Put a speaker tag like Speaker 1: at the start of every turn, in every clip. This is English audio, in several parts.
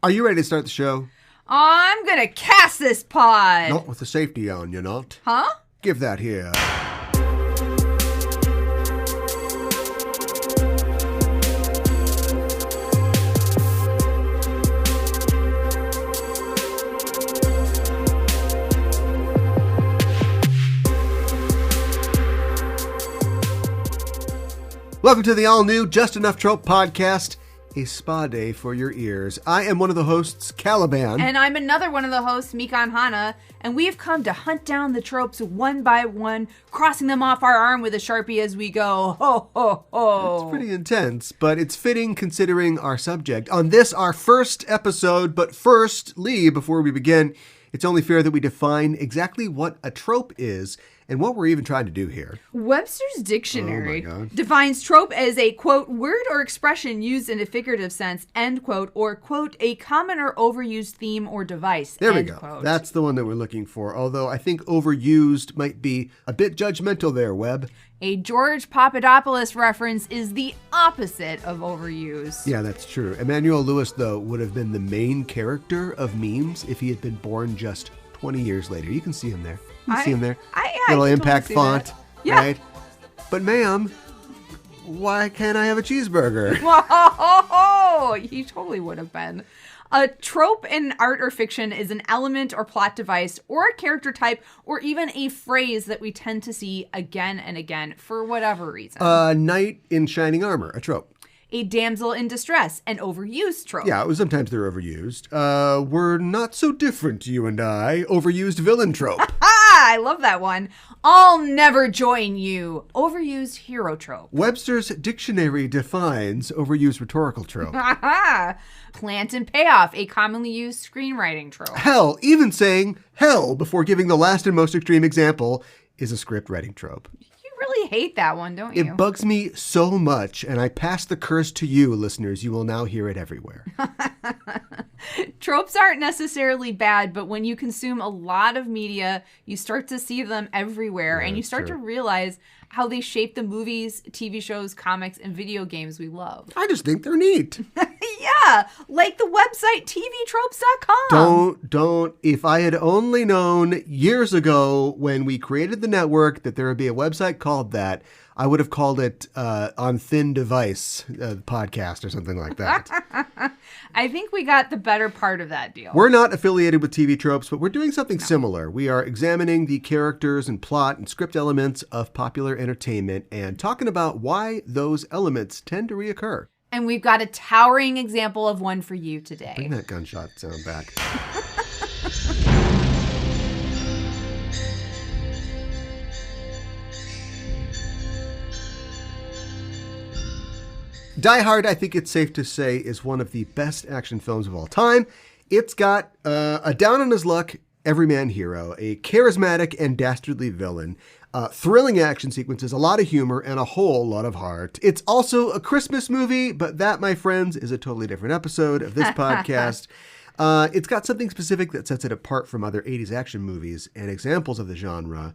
Speaker 1: Are you ready to start the show?
Speaker 2: I'm gonna cast this pod.
Speaker 1: Not with the safety on, you're not.
Speaker 2: Huh?
Speaker 1: Give that here. Welcome to the all-new Just Enough Trope podcast, a spa day for your ears. I am one of the hosts, Caliban.
Speaker 2: And I'm another one of the hosts, Mikan Hana, and we've come to hunt down the tropes one by one, crossing them off our arm with a Sharpie as we go. Ho, ho, ho.
Speaker 1: It's pretty intense, but it's fitting considering our subject. On this, our first episode, but first, Lee, before we begin, it's only fair that we define exactly what a trope is and what we're even trying to do here.
Speaker 2: Webster's Dictionary
Speaker 1: defines
Speaker 2: trope as a, quote, word or expression used in a figurative sense, end quote, or, quote, a common or overused theme or device,
Speaker 1: There we
Speaker 2: end
Speaker 1: go.
Speaker 2: Quote.
Speaker 1: That's the one that we're looking for, although I think overused might be a bit judgmental there, Webb.
Speaker 2: A George Papadopoulos reference is the opposite of overuse.
Speaker 1: Yeah, that's true. Emmanuel Lewis, though, would have been the main character of memes if he had been born just 20 years later. You can see him there. You can see him there. Little impact font, right? But ma'am, why can't I have a cheeseburger?
Speaker 2: Whoa, he totally would have been. A trope in art or fiction is an element or plot device or a character type or even a phrase that we tend to see again and again for whatever reason.
Speaker 1: Knight in shining armor, a trope.
Speaker 2: A damsel in distress, an overused trope.
Speaker 1: Yeah, sometimes they're overused. We're not so different, you and I. Overused villain trope.
Speaker 2: I love that one. I'll never join you. Overused hero trope.
Speaker 1: Webster's Dictionary defines overused rhetorical trope.
Speaker 2: Plant and payoff, a commonly used screenwriting trope.
Speaker 1: Hell, even saying hell before giving the last and most extreme example is a script writing trope.
Speaker 2: You really hate that one, don't you?
Speaker 1: It bugs me so much, and I pass the curse to you, listeners. You will now hear it everywhere.
Speaker 2: Tropes aren't necessarily bad, but when you consume a lot of media, you start to see them everywhere, and you start to realize how they shape the movies, TV shows, comics, and video games we love.
Speaker 1: I just think they're neat.
Speaker 2: Yeah, like the website tvtropes.com.
Speaker 1: Don't. If I had only known years ago when we created the network that there would be a website called that, I would have called it On Thin Device podcast or something like that.
Speaker 2: I think we got the better part of that deal.
Speaker 1: We're not affiliated with TV Tropes, but we're doing something similar. We are examining the characters and plot and script elements of popular entertainment and talking about why those elements tend to reoccur.
Speaker 2: And we've got a towering example of one for you today.
Speaker 1: Bring that gunshot sound back. Die Hard, I think it's safe to say, is one of the best action films of all time. It's got a down-on-his-luck everyman hero, a charismatic and dastardly villain, thrilling action sequences, a lot of humor, and a whole lot of heart. It's also a Christmas movie, but that, my friends, is a totally different episode of this podcast. It's got something specific that sets it apart from other 80s action movies and examples of the genre,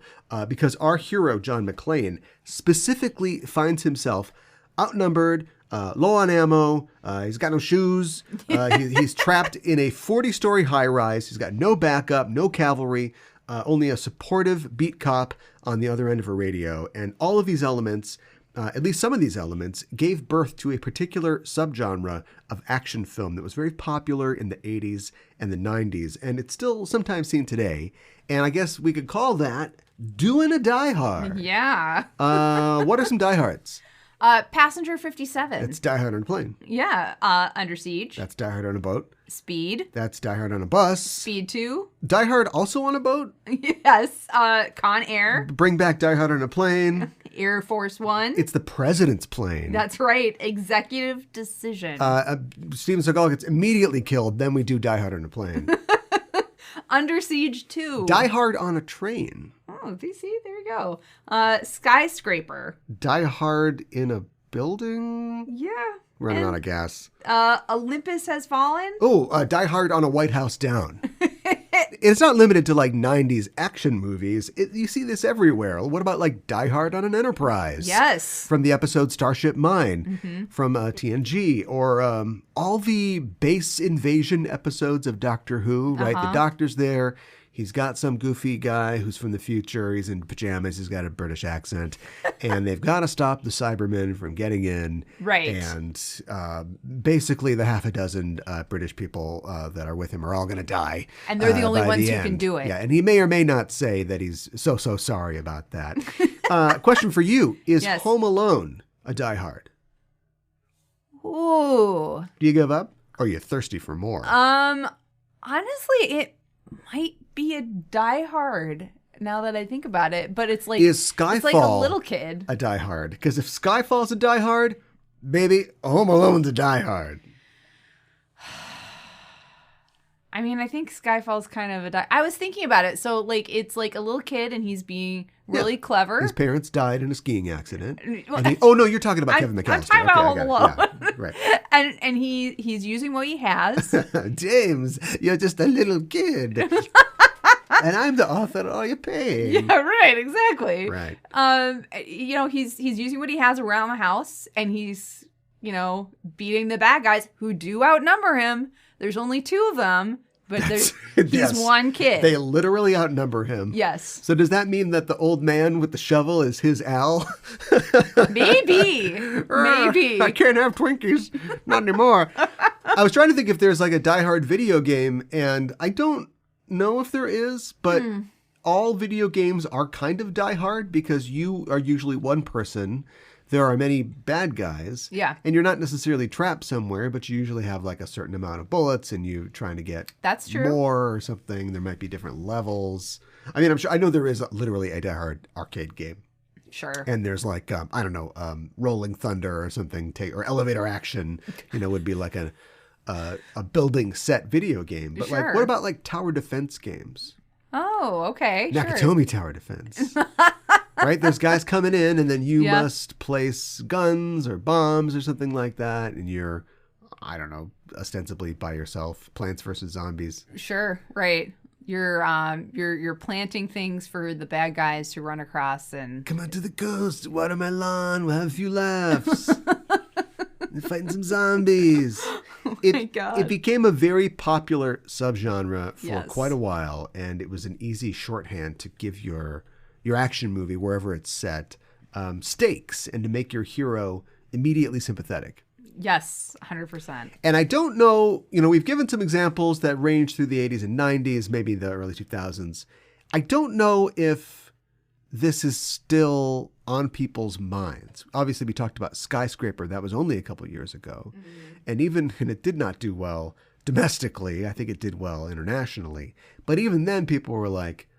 Speaker 1: because our hero, John McClane, specifically finds himself outnumbered, low on ammo, he's got no shoes, he's trapped in a 40-story high-rise, he's got no backup, no cavalry, only a supportive beat cop on the other end of a radio, and all of these elements, at least some of these elements, gave birth to a particular subgenre of action film that was very popular in the 80s and the 90s, and it's still sometimes seen today, and I guess we could call that doing a Die Hard.
Speaker 2: Yeah.
Speaker 1: What are some Die Hards?
Speaker 2: Passenger 57.
Speaker 1: That's Die Hard on a plane.
Speaker 2: Yeah. Under Siege.
Speaker 1: That's Die Hard on a boat.
Speaker 2: Speed.
Speaker 1: That's Die Hard on a bus.
Speaker 2: Speed 2.
Speaker 1: Die Hard also on a boat?
Speaker 2: Yes. Con Air.
Speaker 1: Bring back Die Hard on a plane.
Speaker 2: Air Force One.
Speaker 1: It's the president's plane.
Speaker 2: That's right. Executive Decision.
Speaker 1: Steven Seagal gets immediately killed. Then we do Die Hard on a plane.
Speaker 2: Under Siege 2.
Speaker 1: Die Hard on a train.
Speaker 2: Oh, see, there you go. Skyscraper.
Speaker 1: Die Hard in a building?
Speaker 2: Yeah.
Speaker 1: Running out of gas.
Speaker 2: Olympus Has Fallen.
Speaker 1: Oh, Die Hard on a White House Down. it's not limited to like 90s action movies. You see this everywhere. What about like Die Hard on an Enterprise?
Speaker 2: Yes.
Speaker 1: From the episode Starship Mine from TNG, or all the base invasion episodes of Doctor Who, right? The Doctor's there. He's got some goofy guy who's from the future. He's in pajamas. He's got a British accent. And they've got to stop the Cybermen from getting in.
Speaker 2: Right.
Speaker 1: And basically the half a dozen British people that are with him are all going to die.
Speaker 2: And they're the only ones who
Speaker 1: end.
Speaker 2: can do it.
Speaker 1: Yeah, and he may or may not say that he's so sorry about that. Question for you. Is Home Alone a Die Hard?
Speaker 2: Ooh.
Speaker 1: Do you give up? Or are you thirsty for more?
Speaker 2: Honestly, it might be a Die Hard now that I think about it, but it's like
Speaker 1: it's like
Speaker 2: a little kid.
Speaker 1: A Die Hard? Because if Skyfall's a Die Hard, baby, Home Alone's a Die Hard.
Speaker 2: I mean, I think Skyfall's kind of a I was thinking about it. So, like, it's like a little kid and he's being really clever.
Speaker 1: His parents died in a skiing accident. Oh, no, you're talking about Kevin McAllister.
Speaker 2: I'm talking about Home Alone.
Speaker 1: Yeah, right.
Speaker 2: And he's using what he has.
Speaker 1: James, you're just a little kid. And I'm the author of all your pain.
Speaker 2: Yeah, right, exactly.
Speaker 1: Right.
Speaker 2: He's using what he has around the house, and he's, beating the bad guys who do outnumber him. There's only 2 of them, but he's one kid.
Speaker 1: They literally outnumber him.
Speaker 2: Yes.
Speaker 1: So does that mean that the old man with the shovel is his Al?
Speaker 2: Maybe.
Speaker 1: I can't have Twinkies. Not anymore. I was trying to think if there's like a Die Hard video game, and I don't know if there is, but all video games are kind of Die Hard because you are usually one person. There are many bad guys. Yeah. And you're not necessarily trapped somewhere, but you usually have like a certain amount of bullets and you're trying to get more or something. There might be different levels. I mean, I know there is literally a Die Hard arcade game.
Speaker 2: Sure.
Speaker 1: And there's like, Rolling Thunder or something, or Elevator Action, would be like a building set video game. But like, what about like tower defense games?
Speaker 2: Oh, okay.
Speaker 1: Nakatomi Tower Defense. Right? There's guys coming in, and then you must place guns or bombs or something like that, and you're, ostensibly by yourself. Plants versus Zombies.
Speaker 2: Sure, right. You're planting things for the bad guys to run across and
Speaker 1: come out to the coast, water my lawn, we'll have a few laughs. Fighting some zombies.
Speaker 2: Oh my God.
Speaker 1: It became a very popular subgenre for quite a while, and it was an easy shorthand to give your action movie, wherever it's set, stakes and to make your hero immediately sympathetic.
Speaker 2: Yes, 100%.
Speaker 1: And I don't know, we've given some examples that range through the 80s and 90s, maybe the early 2000s. I don't know if this is still on people's minds. Obviously, we talked about Skyscraper. That was only a couple years ago. Mm-hmm. And it did not do well domestically. I think it did well internationally. But even then, people were like,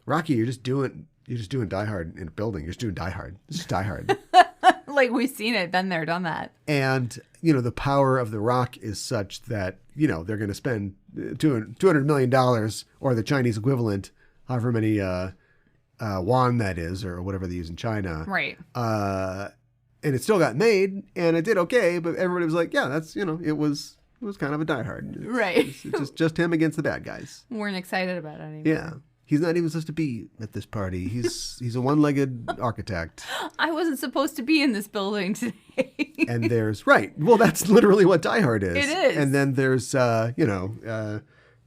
Speaker 1: Rocky, you're just doing Die Hard in a building. You're just doing Die Hard. It's just Die Hard.
Speaker 2: Like, we've seen it, been there, done that.
Speaker 1: And, the power of The Rock is such that, they're going to spend $200 million or the Chinese equivalent, however many yuan that is, or whatever they use in China.
Speaker 2: Right.
Speaker 1: And it still got made, and it did okay, but everybody was like, yeah, that's, it was kind of a Die Hard.
Speaker 2: Right.
Speaker 1: It's just him against the bad guys.
Speaker 2: Weren't excited about it anymore.
Speaker 1: Yeah. He's not even supposed to be at this party. He's a one-legged architect.
Speaker 2: I wasn't supposed to be in this building today.
Speaker 1: And there's, right. Well, that's literally what Die Hard is.
Speaker 2: It is.
Speaker 1: And then there's, the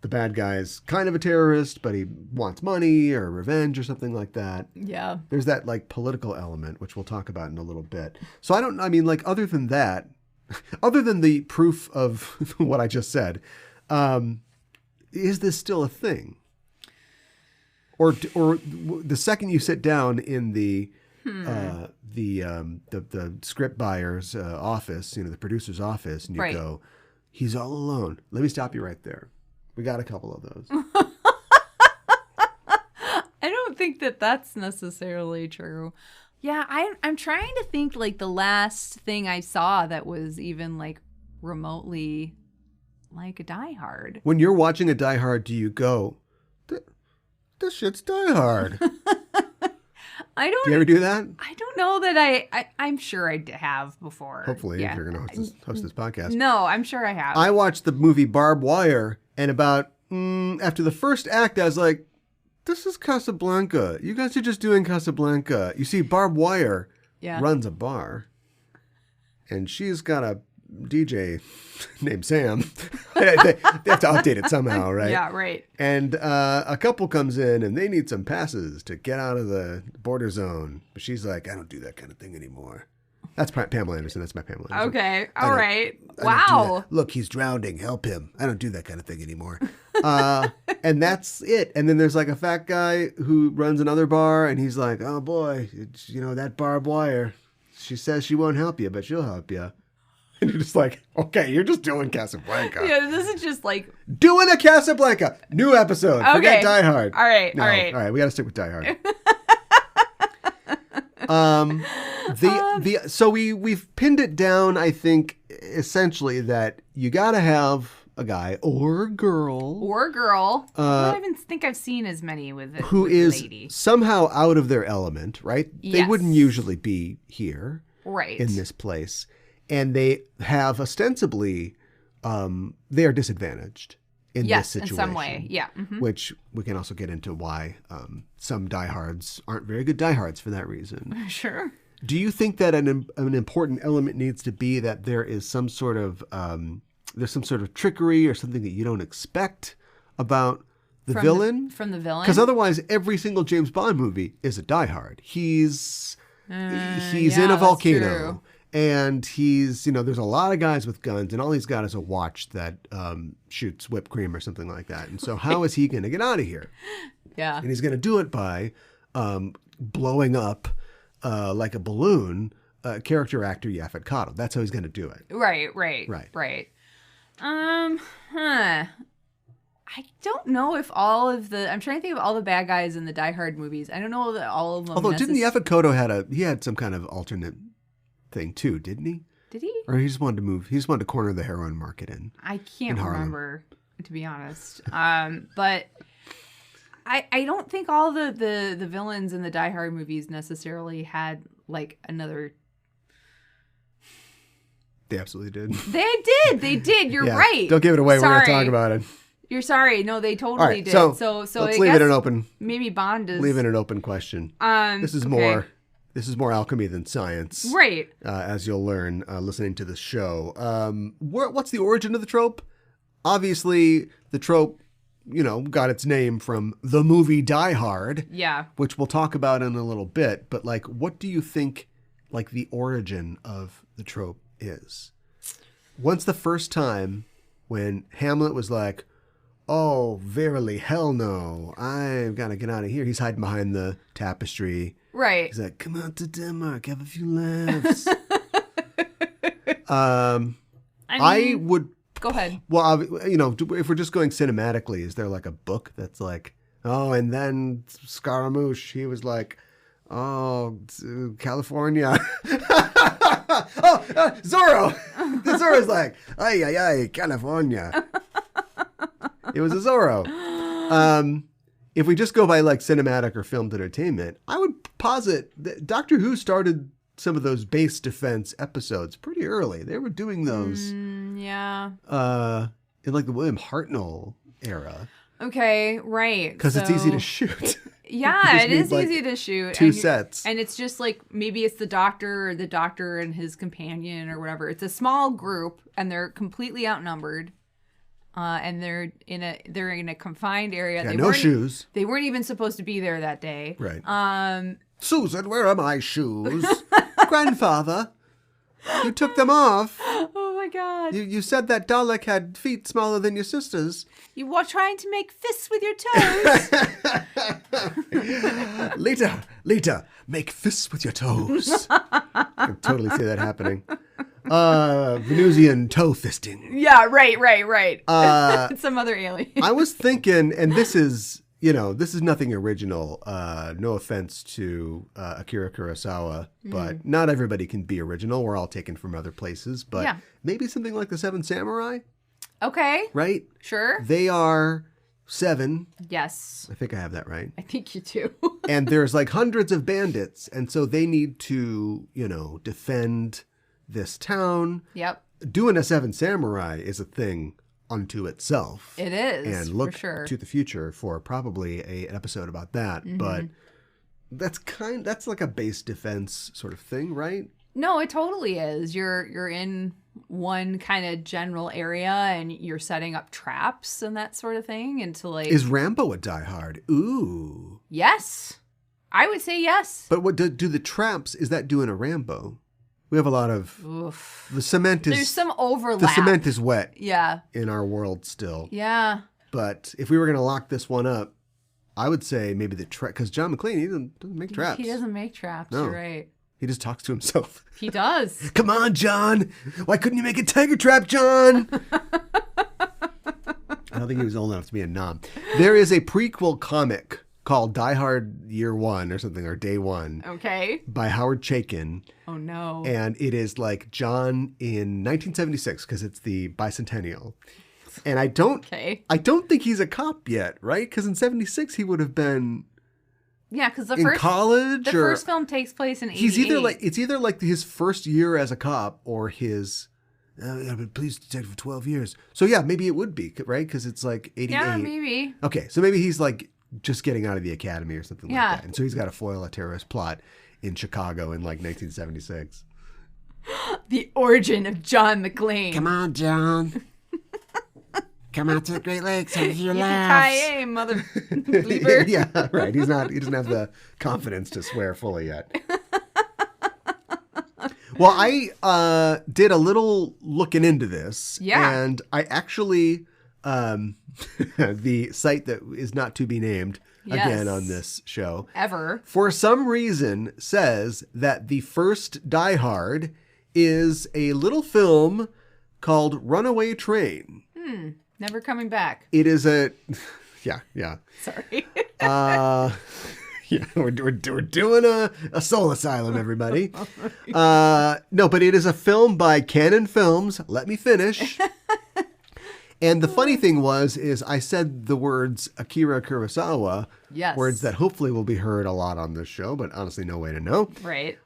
Speaker 1: bad guy's kind of a terrorist, but he wants money or revenge or something like that.
Speaker 2: Yeah.
Speaker 1: There's that, like, political element, which we'll talk about in a little bit. So other than that, other than the proof of what I just said, is this still a thing? Or the second you sit down in the script buyer's office, the producer's office, and you go, he's all alone. Let me stop you right there. We got a couple of those.
Speaker 2: I don't think that that's necessarily true. Yeah, I'm trying to think like the last thing I saw that was even like remotely like a Die Hard.
Speaker 1: When you're watching a Die Hard, do you go, this shit's Die Hard?
Speaker 2: I don't.
Speaker 1: Do you ever do that?
Speaker 2: I don't know that I'm sure I have before.
Speaker 1: Hopefully, if you're going to host this podcast.
Speaker 2: No, I'm sure I have.
Speaker 1: I watched the movie Barbed Wire, and about after the first act, I was like, this is Casablanca. You guys are just doing Casablanca. You see, Barb Wire runs a bar, and she's got a DJ named Sam. they have to update it somehow, right?
Speaker 2: Yeah, right.
Speaker 1: And a couple comes in, and they need some passes to get out of the border zone. But she's like, I don't do that kind of thing anymore. That's Pamela Anderson. That's my Pamela Anderson.
Speaker 2: Okay. All right.
Speaker 1: I don't do
Speaker 2: Wow.
Speaker 1: that. Look, he's drowning. Help him. I don't do that kind of thing anymore. And that's it. And then there's like a fat guy who runs another bar, and he's like, oh boy, it's, that Barbed Wire. She says she won't help you, but she'll help you. And you're just like, okay, you're just doing Casablanca.
Speaker 2: Yeah, this is just like...
Speaker 1: Doing a Casablanca. New episode.
Speaker 2: Okay.
Speaker 1: Forget Die Hard.
Speaker 2: All right.
Speaker 1: No,
Speaker 2: all right.
Speaker 1: All right. We got to stick with Die Hard. So we've pinned it down, I think, essentially that you got to have a guy or a girl.
Speaker 2: I don't even think I've seen as many with it.
Speaker 1: Who
Speaker 2: with
Speaker 1: is
Speaker 2: lady.
Speaker 1: somehow out of their element, right? They
Speaker 2: Yes.
Speaker 1: wouldn't usually be here.
Speaker 2: Right.
Speaker 1: In this place. And they have ostensibly, they are disadvantaged in this situation.
Speaker 2: In some way. Yeah. Mm-hmm.
Speaker 1: Which we can also get into why some diehards aren't very good diehards for that reason.
Speaker 2: Sure.
Speaker 1: Do you think that an important element needs to be that there is some sort of trickery or something that you don't expect about the villain?
Speaker 2: From the villain?
Speaker 1: Because otherwise, every single James Bond movie is a diehard. He's in a volcano. And he's, there's a lot of guys with guns, and all he's got is a watch that shoots whipped cream or something like that. And so how is he going to get out of here?
Speaker 2: Yeah.
Speaker 1: And he's going to do it by blowing up like a balloon character actor Yaphet Kotto. That's how he's going to do it.
Speaker 2: Right. I don't know if I'm trying to think of all the bad guys in the Die Hard movies. I don't know that all of them.
Speaker 1: Although didn't Yaphet Kotto had some kind of alternate thing too, didn't he?
Speaker 2: Did he?
Speaker 1: Or he just wanted to move. He just wanted to corner the heroin market
Speaker 2: I can't remember, to be honest. But I don't think all the villains in the Die Hard movies necessarily had like another.
Speaker 1: They absolutely did.
Speaker 2: They did. You're right.
Speaker 1: Don't give it away.
Speaker 2: Sorry.
Speaker 1: We're gonna talk about it.
Speaker 2: You're sorry. No, they totally
Speaker 1: right,
Speaker 2: did.
Speaker 1: So let's leave it an open.
Speaker 2: Maybe Bond is
Speaker 1: leave it an open question. This is
Speaker 2: okay.
Speaker 1: more alchemy than science,
Speaker 2: right?
Speaker 1: As you'll learn listening to the show. What's the origin of the trope? Obviously, the trope, got its name from the movie Die Hard.
Speaker 2: Yeah.
Speaker 1: Which we'll talk about in a little bit. But what do you think, the origin of the trope is? When's the first time when Hamlet was like, oh, verily, hell no, I've got to get out of here. He's hiding behind the tapestry.
Speaker 2: Right.
Speaker 1: He's like, come out to Denmark, have a few laughs. I would...
Speaker 2: Go ahead.
Speaker 1: Well, if we're just going cinematically, is there a book that's like, oh, and then Scaramouche, he was like, oh, California. Zorro. Zorro's like, ay, ay, ay, California. It was a Zorro. If we just go by cinematic or filmed entertainment, I would posit that Doctor Who started some of those base defense episodes pretty early. They were doing those.
Speaker 2: Yeah.
Speaker 1: In the William Hartnell era.
Speaker 2: Okay, right.
Speaker 1: Because it's easy to shoot.
Speaker 2: Yeah, it is easy to shoot.
Speaker 1: Two sets.
Speaker 2: And it's just maybe it's the doctor and his companion or whatever. It's a small group and they're completely outnumbered. And they're in a confined area.
Speaker 1: Yeah, no shoes.
Speaker 2: They weren't even supposed to be there that day.
Speaker 1: Right. Susan, where are my shoes? Grandfather, you took them off.
Speaker 2: Oh my God.
Speaker 1: You said that Dalek had feet smaller than your sister's.
Speaker 2: You were trying to make fists with your toes.
Speaker 1: Lita, make fists with your toes. I can totally see that happening. Venusian toe fisting.
Speaker 2: Yeah, right. Some other alien.
Speaker 1: I was thinking, and this is nothing original. No offense to Akira Kurosawa, but not everybody can be original. We're all taken from other places, but maybe something like the Seven Samurai.
Speaker 2: Okay.
Speaker 1: Right?
Speaker 2: Sure.
Speaker 1: They are 7.
Speaker 2: Yes.
Speaker 1: I think I have that right.
Speaker 2: I think you do.
Speaker 1: And there's hundreds of bandits, and so they need to, defend this town.
Speaker 2: Yep.
Speaker 1: Doing a Seven Samurai is a thing unto itself.
Speaker 2: It is,
Speaker 1: and look
Speaker 2: for sure.
Speaker 1: to the future for probably an episode about that. But that's like a base defense sort of thing, right?
Speaker 2: No, it totally is. You're in one kind of general area and you're setting up traps and that sort of thing. And to like,
Speaker 1: is Rambo a diehard? Ooh,
Speaker 2: yes, I would say yes.
Speaker 1: but what do the traps? Is that doing a Rambo? We have a lot of
Speaker 2: Oof.
Speaker 1: the cement is
Speaker 2: There's some overlap.
Speaker 1: the cement is wet
Speaker 2: Yeah.
Speaker 1: in our world still.
Speaker 2: Yeah.
Speaker 1: But if we were going to lock this one up, I would say maybe the trap, because John McClane, he doesn't make traps.
Speaker 2: He doesn't make traps.
Speaker 1: No.
Speaker 2: You're right.
Speaker 1: He just talks to himself.
Speaker 2: He does.
Speaker 1: Come on, John. Why couldn't you make a tiger trap, John? I don't think he was old enough to be a nom. There is a prequel comic called Die Hard Year One or something, or Day One,
Speaker 2: Okay.
Speaker 1: by Howard Chaykin.
Speaker 2: Oh, no.
Speaker 1: And it is like John in 1976, because it's the bicentennial. And I don't think he's a cop yet, right? Because in 76 he would have been
Speaker 2: Yeah, because the
Speaker 1: in college.
Speaker 2: the first film takes place in 88.
Speaker 1: He's either like his first year as a cop or his I've been police detective for 12 years. So yeah, maybe it would be, right? Because it's like 88.
Speaker 2: Yeah, maybe.
Speaker 1: Okay, so maybe he's like just getting out of the academy or something
Speaker 2: Yeah.
Speaker 1: like that. And so he's got to foil a terrorist plot in Chicago in like 1976.
Speaker 2: The origin of John McClane.
Speaker 1: Come on, John. Come out to the Great Lakes and hear
Speaker 2: laughs. Yippee-ki-yay, mother bleeper.
Speaker 1: Yeah, right. He doesn't have the confidence to swear fully yet. Well, I did a little looking into this.
Speaker 2: Yeah.
Speaker 1: And I actually, the site that is not to be named again on this show.
Speaker 2: Ever.
Speaker 1: For some reason says that the first Die Hard is a little film called Runaway Train.
Speaker 2: Never coming back.
Speaker 1: It is a, yeah.
Speaker 2: Sorry.
Speaker 1: Yeah, we're doing a soul asylum, everybody. No, but it is a film by Canon Films. Let me finish. And the funny thing is I said the words Akira Kurosawa.
Speaker 2: Yes.
Speaker 1: Words that hopefully will be heard a lot on this show, but honestly, no way to know.
Speaker 2: Right.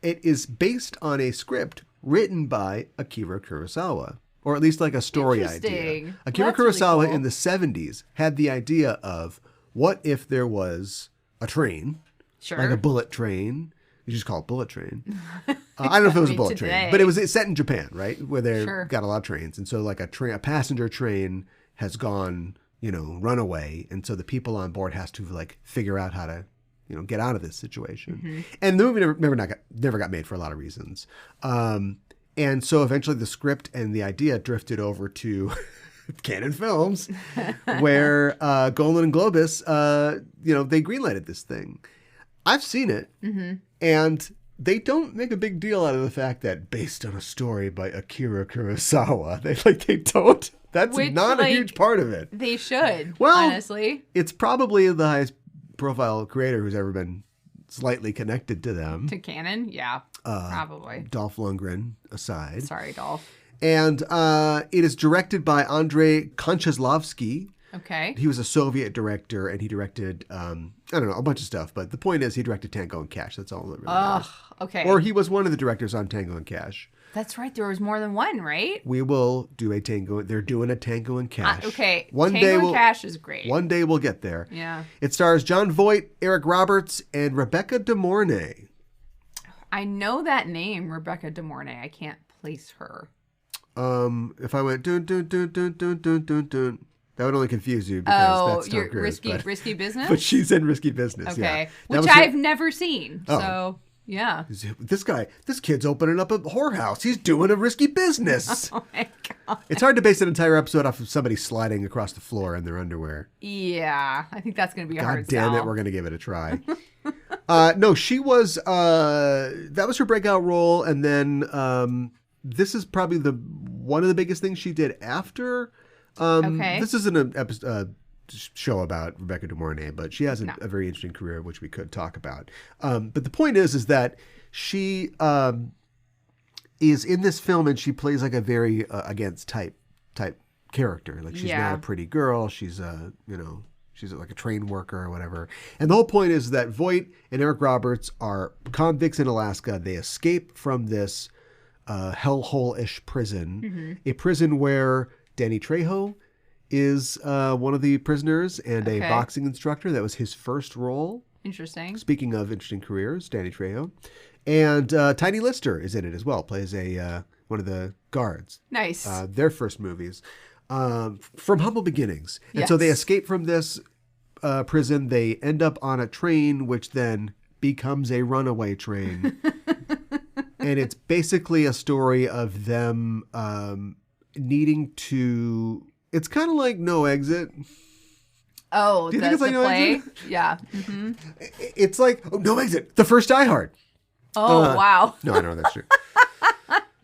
Speaker 1: It is based on a script written by Akira Kurosawa. Or at least like a story idea. Akira Kurosawa
Speaker 2: really cool.
Speaker 1: in the 70s had the idea of what if there was a train,
Speaker 2: Sure.
Speaker 1: like a bullet train. You just call it bullet train. I don't know if it was a bullet train, but it's set in Japan, right? Where they've got a lot of trains. And so like a passenger train has gone, run away. And so the people on board has to like figure out how to, get out of this situation. And the movie never got made for a lot of reasons. And so eventually the script and the idea drifted over to Canon Films, where Golan and Globus, they greenlighted this thing. I've seen it, and they don't make a big deal out of the fact that based on a story by Akira Kurosawa. They don't. That's not a huge part of it.
Speaker 2: They should,
Speaker 1: well,
Speaker 2: honestly.
Speaker 1: It's probably the highest profile creator who's ever been slightly connected to them.
Speaker 2: To canon? Yeah, probably.
Speaker 1: Dolph Lundgren aside.
Speaker 2: Sorry, Dolph.
Speaker 1: And it is directed by Andrei Koncheslovsky.
Speaker 2: Okay.
Speaker 1: He was a Soviet director, and he directed, a bunch of stuff. But the point is he directed Tango and Cash. That's all that really matters.
Speaker 2: Okay.
Speaker 1: Or he was one of the directors on Tango and Cash.
Speaker 2: That's right. There was more than one, right?
Speaker 1: We will do a Tango. They're doing a Tango and Cash.
Speaker 2: Okay.
Speaker 1: Tango
Speaker 2: and Cash is great.
Speaker 1: One day we'll get there.
Speaker 2: Yeah.
Speaker 1: It stars John Voight, Eric Roberts, and Rebecca De Mornay.
Speaker 2: I know that name, Rebecca De Mornay. I can't place her.
Speaker 1: If I went dun dun dun dun dun dun dun dun, that would only confuse you because that's Tom Cruise.
Speaker 2: Risky Business?
Speaker 1: But she's in Risky Business,
Speaker 2: okay.
Speaker 1: Yeah.
Speaker 2: Which I've never seen. So, yeah.
Speaker 1: This kid's opening up a whorehouse. He's doing a risky business.
Speaker 2: Oh my God.
Speaker 1: It's hard to base an entire episode off of somebody sliding across the floor in their underwear.
Speaker 2: Yeah. I think that's going to be a hard
Speaker 1: sell. God damn it, we're going to give it a try. No, she was, that was her breakout role. And then this is probably one of the biggest things she did after. This isn't an show about Rebecca De Mornay, but she has a very interesting career, which we could talk about. But the point is that she is in this film and she plays like a very against type character. Like she's not a pretty girl. She's she's like a train worker or whatever. And the whole point is that Voight and Eric Roberts are convicts in Alaska. They escape from this hellhole-ish prison, a prison where Danny Trejo is one of the prisoners and a boxing instructor. That was his first role.
Speaker 2: Interesting.
Speaker 1: Speaking of interesting careers, Danny Trejo. And Tiny Lister is in it as well. Plays one of the guards.
Speaker 2: Nice.
Speaker 1: Their first movies. From humble beginnings. And so they escape from this prison. They end up on a train, which then becomes a runaway train. And it's basically a story of them needing to... It's kind of like No Exit.
Speaker 2: Oh,
Speaker 1: do you think it's like
Speaker 2: the
Speaker 1: No
Speaker 2: play?
Speaker 1: Exit?
Speaker 2: Yeah. Mm-hmm.
Speaker 1: It's like No Exit, the first Die Hard.
Speaker 2: Oh, wow.
Speaker 1: No, I know that's true.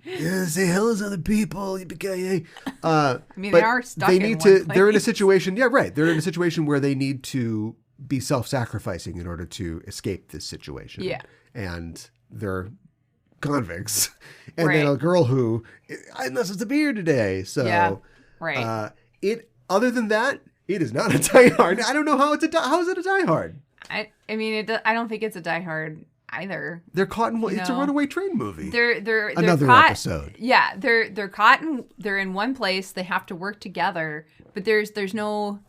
Speaker 1: Yeah, say hello to other people.
Speaker 2: They are stuck in one place.
Speaker 1: They're in a situation. Yeah, right. They're in a situation where they need to be self-sacrificing in order to escape this situation.
Speaker 2: Yeah.
Speaker 1: And they're convicts. And then a girl who, I'm not supposed to be here today. So,
Speaker 2: yeah. Right.
Speaker 1: Other than that, it is not a Die Hard. I don't know how is it a Die Hard?
Speaker 2: I mean, I don't think it's a Die Hard either.
Speaker 1: They're caught in it's a runaway train movie.
Speaker 2: They're
Speaker 1: another
Speaker 2: caught,
Speaker 1: episode.
Speaker 2: Yeah, they're caught they're in one place. They have to work together, but there's no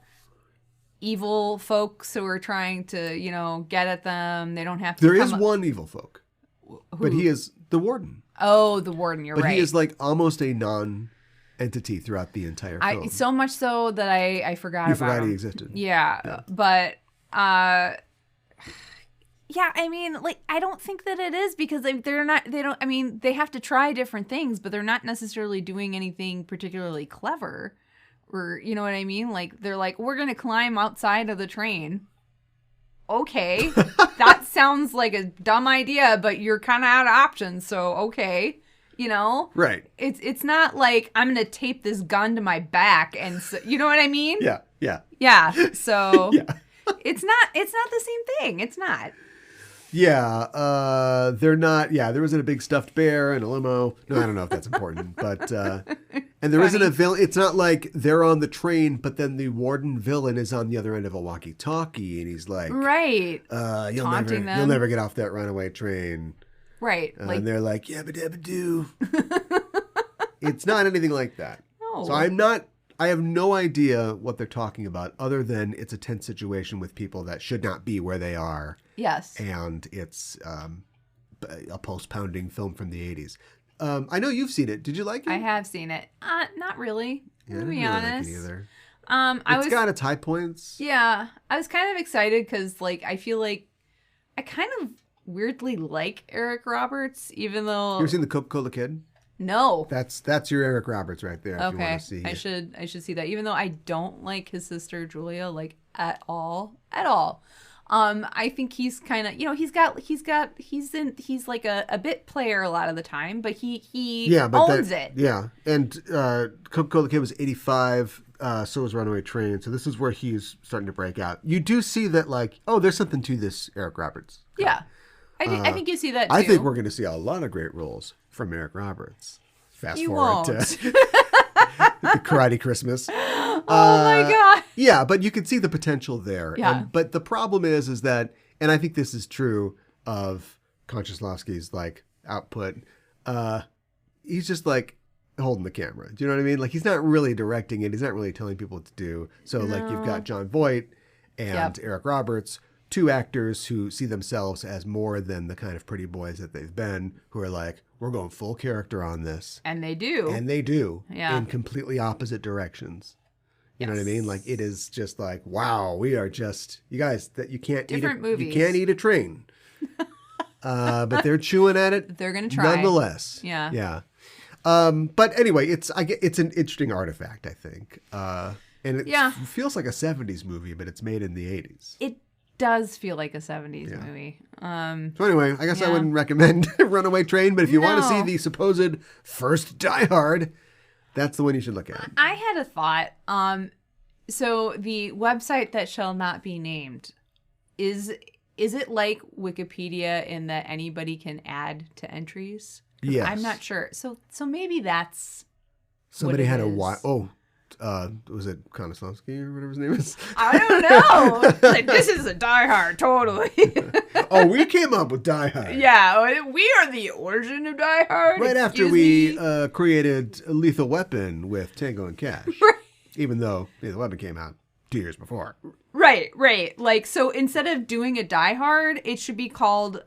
Speaker 2: evil folks who are trying to get at them. They don't have to.
Speaker 1: There is one evil folk, but he is the warden.
Speaker 2: Oh, the warden. You're right.
Speaker 1: But he is like almost a non-entity throughout the entire film.
Speaker 2: So much so that I forgot about
Speaker 1: forgot
Speaker 2: him.
Speaker 1: he existed.
Speaker 2: Yeah. But yeah, I mean, I don't think that it is because they have to try different things, but they're not necessarily doing anything particularly clever, or you know what I mean? They're like, we're going to climb outside of the train. Okay. That sounds like a dumb idea, but you're kind of out of options. So, okay.
Speaker 1: Right.
Speaker 2: It's not like I'm going to tape this gun to my back and you know what I mean?
Speaker 1: Yeah.
Speaker 2: Yeah. So
Speaker 1: yeah.
Speaker 2: It's not the same thing. It's not.
Speaker 1: Yeah, they're not. Yeah, there wasn't a big stuffed bear and a limo. No, I don't know if that's important, but and there isn't a villain. It's not like they're on the train, but then the warden villain is on the other end of a walkie-talkie, and he's like,
Speaker 2: right,
Speaker 1: you'll never get off that runaway train,
Speaker 2: right?
Speaker 1: And they're like, yabba dabba doo. It's not anything like that.
Speaker 2: No.
Speaker 1: So I have no idea what they're talking about, other than it's a tense situation with people that should not be where they are.
Speaker 2: Yes.
Speaker 1: And it's a pulse-pounding film from the 80s. I know you've seen it. Did you like it?
Speaker 2: I have seen it. Not really, to be honest.
Speaker 1: Like it either.
Speaker 2: It's
Speaker 1: got its high points.
Speaker 2: Yeah. I was kind of excited because, I feel like I kind of weirdly like Eric Roberts, even though...
Speaker 1: You ever seen The Coca-Cola Kid?
Speaker 2: No.
Speaker 1: That's your Eric Roberts right there. If you want to see
Speaker 2: I should see that. Even though I don't like his sister Julia at all. I think he's kind of he's like a bit player a lot of the time, but he owns it.
Speaker 1: Yeah, and Coca-Cola Kid was 85. So was Runaway Train. So this is where he's starting to break out. You do see that there's something to this Eric Roberts.
Speaker 2: Yeah. I think you see that too.
Speaker 1: I think we're going to see a lot of great roles from Eric Roberts. Fast forward to the Karate Christmas.
Speaker 2: Oh my God.
Speaker 1: Yeah, but you can see the potential there.
Speaker 2: Yeah.
Speaker 1: But the problem is that, and I think this is true of Konchaslovsky's output, he's just holding the camera. Do you know what I mean? He's not really directing it. He's not really telling people what to do. So you've got John Voight and Eric Roberts, two actors who see themselves as more than the kind of pretty boys that they've been, who are we're going full character on this.
Speaker 2: And they do. Yeah.
Speaker 1: In completely opposite directions. You know what I mean? It is just wow, we are just, you guys, that you can't
Speaker 2: different movies.
Speaker 1: You can't eat a train. But they're chewing at it.
Speaker 2: They're going to try.
Speaker 1: Nonetheless.
Speaker 2: Yeah.
Speaker 1: Yeah. But anyway, it's an interesting artifact, I think. And it feels like a 70s movie, but it's made in the 80s.
Speaker 2: It does feel like a 70s movie.
Speaker 1: So anyway, I guess I wouldn't recommend Runaway Train, but if you want to see the supposed first Die Hard, that's the one you should look at.
Speaker 2: I had a thought. So the website that shall not be named, is it like Wikipedia in that anybody can add to entries?
Speaker 1: Yes.
Speaker 2: I'm not sure. So maybe that's
Speaker 1: somebody
Speaker 2: what it
Speaker 1: had
Speaker 2: is.
Speaker 1: a was it Konosowski or whatever his name is?
Speaker 2: I don't know. Like, this is a Die Hard, totally.
Speaker 1: Oh, we came up with Die Hard.
Speaker 2: Yeah, we are the origin of Die Hard.
Speaker 1: Right after we created Lethal Weapon with Tango and Cash.
Speaker 2: Right.
Speaker 1: Even though Lethal Weapon came out 2 years before.
Speaker 2: Right. Like, so instead of doing a Die Hard, it should be called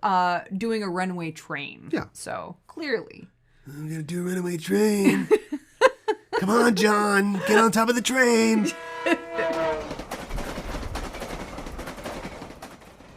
Speaker 2: doing a runaway train.
Speaker 1: Yeah.
Speaker 2: So, clearly.
Speaker 1: I'm going to do a runaway train. Come on, John. Get on top of the train.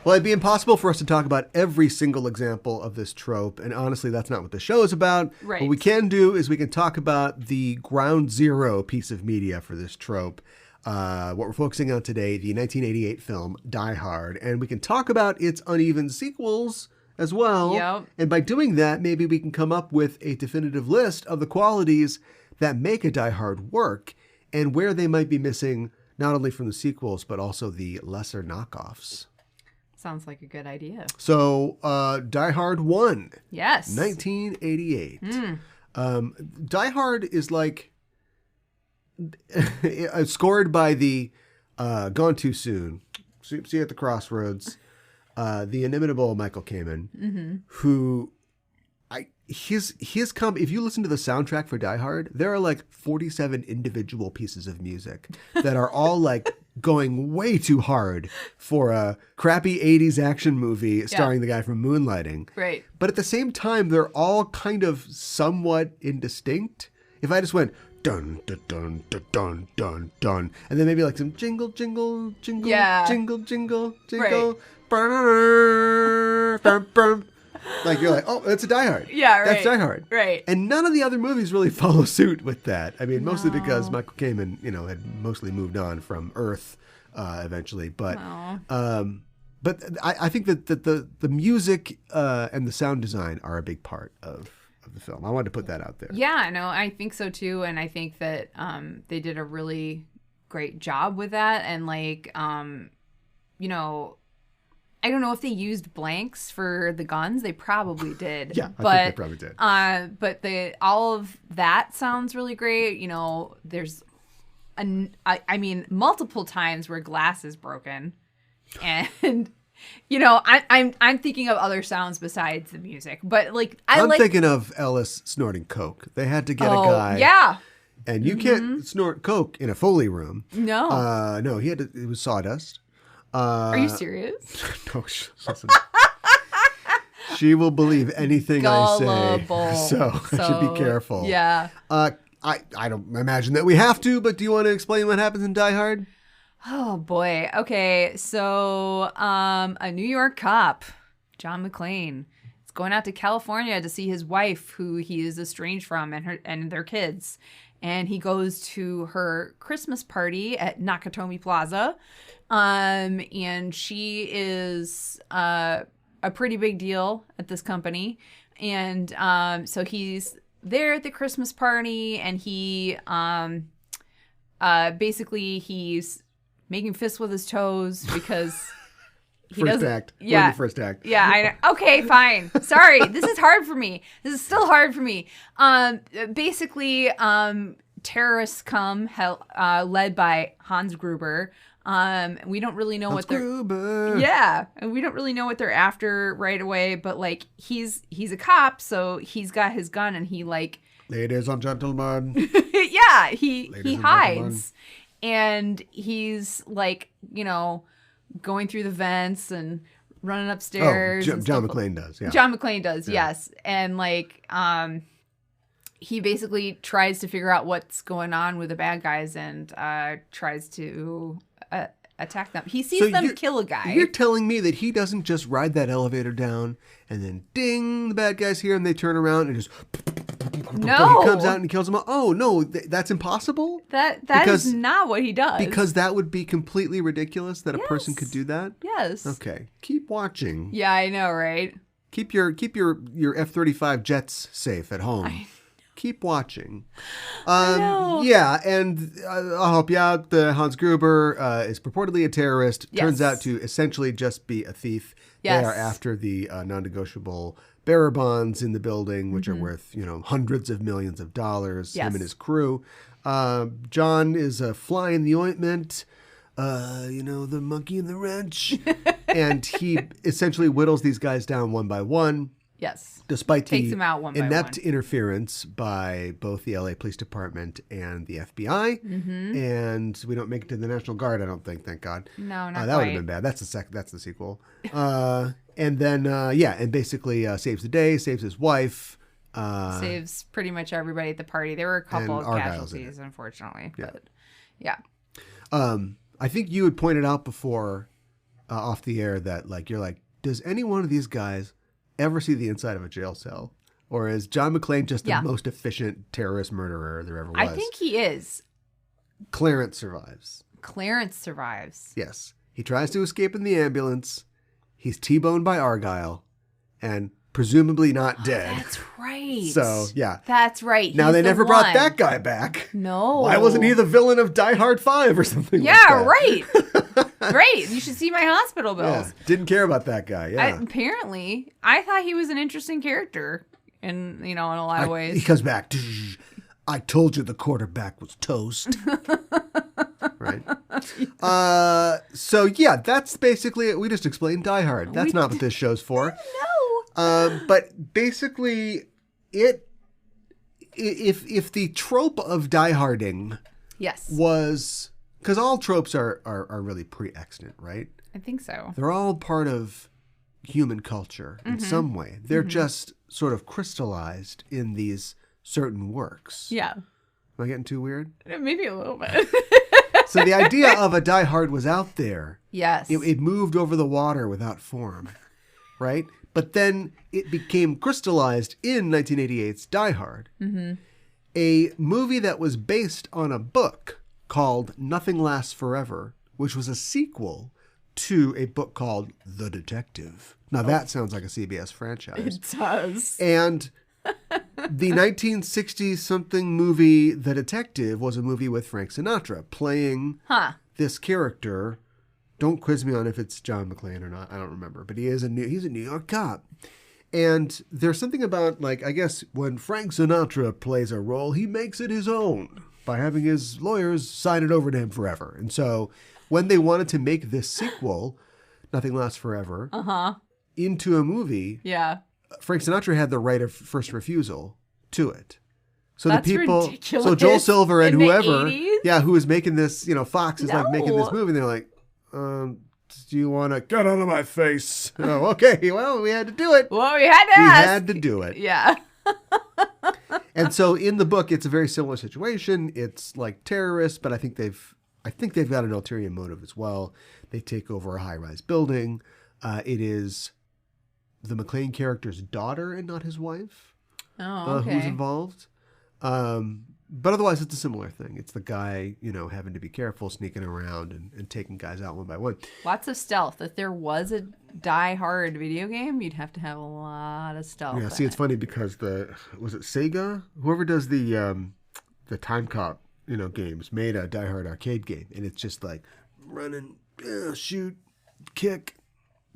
Speaker 1: Well, it'd be impossible for us to talk about every single example of this trope, and honestly, that's not what the show is about.
Speaker 2: Right.
Speaker 1: What we can do is we can talk about the ground zero piece of media for this trope. What we're focusing on today, the 1988 film Die Hard, and we can talk about its uneven sequels as well.
Speaker 2: Yep.
Speaker 1: And by doing that, maybe we can come up with a definitive list of the qualities that make a Die Hard work and where they might be missing not only from the sequels, but also the lesser knockoffs.
Speaker 2: Sounds like a good idea.
Speaker 1: So, Die Hard 1.
Speaker 2: Yes.
Speaker 1: 1988. Die Hard is like scored by the Gone Too Soon, See You at the Crossroads, the inimitable Michael Kamen, who if you listen to the soundtrack for Die Hard, there are like 47 individual pieces of music that are all like going way too hard for a crappy 80s action movie starring the guy from Moonlighting.
Speaker 2: Right.
Speaker 1: But at the same time, they're all kind of somewhat indistinct. If I just went dun dun dun dun dun dun dun, and then maybe like some jingle jingle jingle jingle jingle jingle, right. Like you're like, oh, that's a Die Hard.
Speaker 2: Yeah, right.
Speaker 1: That's Die Hard.
Speaker 2: Right.
Speaker 1: And none of the other movies really follow suit with that. I mean, mostly because Michael Kamen, had mostly moved on from Earth eventually. But I think that the music and the sound design are a big part of the film. I wanted to put that out there.
Speaker 2: Yeah, no, I think so too. And I think that they did a really great job with that. And like, I don't know if they used blanks for the guns. They probably did.
Speaker 1: Yeah, I think they probably did.
Speaker 2: But all of that sounds really great. There's, multiple times where glass is broken, and I'm thinking of other sounds besides the music. But like, I'm
Speaker 1: thinking of Ellis snorting coke. They had to get a guy.
Speaker 2: Yeah.
Speaker 1: And you can't snort coke in a Foley room.
Speaker 2: No.
Speaker 1: No, he had to. It was sawdust.
Speaker 2: Are you serious?
Speaker 1: No, listen. She will believe anything
Speaker 2: Gullible.
Speaker 1: I say. So I should be careful.
Speaker 2: Yeah.
Speaker 1: I don't imagine that we have to, but do you want to explain what happens in Die Hard?
Speaker 2: Oh boy. Okay. So a New York cop, John McClane, is going out to California to see his wife, who he is estranged from, and their kids. And he goes to her Christmas party at Nakatomi Plaza. And she is a pretty big deal at this company. And so he's there at the Christmas party, and he basically he's making fists with his toes because he
Speaker 1: First
Speaker 2: doesn't.
Speaker 1: act.
Speaker 2: Yeah.
Speaker 1: We're in the first act.
Speaker 2: Yeah, I know. Okay, fine. Sorry. This is hard for me. This is still hard for me. Basically, terrorists come, led by Hans Gruber. We don't really know what they're.
Speaker 1: Gruber.
Speaker 2: Yeah, and we don't really know what they're after right away. But like, he's a cop, so he's got his gun, and he like.
Speaker 1: Ladies and gentlemen.
Speaker 2: Yeah, he
Speaker 1: Ladies and
Speaker 2: hides, and he's like, going through the vents and running upstairs.
Speaker 1: Oh, John McClane does. Yeah.
Speaker 2: John McClane does. Yeah. Yes, and like, he basically tries to figure out what's going on with the bad guys and tries to attack them. He sees them kill a guy.
Speaker 1: You're telling me that he doesn't just ride that elevator down and then ding, the bad guys here, and they turn around and just
Speaker 2: no.
Speaker 1: He comes out and he kills them all. Oh no, that's impossible.
Speaker 2: That is not what he does.
Speaker 1: Because that would be completely ridiculous that a person could do that.
Speaker 2: Yes.
Speaker 1: Okay, keep watching.
Speaker 2: Yeah, I know, right?
Speaker 1: Keep your F-35 jets safe at home. Keep watching. Yeah, and I'll help you out. Hans Gruber is purportedly a terrorist.
Speaker 2: Yes.
Speaker 1: Turns out to essentially just be a thief.
Speaker 2: Yes.
Speaker 1: They are after the non-negotiable bearer bonds in the building, which are worth hundreds of millions of dollars.
Speaker 2: Yes.
Speaker 1: Him and his crew. John is a fly in the ointment, the monkey in the wrench. And he essentially whittles these guys down one by one.
Speaker 2: Yes.
Speaker 1: Despite
Speaker 2: Takes
Speaker 1: the
Speaker 2: them out one by
Speaker 1: inept
Speaker 2: one.
Speaker 1: interference by both the LA Police Department and the FBI. Mm-hmm. And we don't make it to the National Guard, I don't think, thank God.
Speaker 2: No, not
Speaker 1: that would have been bad. That's the sequel. And then, and basically saves the day, saves his wife.
Speaker 2: Saves pretty much everybody at the party. There were a couple of
Speaker 1: Argyle's
Speaker 2: casualties, unfortunately.
Speaker 1: Yeah.
Speaker 2: But yeah.
Speaker 1: I think you had pointed out before off the air that you're like, does any one of these guys ever see the inside of a jail cell? Or is John McClane just the most efficient terrorist murderer there ever was?
Speaker 2: I think he is.
Speaker 1: Clarence survives. Yes. He tries to escape in the ambulance. He's T-boned by Argyle and presumably not dead.
Speaker 2: That's right.
Speaker 1: So, yeah.
Speaker 2: That's right.
Speaker 1: Now, they never brought that guy back.
Speaker 2: No.
Speaker 1: Why wasn't he the villain of Die Hard 5 or something like
Speaker 2: that?
Speaker 1: that?
Speaker 2: Right. Great. You should see my hospital bills.
Speaker 1: Yeah. Didn't care about that guy. Yeah.
Speaker 2: Apparently, I thought he was an interesting character in a lot of ways.
Speaker 1: He comes back. I told you the quarterback was toast. Right. So yeah, that's basically it. We just explained Die Hard. That's not what this show's for.
Speaker 2: No.
Speaker 1: But basically, if the trope of Die Harding,
Speaker 2: yes,
Speaker 1: was because all tropes are really pre-extant, right?
Speaker 2: I think so.
Speaker 1: They're all part of human culture in some way. They're just sort of crystallized in these certain works.
Speaker 2: Yeah.
Speaker 1: Am I getting too weird?
Speaker 2: Maybe a little bit.
Speaker 1: So the idea of a Die Hard was out there.
Speaker 2: Yes.
Speaker 1: It moved over the water without form, right? But then it became crystallized in 1988's Die Hard, a movie that was based on a book called Nothing Lasts Forever, which was a sequel to a book called The Detective. Now that sounds like a CBS franchise.
Speaker 2: It does.
Speaker 1: And the 1960-something movie The Detective was a movie with Frank Sinatra playing this character. Don't quiz me on if it's John McClane or not. I don't remember. But he's a New York cop. And there's something about, I guess, when Frank Sinatra plays a role, he makes it his own by having his lawyers sign it over to him forever. And so when they wanted to make this sequel, Nothing Lasts Forever, into a movie, Frank Sinatra had the right of first refusal to it. So
Speaker 2: That's
Speaker 1: the people,
Speaker 2: ridiculous.
Speaker 1: so Joel Silver and
Speaker 2: In the
Speaker 1: whoever,
Speaker 2: 80s?
Speaker 1: who is making this, Fox is making this movie, and they're like, do you want to get out of my face? Oh, okay. Well, we had to do it.
Speaker 2: Well, we had to ask.
Speaker 1: We had to do it.
Speaker 2: Yeah.
Speaker 1: And so in the book, it's a very similar situation. It's like terrorists, but I think they've got an ulterior motive as well. They take over a high-rise building. It is the McClane character's daughter and not his wife who's involved. But otherwise, it's a similar thing. It's the guy, having to be careful, sneaking around and taking guys out one by one.
Speaker 2: Lots of stealth. If there was a Die Hard video game, you'd have to have a lot of stealth.
Speaker 1: Yeah, see, it's funny because was it Sega? Whoever does the Time Cop, games made a Die Hard arcade game. And it's just like running, shoot, kick,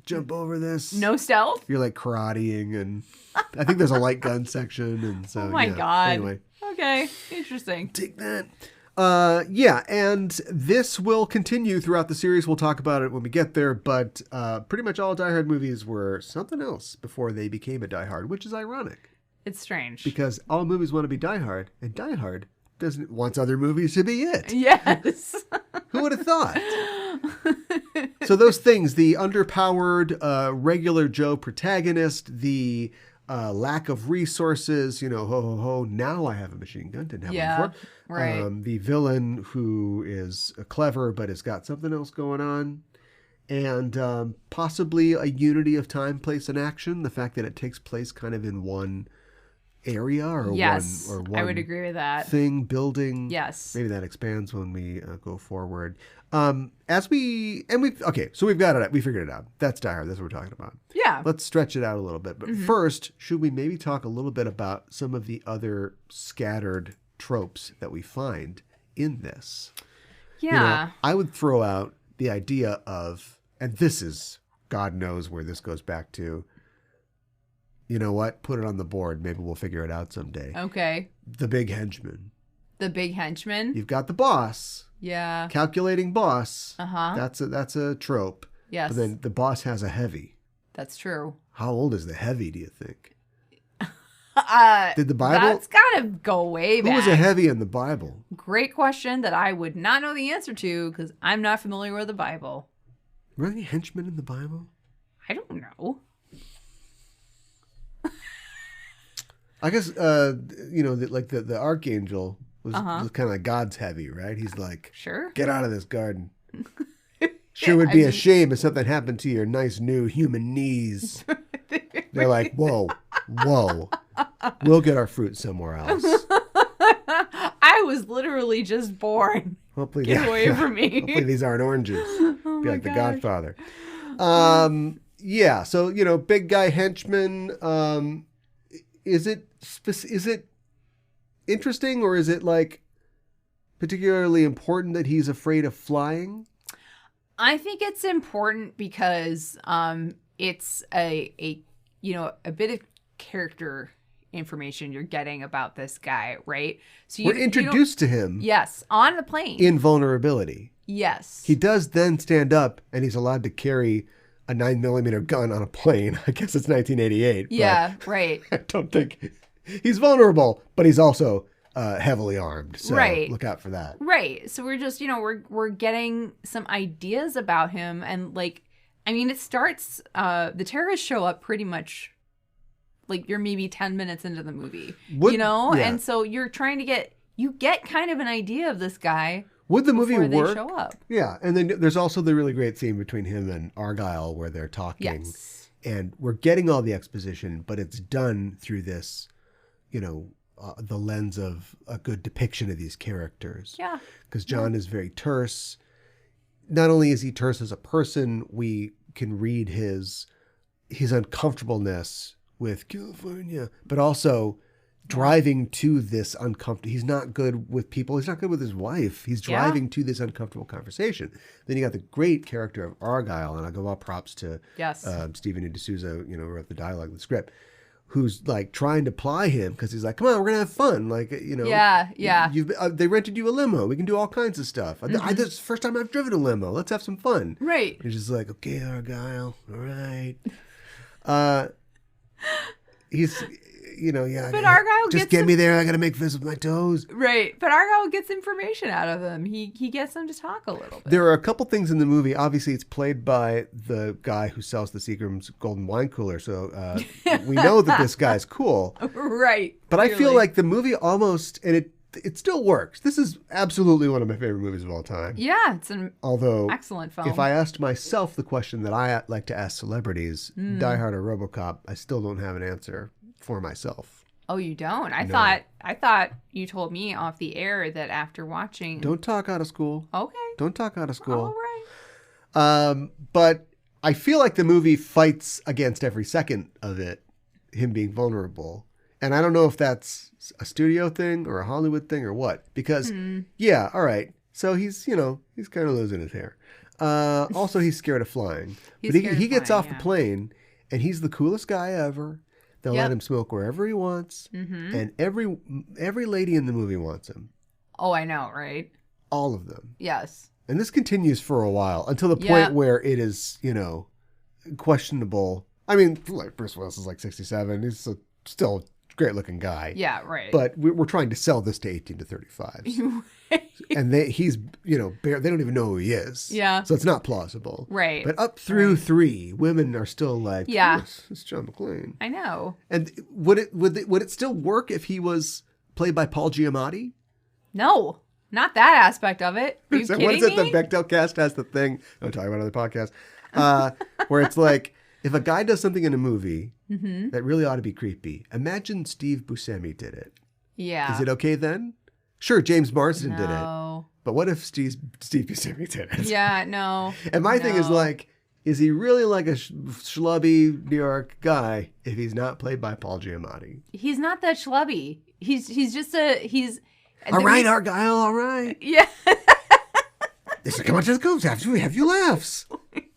Speaker 1: jump over this.
Speaker 2: No stealth?
Speaker 1: You're like karateing, and I think there's a light gun section. And so,
Speaker 2: oh my God.
Speaker 1: Anyway.
Speaker 2: Okay, interesting.
Speaker 1: Take that. And this will continue throughout the series. We'll talk about it when we get there, but pretty much all Die Hard movies were something else before they became a Die Hard, which is ironic.
Speaker 2: It's strange.
Speaker 1: Because all movies want to be Die Hard, and Die Hard wants other movies to be it.
Speaker 2: Yes.
Speaker 1: Who would have thought? So those things, the underpowered regular Joe protagonist, the lack of resources, ho, ho, ho, now I have a machine gun, didn't have one before.
Speaker 2: Right.
Speaker 1: The villain who is clever but has got something else going on. And possibly a unity of time, place, and action. The fact that it takes place kind of in one area or one
Speaker 2: I would agree with that.
Speaker 1: thing, building.
Speaker 2: Yes.
Speaker 1: Maybe that expands when we go forward. So we've got it. We figured it out. That's Die Hard. That's what we're talking about.
Speaker 2: Yeah.
Speaker 1: Let's stretch it out a little bit. But first, should we maybe talk a little bit about some of the other scattered tropes that we find in this?
Speaker 2: Yeah.
Speaker 1: I would throw out the idea of, and this is, God knows where this goes back to. You know what? Put it on the board. Maybe we'll figure it out someday.
Speaker 2: Okay.
Speaker 1: The big henchman.
Speaker 2: The big henchman.
Speaker 1: You've got the boss.
Speaker 2: Yeah.
Speaker 1: Calculating boss.
Speaker 2: Uh-huh.
Speaker 1: That's a trope.
Speaker 2: Yes.
Speaker 1: But then the boss has a heavy.
Speaker 2: That's true.
Speaker 1: How old is the heavy, do you think? Did the Bible?
Speaker 2: That's gotta go way back.
Speaker 1: Who was a heavy in the Bible?
Speaker 2: Great question that I would not know the answer to because I'm not familiar with the Bible.
Speaker 1: Were there any henchmen in the Bible?
Speaker 2: I don't know.
Speaker 1: I guess, the archangel was kind of like God's heavy, right? He's like,
Speaker 2: Sure.
Speaker 1: Get out of this garden. Sure would be a shame if something happened to your nice new human knees. They're like, whoa. We'll get our fruit somewhere else.
Speaker 2: I was literally just born.
Speaker 1: Hopefully,
Speaker 2: Get away from me.
Speaker 1: Hopefully these aren't oranges.
Speaker 2: Oh
Speaker 1: be like
Speaker 2: my
Speaker 1: the
Speaker 2: gosh.
Speaker 1: Godfather. Yeah. So big guy henchman. Is it interesting, or is it like particularly important that he's afraid of flying?
Speaker 2: I think it's important because it's a bit of character information you're getting about this guy, right? So
Speaker 1: we're introduced to him.
Speaker 2: Yes, on the plane.
Speaker 1: In vulnerability.
Speaker 2: Yes.
Speaker 1: He does then stand up, and he's allowed to carry a 9mm gun on a plane. I guess it's 1988.
Speaker 2: Yeah, right.
Speaker 1: I don't think he's vulnerable, but he's also heavily armed. So look out for that.
Speaker 2: Right. So we're just, we're getting some ideas about him, and it starts. The terrorists show up pretty much. You're maybe 10 minutes into the movie,
Speaker 1: Yeah.
Speaker 2: And so you're trying to get kind of an idea of this guy.
Speaker 1: Would the movie
Speaker 2: before
Speaker 1: work?
Speaker 2: They show up.
Speaker 1: Yeah. And then there's also the really great scene between him and Argyle where they're talking.
Speaker 2: Yes.
Speaker 1: And we're getting all the exposition, but it's done through this, the lens of a good depiction of these characters.
Speaker 2: Yeah.
Speaker 1: Because John is very terse. Not only is he terse as a person, we can read his uncomfortableness with California, but also driving to this uncomfortable. He's not good with people. He's not good with his wife. He's driving to this uncomfortable conversation. Then you got the great character of Argyle, and I give all props to Stephen E. D'Souza, who wrote the dialogue, the script, who's like trying to ply him because he's like, come on, we're gonna have fun. They rented you a limo. We can do all kinds of stuff. This is the first time I've driven a limo. Let's have some fun.
Speaker 2: Right.
Speaker 1: And he's just like, okay, Argyle, all right. He's,
Speaker 2: But Argyle
Speaker 1: just get me there. I got to make fist with my toes.
Speaker 2: Right. But Argyle gets information out of him. He gets him to talk a little bit.
Speaker 1: There are a couple things in the movie. Obviously, it's played by the guy who sells the Seagram's Golden Wine Cooler. So we know that this guy's cool.
Speaker 2: Right.
Speaker 1: But I feel like the movie almost, and it still works. This is absolutely one of my favorite movies of all time.
Speaker 2: Yeah, it's an excellent film.
Speaker 1: If I asked myself the question that I like to ask celebrities, Die Hard or RoboCop, I still don't have an answer for myself.
Speaker 2: Oh, you don't? I thought you told me off the air that after watching.
Speaker 1: Don't talk out of school.
Speaker 2: Okay.
Speaker 1: Don't talk out of school.
Speaker 2: All right.
Speaker 1: But I feel like the movie fights against every second of it, him being vulnerable. And I don't know if that's a studio thing or a Hollywood thing or what. Because, all right. So he's kind of losing his hair. Also, he's scared of flying. But he gets off the plane, and he's the coolest guy ever. They'll let him smoke wherever he wants. Mm-hmm. And every lady in the movie wants him.
Speaker 2: Oh, I know, right?
Speaker 1: All of them.
Speaker 2: Yes.
Speaker 1: And this continues for a while until the point where it is, questionable. I mean, like Bruce Willis is like 67. He's still a great looking guy.
Speaker 2: Yeah, right.
Speaker 1: But we're trying to sell this to 18 to 35s. And he's, they don't even know who he is.
Speaker 2: Yeah.
Speaker 1: So it's not plausible.
Speaker 2: Right.
Speaker 1: But up through 3, women are still like, yes, it's John McClane.
Speaker 2: I know.
Speaker 1: And would it still work if he was played by Paul Giamatti?
Speaker 2: No, not that aspect of it. Are you kidding
Speaker 1: what is it?
Speaker 2: me?
Speaker 1: The Bechdel cast has the thing. I'm talking about other podcasts. Where it's like, if a guy does something in a movie that really ought to be creepy, imagine Steve Buscemi did it.
Speaker 2: Yeah.
Speaker 1: Is it okay then? Sure, James Marsden did it.
Speaker 2: No.
Speaker 1: But what if Steve Buscemi did it?
Speaker 2: Yeah, no.
Speaker 1: And my thing is like, is he really like a schlubby New York guy if he's not played by Paul Giamatti?
Speaker 2: He's not that schlubby. He's just
Speaker 1: all right, Argyle, all right.
Speaker 2: Yeah.
Speaker 1: They said, come on to the coast after we have you laughs.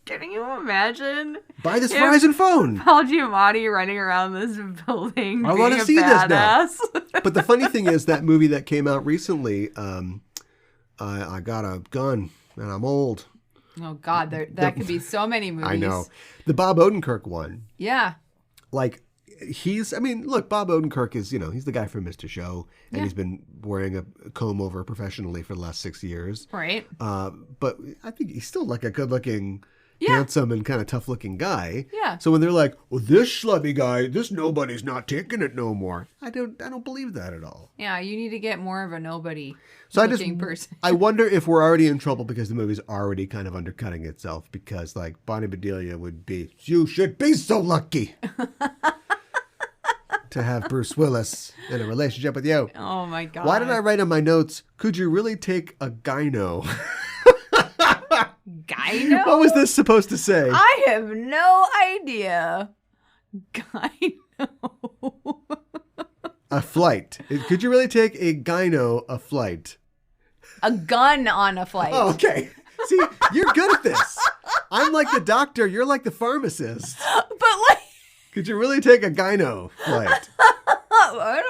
Speaker 2: Can you imagine?
Speaker 1: Buy this Verizon phone.
Speaker 2: Paul Giamatti running around this building.
Speaker 1: I want to see this now. But the funny thing is that movie that came out recently, I got a gun and I'm old.
Speaker 2: Oh God, that could be so many movies.
Speaker 1: I know. The Bob Odenkirk one.
Speaker 2: Yeah.
Speaker 1: Like, look, Bob Odenkirk is, he's the guy from Mr. Show, and he's been wearing a comb over professionally for the last 6 years.
Speaker 2: Right.
Speaker 1: But I think he's still like a good-looking, handsome, and kind of tough-looking guy.
Speaker 2: Yeah.
Speaker 1: So when they're like, well, this schlubby guy, this nobody's not taking it no more. I don't believe that at all.
Speaker 2: Yeah, you need to get more of a nobody
Speaker 1: So
Speaker 2: person.
Speaker 1: I wonder if we're already in trouble because the movie's already kind of undercutting itself because, like, Bonnie Bedelia would be, you should be so lucky to have Bruce Willis in a relationship with you.
Speaker 2: Oh, my God.
Speaker 1: Why did I write on my notes, could you really take a gyno?
Speaker 2: Gyno?
Speaker 1: What was this supposed to say?
Speaker 2: I have no idea. Gyno.
Speaker 1: A flight. Could you really take a gyno a flight?
Speaker 2: A gun on a flight.
Speaker 1: Oh, okay. See, you're good at this. I'm like the doctor. You're like the pharmacist.
Speaker 2: But like...
Speaker 1: Could you really take a gyno flight?
Speaker 2: I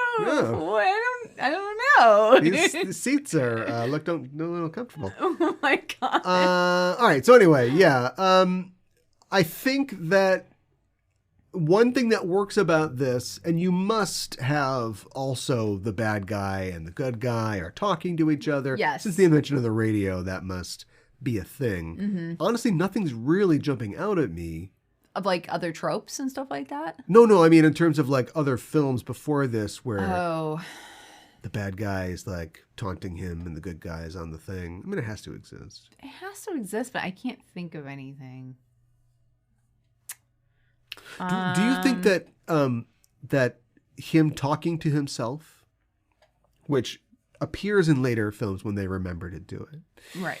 Speaker 2: don't know.
Speaker 1: These seats are look a little comfortable.
Speaker 2: Oh my God.
Speaker 1: All right. So anyway, yeah. I think that one thing that works about this, and you must have also the bad guy and the good guy are talking to each other.
Speaker 2: Yes.
Speaker 1: Since the invention of the radio, that must be a thing.
Speaker 2: Mm-hmm.
Speaker 1: Honestly, nothing's really jumping out at me.
Speaker 2: Of like other tropes and stuff like that?
Speaker 1: No. I mean, in terms of like other films before this where
Speaker 2: the
Speaker 1: bad guy is like taunting him and the good guy is on the thing. I mean, it has to exist.
Speaker 2: It has to exist, but I can't think of anything.
Speaker 1: Do you think that that him talking to himself, which appears in later films when they remember to do it,
Speaker 2: right,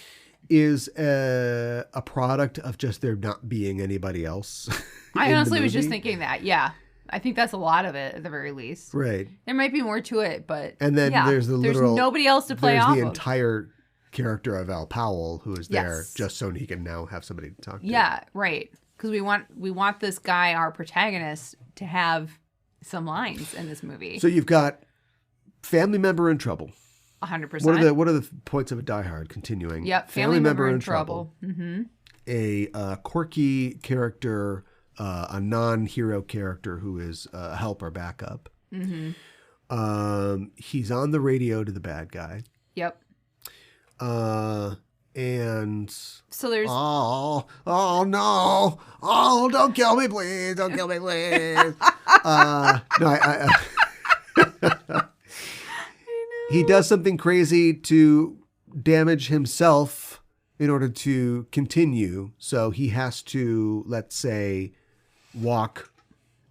Speaker 1: is a product of just there not being anybody else?
Speaker 2: I honestly was just thinking that. Yeah, I think that's a lot of it at the very least.
Speaker 1: Right.
Speaker 2: There might be more to it, but
Speaker 1: and then there's there's
Speaker 2: nobody else to play off of.
Speaker 1: There's the entire character of Al Powell who is there just so he can now have somebody to talk to.
Speaker 2: Yeah, right. Because we want this guy, our protagonist, to have some lines in this movie.
Speaker 1: So you've got family member in trouble.
Speaker 2: 100%.
Speaker 1: What are the points of a Die Hard? Continuing.
Speaker 2: Yep. Family member in trouble. Mm-hmm.
Speaker 1: A quirky character, a non-hero character who is a helper backup.
Speaker 2: Mm-hmm.
Speaker 1: He's on the radio to the bad guy.
Speaker 2: Yep.
Speaker 1: And
Speaker 2: so there's
Speaker 1: no, don't kill me, please, no, he does something crazy to damage himself in order to continue. So he has to, let's say, walk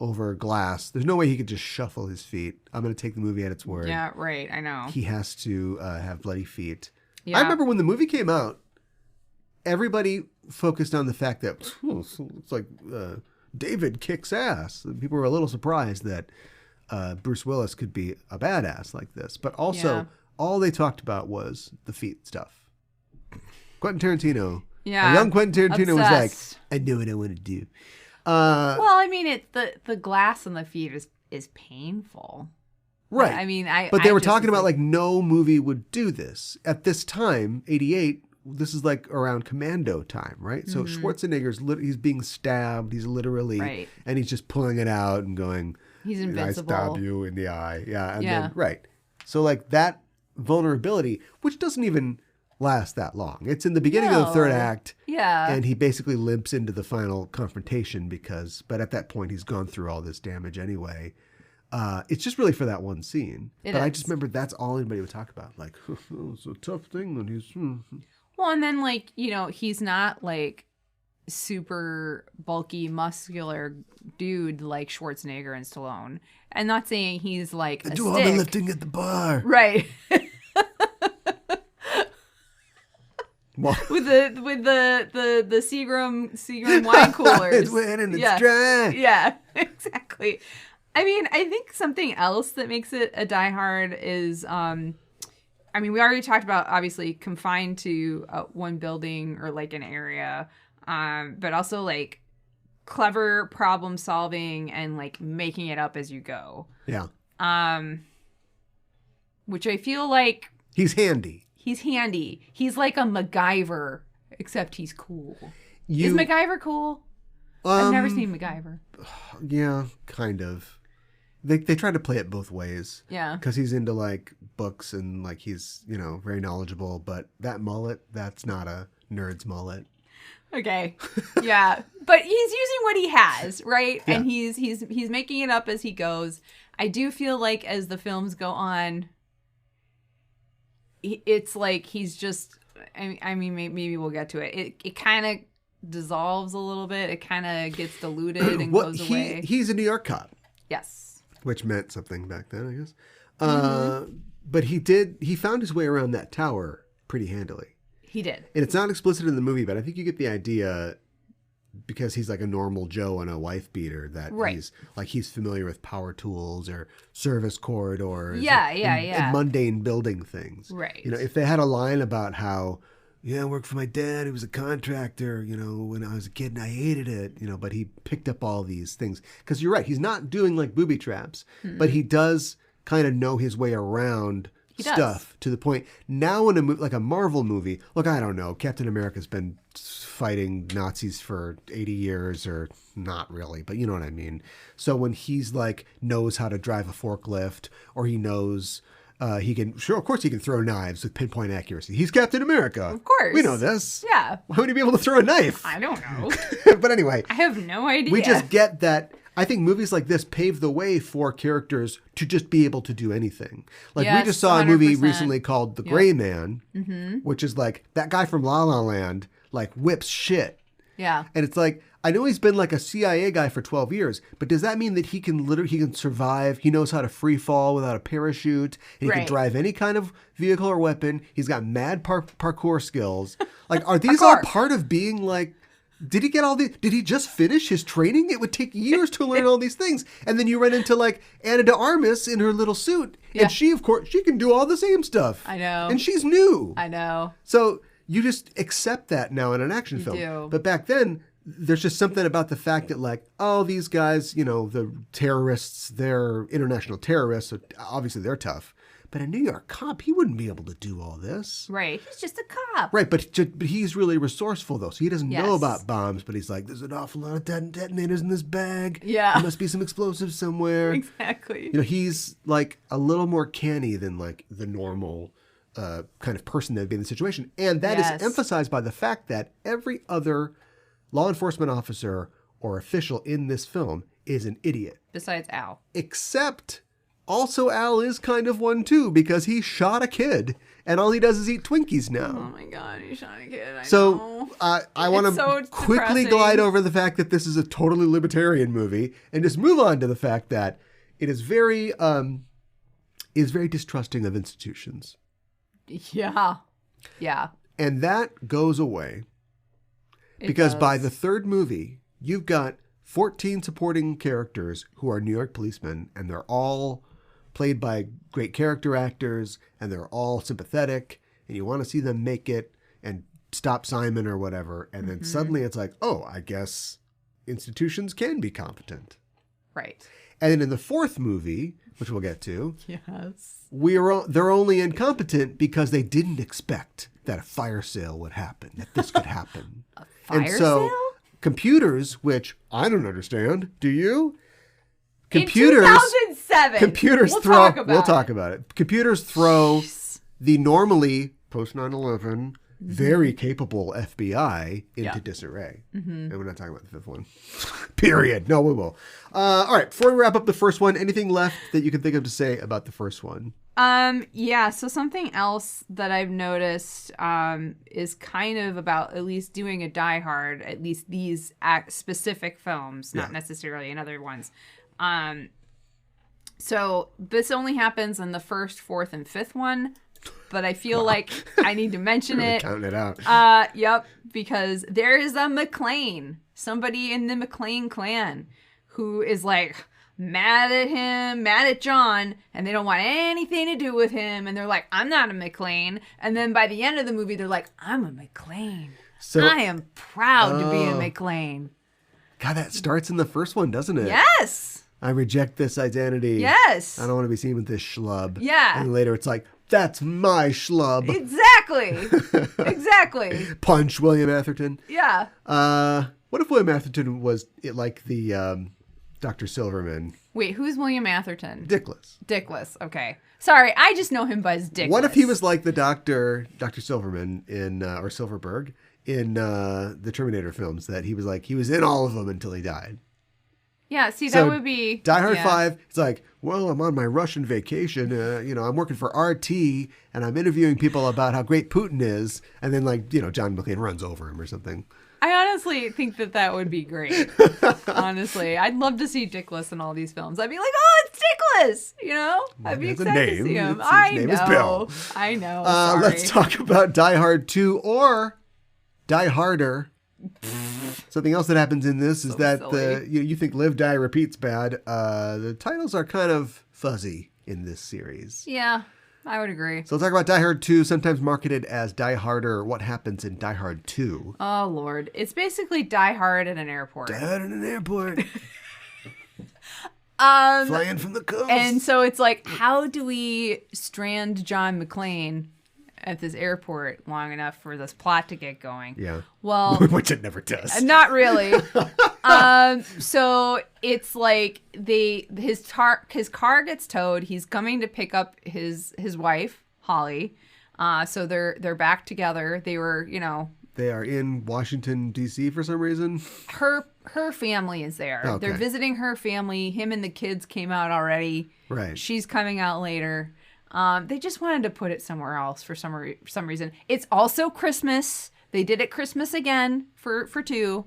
Speaker 1: over glass. There's no way he could just shuffle his feet. I'm going to take the movie at its word.
Speaker 2: Yeah, right. I know.
Speaker 1: He has to have bloody feet.
Speaker 2: Yeah.
Speaker 1: I remember when the movie came out, everybody focused on the fact that it's like David kicks ass. And people were a little surprised that Bruce Willis could be a badass like this. But also, all they talked about was the feet stuff. Quentin Tarantino, a young Quentin Tarantino was like, I know what I want to do.
Speaker 2: Well, I mean, the glass on the feet is painful.
Speaker 1: Right.
Speaker 2: I mean,
Speaker 1: But they were talking about like no movie would do this. At this time, 88, this is like around Commando time, right? So Schwarzenegger's he's being stabbed. He's literally, and he's just pulling it out and going,
Speaker 2: he's invincible.
Speaker 1: I stab you in the eye. Yeah. And then, right. So like that vulnerability, which doesn't even last that long. It's in the beginning of the third act.
Speaker 2: Yeah.
Speaker 1: And he basically limps into the final confrontation but at that point he's gone through all this damage anyway. It's just really for that one scene. I just remember that's all anybody would talk about. Like, it's a tough thing when he's...
Speaker 2: Well, and then, like, he's not, like, super bulky, muscular dude like Schwarzenegger and Stallone. And not saying he's, like,
Speaker 1: I do all the lifting at the bar.
Speaker 2: Right.
Speaker 1: What?
Speaker 2: With the Seagram wine coolers.
Speaker 1: It's wet and it's dry.
Speaker 2: Yeah, exactly. I mean, I think something else that makes it a Die Hard is, we already talked about, obviously, confined to one building or, like, an area, but also, like, clever problem solving and, like, making it up as you go.
Speaker 1: Yeah.
Speaker 2: which I feel like
Speaker 1: He's handy.
Speaker 2: he's handy. He's like a MacGyver, except he's cool. Is MacGyver cool? I've never seen MacGyver.
Speaker 1: Yeah, kind of. They try to play it both ways.
Speaker 2: Yeah.
Speaker 1: Because he's into like books and like he's, very knowledgeable, but that mullet, that's not a nerd's mullet.
Speaker 2: Okay. Yeah. But he's using what he has, right?
Speaker 1: Yeah.
Speaker 2: And he's making it up as he goes. I do feel like as the films go on, it's like he's just, I mean, maybe we'll get to it. It kind of dissolves a little bit. It kind of gets diluted and goes away.
Speaker 1: He's a New York cop.
Speaker 2: Yes.
Speaker 1: Which meant something back then, I guess. But he found his way around that tower pretty handily.
Speaker 2: He did.
Speaker 1: And it's not explicit in the movie, but I think you get the idea because he's like a normal Joe and a wife beater that he's familiar with power tools or service corridors. And mundane building things.
Speaker 2: Right.
Speaker 1: If they had a line about how, I worked for my dad, he was a contractor, when I was a kid and I hated it, but he picked up all these things. Because you're right, he's not doing like booby traps, but he does kind of know his way around stuff to the point. Now in like a Marvel movie, look, I don't know, Captain America's been fighting Nazis for 80 years or not really, but you know what I mean. So when he's like knows how to drive a forklift or he knows... of course he can throw knives with pinpoint accuracy. He's Captain America.
Speaker 2: Of course.
Speaker 1: We know this.
Speaker 2: Yeah.
Speaker 1: Why would he be able to throw a knife?
Speaker 2: I don't know.
Speaker 1: But anyway.
Speaker 2: I have no idea.
Speaker 1: We just get that. I think movies like this pave the way for characters to just be able to do anything. Like we just saw 100%. A movie recently called The Gray Man, which is like that guy from La La Land, like whips shit.
Speaker 2: Yeah.
Speaker 1: And it's like, I know he's been like a CIA guy for 12 years, but does that mean that he can survive? He knows how to free fall without a parachute. And he can drive any kind of vehicle or weapon. He's got mad parkour skills. Like, are these all part of being like, did he get all these? Did he just finish his training? It would take years to learn all these things. And then you run into like Ana de Armas in her little suit. And she, of course, she can do all the same stuff.
Speaker 2: I know.
Speaker 1: And she's new.
Speaker 2: I know.
Speaker 1: So you just accept that now in an action film.
Speaker 2: Do.
Speaker 1: But back then, there's just something about the fact that like, oh, these guys, the terrorists, they're international terrorists. So obviously they're tough. But a New York cop, he wouldn't be able to do all this.
Speaker 2: Right. He's just a cop.
Speaker 1: Right. But he's really resourceful, though. So he doesn't know about bombs, but he's like, there's an awful lot of detonators in this bag.
Speaker 2: Yeah.
Speaker 1: There must be some explosives somewhere.
Speaker 2: Exactly.
Speaker 1: He's like a little more canny than like the normal kind of person that would be in the situation. And that is emphasized by the fact that every other law enforcement officer or official in this film is an idiot.
Speaker 2: Besides Al.
Speaker 1: Except... also, Al is kind of one, too, because he shot a kid, and all he does is eat Twinkies now.
Speaker 2: Oh, my God, he shot a kid.
Speaker 1: I want to quickly glide over the fact that this is a totally libertarian movie, and just move on to the fact that it is very distrusting of institutions.
Speaker 2: Yeah. Yeah.
Speaker 1: And that goes away. Because by the third movie, you've got 14 supporting characters who are New York policemen, and they're all played by great character actors, and they're all sympathetic, and you want to see them make it and stop Simon or whatever. And then suddenly it's like, oh, I guess institutions can be competent.
Speaker 2: Right.
Speaker 1: And then in the fourth movie, which we'll get to,
Speaker 2: yes,
Speaker 1: they're only incompetent because they didn't expect that a fire sale would happen, that this could happen.
Speaker 2: A fire sale?
Speaker 1: Computers, which I don't understand, do you?
Speaker 2: Computers, in 2007.
Speaker 1: We'll talk about it. Computers throw the normally post 9/11 very capable FBI into disarray. And we're not talking about the fifth one. Period. No, we will. All right. Before we wrap up the first one, anything left that you can think of to say about the first one?
Speaker 2: Yeah, so something else that I've noticed is kind of about at least doing a Die Hard, at least these specific films, not necessarily in other ones. So this only happens in the first, fourth, and fifth one, but I feel like I need to mention
Speaker 1: really
Speaker 2: it.
Speaker 1: Counting it out.
Speaker 2: Yep, because there is a McClane, somebody in the McClane clan, who is like mad at him, mad at John, and they don't want anything to do with him, and they're like, I'm not a McClane. And then by the end of the movie, they're like, I'm a McClane. So, I am proud to be a McClane.
Speaker 1: God, that starts in the first one, doesn't it?
Speaker 2: Yes.
Speaker 1: I reject this identity.
Speaker 2: Yes.
Speaker 1: I don't want to be seen with this schlub.
Speaker 2: Yeah.
Speaker 1: And later it's like, that's my schlub.
Speaker 2: Exactly. Exactly.
Speaker 1: Punch William Atherton.
Speaker 2: Yeah.
Speaker 1: What if William Atherton was like the Dr. Silverman?
Speaker 2: Wait, who's William Atherton?
Speaker 1: Dickless.
Speaker 2: Okay. Sorry, I just know him as Dickless.
Speaker 1: What if he was like the Dr. Silverman in, or Silverberg in the Terminator films, that he was in all of them until he died?
Speaker 2: Yeah, see, that would be...
Speaker 1: Die Hard 5, it's like, well, I'm on my Russian vacation. I'm working for RT, and I'm interviewing people about how great Putin is. And then, John McClane runs over him or something.
Speaker 2: I honestly think that would be great. Honestly. I'd love to see Dickless in all these films. I'd be like, oh, it's Dickless! I'd be excited to see him.
Speaker 1: His name is Bill.
Speaker 2: I know. Sorry.
Speaker 1: Let's talk about Die Hard 2 or Die Harder. Something else that happens in this is that you think Live, Die, Repeat's bad. The titles are kind of fuzzy in this series.
Speaker 2: Yeah, I would agree.
Speaker 1: So let's talk about Die Hard 2, sometimes marketed as Die Harder. What happens in Die Hard 2?
Speaker 2: Oh, Lord. It's basically Die Hard at an airport.
Speaker 1: Die Hard at an airport. Flying from the coast.
Speaker 2: And so it's like, how do we strand John McClane at this airport long enough for this plot to get going?
Speaker 1: Yeah.
Speaker 2: Well,
Speaker 1: which it never does.
Speaker 2: Not really. So it's like his car gets towed. He's coming to pick up his wife, Holly. So they're back together. They were,
Speaker 1: They are in Washington, D.C. for some reason.
Speaker 2: Her family is there.
Speaker 1: Okay.
Speaker 2: They're visiting her family. Him and the kids came out already.
Speaker 1: Right.
Speaker 2: She's coming out later. They just wanted to put it somewhere else for some reason. It's also Christmas. They did it Christmas again for 2.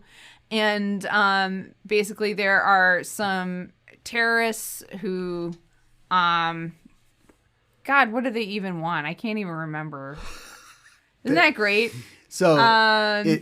Speaker 2: And basically there are some terrorists who, God, what do they even want? I can't even remember. Isn't that great?
Speaker 1: So,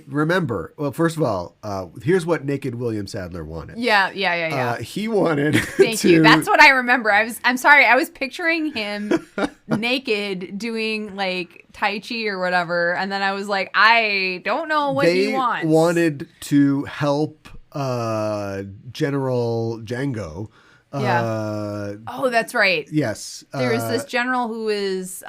Speaker 1: remember, well, first of all, here's what Naked William Sadler wanted.
Speaker 2: Yeah.
Speaker 1: He wanted
Speaker 2: Thank you. That's what I remember. I'm sorry. I was picturing him naked doing like Tai Chi or whatever. And then I was like, I don't know what he wants.
Speaker 1: They wanted to help General Django.
Speaker 2: Yeah. Oh, that's right.
Speaker 1: Yes.
Speaker 2: There is this general who is...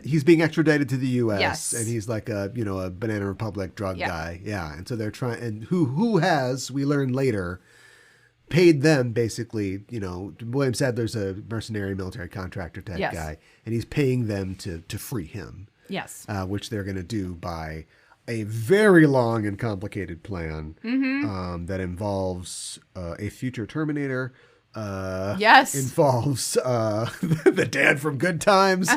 Speaker 1: he's being extradited to the U.S.
Speaker 2: Yes.
Speaker 1: And he's like a Banana Republic drug
Speaker 2: Yeah.
Speaker 1: guy. Yeah. And so they're trying... And who has, we learn later, paid them basically, William Sadler's a mercenary military contractor type
Speaker 2: Yes.
Speaker 1: guy. And he's paying them to free him.
Speaker 2: Yes.
Speaker 1: Which they're going to do by a very long and complicated plan that involves a future Terminator...
Speaker 2: yes.
Speaker 1: Involves the dad from Good Times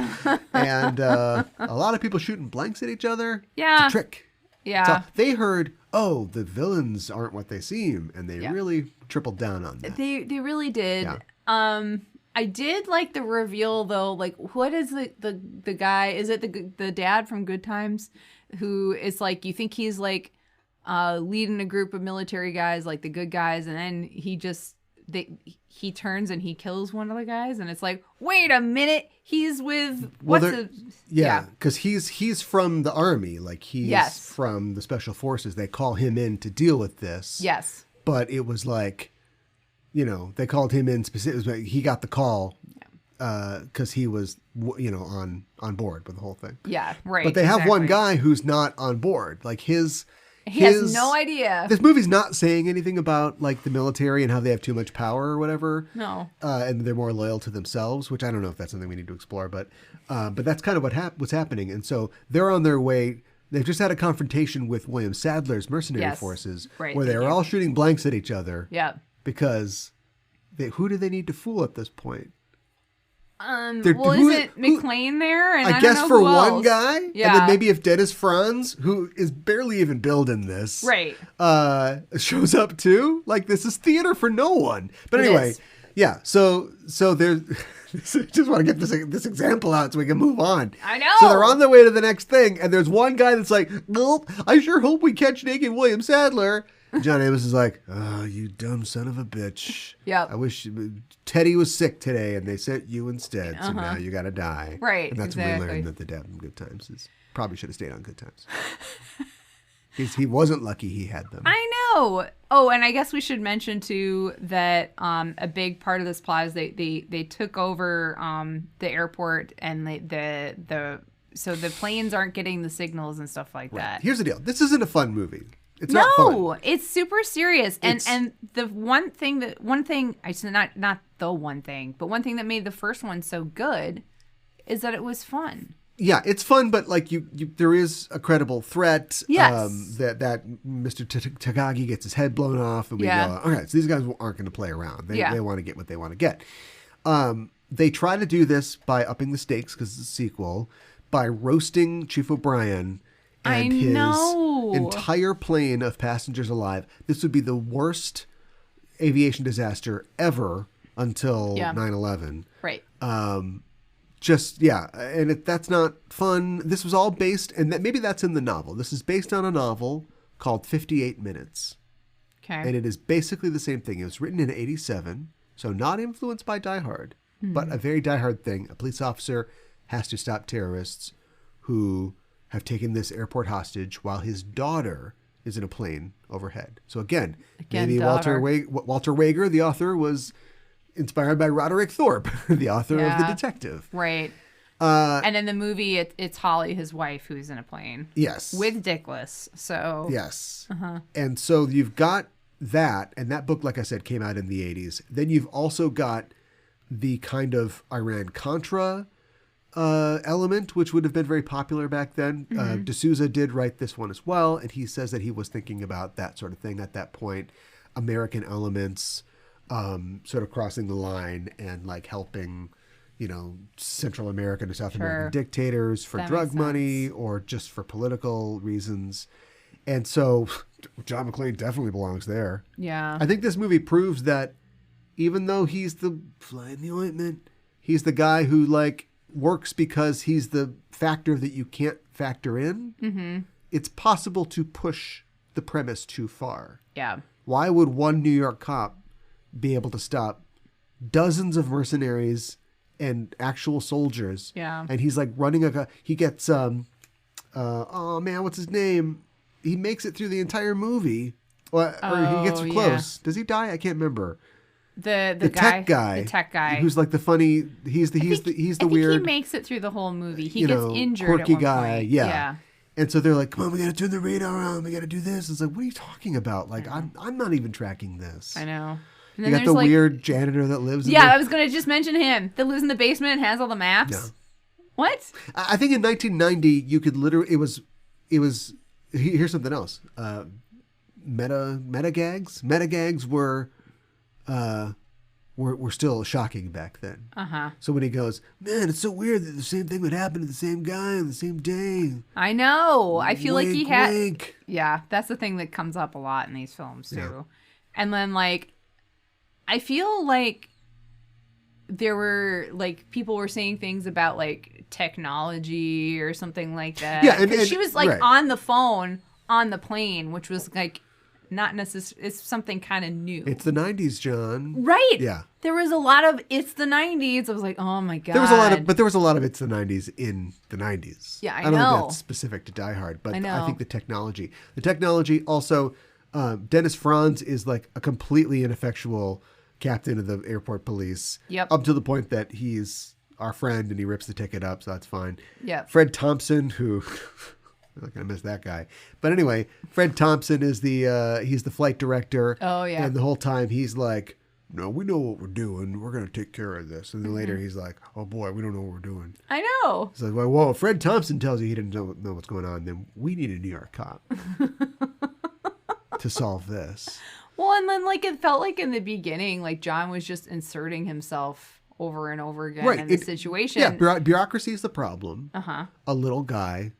Speaker 1: and a lot of people shooting blanks at each other.
Speaker 2: Yeah.
Speaker 1: It's a trick.
Speaker 2: Yeah.
Speaker 1: So they heard, the villains aren't what they seem, and they really tripled down on that.
Speaker 2: They really did.
Speaker 1: Yeah.
Speaker 2: I did like the reveal though. Like, what is the guy? Is it the dad from Good Times, who is like, you think he's like leading a group of military guys, like the good guys, and then he turns and he kills one of the guys, and it's like, wait a minute, he's with
Speaker 1: because he's from the army, like he's from the special forces. They call him in to deal with this.
Speaker 2: Yes,
Speaker 1: but it was like, they called him in specifically. He got the call because he was on board with the whole thing.
Speaker 2: Yeah, right.
Speaker 1: But they have one guy who's not on board. Like
Speaker 2: he has no idea.
Speaker 1: This movie's not saying anything about like the military and how they have too much power or whatever.
Speaker 2: No.
Speaker 1: And they're more loyal to themselves, which I don't know if that's something we need to explore, but that's kind of what's happening. And so they're on their way. They've just had a confrontation with William Sadler's mercenary forces, where they were all shooting blanks at each other.
Speaker 2: Yeah.
Speaker 1: Because who do they need to fool at this point?
Speaker 2: Is it McClane there? And
Speaker 1: I guess
Speaker 2: don't know
Speaker 1: for
Speaker 2: who
Speaker 1: one
Speaker 2: else.
Speaker 1: guy,
Speaker 2: yeah.
Speaker 1: and then maybe if Dennis Franz, who is barely even billed in this,
Speaker 2: right,
Speaker 1: shows up too. Like, this is theater for no one. But anyway, yeah. So there's. Just want to get this example out so we can move on.
Speaker 2: I know.
Speaker 1: So they're on their way to the next thing, and there's one guy that's like, "Nope, I sure hope we catch naked William Sadler." John Amos is like, "Oh, you dumb son of a bitch.
Speaker 2: Yep.
Speaker 1: I wish Teddy was sick today and they sent you instead, so now you got to die."
Speaker 2: Right,
Speaker 1: and that's when we learned that the dad from Good Times probably should have stayed on Good Times. He wasn't lucky he had them.
Speaker 2: I know. Oh, and I guess we should mention too that a big part of this plot is they took over the airport, and so the planes aren't getting the signals and stuff like that.
Speaker 1: Here's the deal. This isn't a fun movie. It's not fun.
Speaker 2: No, it's super serious. And the one thing that not the one thing, but one thing that made the first one so good is that it was fun.
Speaker 1: Yeah, it's fun, but like there is a credible threat.
Speaker 2: Yes.
Speaker 1: That Mr. Takagi gets his head blown off, and we go, all right, so these guys aren't going to play around. They want to get what they want to get. They try to do this by upping the stakes because it's a sequel, by roasting Chief O'Brien and his entire plane of passengers alive. This would be the worst aviation disaster ever until 9/11.
Speaker 2: Right.
Speaker 1: That's not fun. This was all based, and maybe that's in the novel. This is based on a novel called 58 Minutes.
Speaker 2: Okay.
Speaker 1: And it is basically the same thing. It was written in 1987, so not influenced by Die Hard, but a very Die Hard thing. A police officer has to stop terrorists who have taken this airport hostage while his daughter is in a plane overhead. So again maybe
Speaker 2: daughter.
Speaker 1: Walter Wager, the author, was inspired by Roderick Thorpe, the author of The Detective.
Speaker 2: Right. And in the movie, it's Holly, his wife, who's in a plane.
Speaker 1: Yes.
Speaker 2: With Dickless. So.
Speaker 1: Yes. And so you've got that, and that book, like I said, came out in the 80s. Then you've also got the kind of Iran-Contra element, which would have been very popular back then. D'Souza did write this one as well, and he says that he was thinking about that sort of thing at that point. American elements sort of crossing the line and like helping, Central American or South American dictators for drug money or just for political reasons. And so John McClane definitely belongs there.
Speaker 2: Yeah.
Speaker 1: I think this movie proves that even though he's the fly in the ointment, he's the guy who like works because he's the factor that you can't factor in. Mm-hmm. It's possible to push the premise too far.
Speaker 2: Yeah.
Speaker 1: Why would one New York cop be able to stop dozens of mercenaries and actual soldiers?
Speaker 2: Yeah.
Speaker 1: And he's like running he gets, oh man, what's his name? He makes it through the entire movie. Or he gets close. Does he die? I can't remember.
Speaker 2: The
Speaker 1: tech guy.
Speaker 2: The tech guy.
Speaker 1: Who's like the funny, he's the weird.
Speaker 2: He makes it through the whole movie. He gets injured
Speaker 1: quirky
Speaker 2: at one
Speaker 1: guy.
Speaker 2: point.
Speaker 1: Yeah. And so they're like, come on, we got to turn the radar on. We got to do this. It's like, what are you talking about? Like, I'm not even tracking this.
Speaker 2: I know. And
Speaker 1: you got the weird janitor that lives in
Speaker 2: Yeah, I was going to just mention him. That lives in the basement and has all the maps.
Speaker 1: Yeah.
Speaker 2: What?
Speaker 1: I think in 1990, you could literally, it was, here's something else. Meta gags. Meta gags were still shocking back then.
Speaker 2: Uh-huh.
Speaker 1: So when he goes, man, it's so weird that the same thing would happen to the same guy on the same day.
Speaker 2: I know. I feel like he had...
Speaker 1: Wink.
Speaker 2: Yeah, that's the thing that comes up a lot in these films, too.
Speaker 1: Yeah.
Speaker 2: And then, like, I feel like there were, like, people were saying things about, like, technology or something like that.
Speaker 1: Yeah, and
Speaker 2: she was, like, on the phone on the plane, which was, like... Not necessarily, it's something kind of new.
Speaker 1: It's the 90s, John.
Speaker 2: Right.
Speaker 1: Yeah.
Speaker 2: There was a lot of it's the 90s. I was like, oh my God.
Speaker 1: There was a lot of it's the 90s in the 90s.
Speaker 2: Yeah, I
Speaker 1: don't
Speaker 2: know.
Speaker 1: think that's specific to Die Hard, but
Speaker 2: I
Speaker 1: think the technology also, Dennis Franz is like a completely ineffectual captain of the airport police.
Speaker 2: Yep.
Speaker 1: Up to the point that he's our friend and he rips the ticket up, so that's fine.
Speaker 2: Yeah.
Speaker 1: Fred Thompson, who... I'm not going to miss that guy. But anyway, Fred Thompson is he's the flight director.
Speaker 2: Oh, yeah.
Speaker 1: And the whole time he's like, no, we know what we're doing. We're going to take care of this. And then later he's like, oh boy, we don't know what we're doing.
Speaker 2: I know.
Speaker 1: It's like, well, if Fred Thompson tells you he didn't know what's going on, then we need a New York cop to solve this.
Speaker 2: Well, and then like it felt like in the beginning, like John was just inserting himself over and over again in the situation.
Speaker 1: Yeah, bureaucracy is the problem.
Speaker 2: Uh-huh.
Speaker 1: A little guy,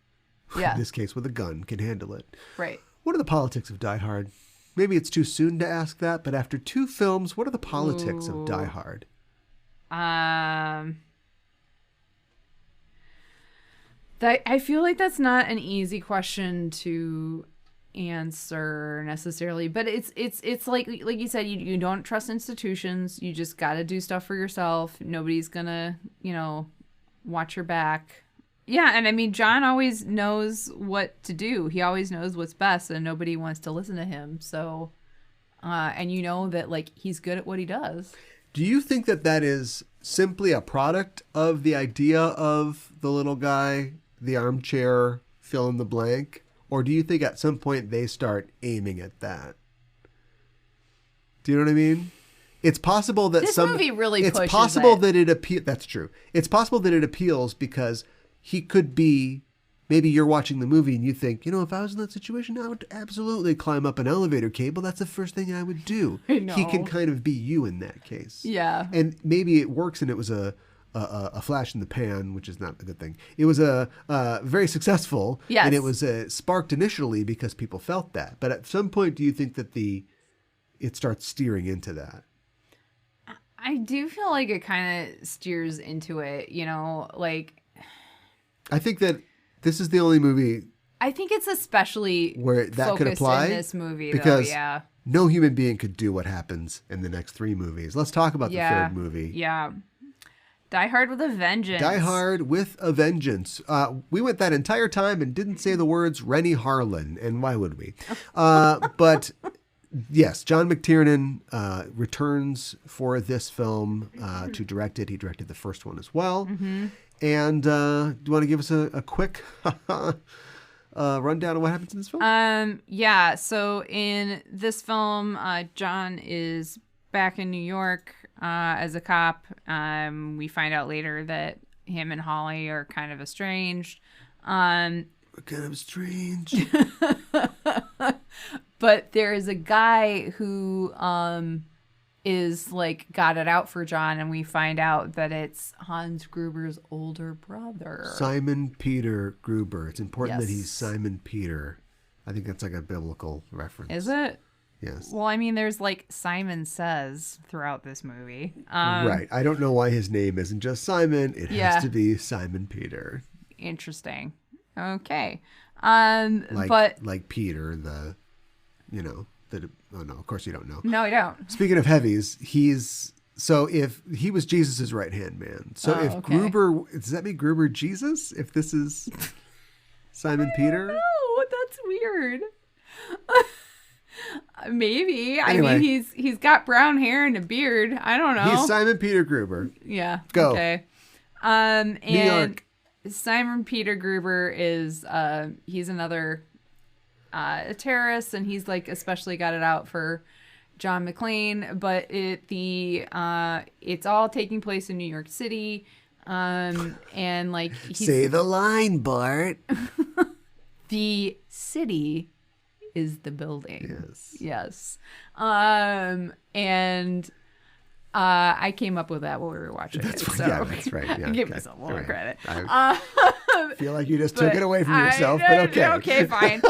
Speaker 2: yeah.
Speaker 1: in this case with a gun, can handle it.
Speaker 2: Right.
Speaker 1: What are the politics of Die Hard? Maybe it's too soon to ask that, but after 2 films, what are the politics of Die Hard?
Speaker 2: I feel like that's not an easy question to answer necessarily, but it's like you said, you don't trust institutions. You just got to do stuff for yourself. Nobody's gonna, watch your back. Yeah, and I mean, John always knows what to do. He always knows what's best, and nobody wants to listen to him. So, and you know that, like, he's good at what he does.
Speaker 1: Do you think that that is simply a product of the idea of the little guy, the armchair, fill in the blank? Or do you think at some point they start aiming at that? Do you know what I mean? It's possible that
Speaker 2: This movie really pushes
Speaker 1: It's possible
Speaker 2: it.
Speaker 1: that it appeals. That's true. It's possible that it appeals because he could be. Maybe you're watching the movie and you think, if I was in that situation, I would absolutely climb up an elevator cable. That's the first thing I would do.
Speaker 2: I know.
Speaker 1: He can kind of be you in that case.
Speaker 2: Yeah.
Speaker 1: And maybe it works, and it was a flash in the pan, which is not a good thing. It was very successful,
Speaker 2: Yes.
Speaker 1: and it was sparked initially because people felt that. But at some point, do you think that it starts steering into that?
Speaker 2: I do feel like it kind of steers into it, like...
Speaker 1: I think that this is the only movie
Speaker 2: I think it's especially
Speaker 1: where that could
Speaker 2: focused
Speaker 1: apply
Speaker 2: in this movie,
Speaker 1: because
Speaker 2: though, yeah.
Speaker 1: no human being could do what happens in the next 3 movies. Let's talk about the third movie.
Speaker 2: Yeah. Die Hard with a Vengeance.
Speaker 1: Die Hard with a Vengeance. We went that entire time and didn't say the words Rennie Harlan, and why would we? But yes, John McTiernan returns for this film to direct it. He directed the first one as well.
Speaker 2: Mm-hmm.
Speaker 1: And do you want to give us a quick rundown of what happens in this film?
Speaker 2: Yeah, so in this film, John is back in New York as a cop. We find out later that him and Holly are kind of estranged.
Speaker 1: We're kind of strange.
Speaker 2: But there is a guy who is like got it out for John, and we find out that it's Hans Gruber's older brother.
Speaker 1: Simon Peter Gruber. It's important that
Speaker 2: Yes.
Speaker 1: he's Simon Peter. I think that's like a biblical reference.
Speaker 2: Is it?
Speaker 1: Yes.
Speaker 2: Well, I mean, there's like Simon Says throughout this movie.
Speaker 1: Right. I don't know why his name isn't just Simon. It
Speaker 2: Yeah.
Speaker 1: has to be Simon Peter.
Speaker 2: Interesting. Okay.
Speaker 1: Like Peter, oh no, of course you don't know.
Speaker 2: No, I don't.
Speaker 1: Speaking of heavies, if he was Jesus's right-hand man. So if
Speaker 2: okay.
Speaker 1: Gruber, does that mean Gruber Jesus? If this is Simon Peter?
Speaker 2: Oh, that's weird. Maybe.
Speaker 1: Anyway.
Speaker 2: I mean, he's got brown hair and a beard. I don't know.
Speaker 1: He's Simon Peter Gruber.
Speaker 2: Yeah.
Speaker 1: Go.
Speaker 2: Okay. And
Speaker 1: New York.
Speaker 2: Simon Peter Gruber is he's another a terrorist, and he's like especially got it out for John McClane, but it's all taking place in New York City, and like
Speaker 1: Say the line, Bart.
Speaker 2: the city is the building.
Speaker 1: Yes.
Speaker 2: And I came up with that while we were watching it. So
Speaker 1: Yeah, that's right. Yeah,
Speaker 2: give
Speaker 1: okay.
Speaker 2: myself more
Speaker 1: Right.
Speaker 2: credit.
Speaker 1: I feel like you just took it away from yourself, but okay.
Speaker 2: Okay, fine.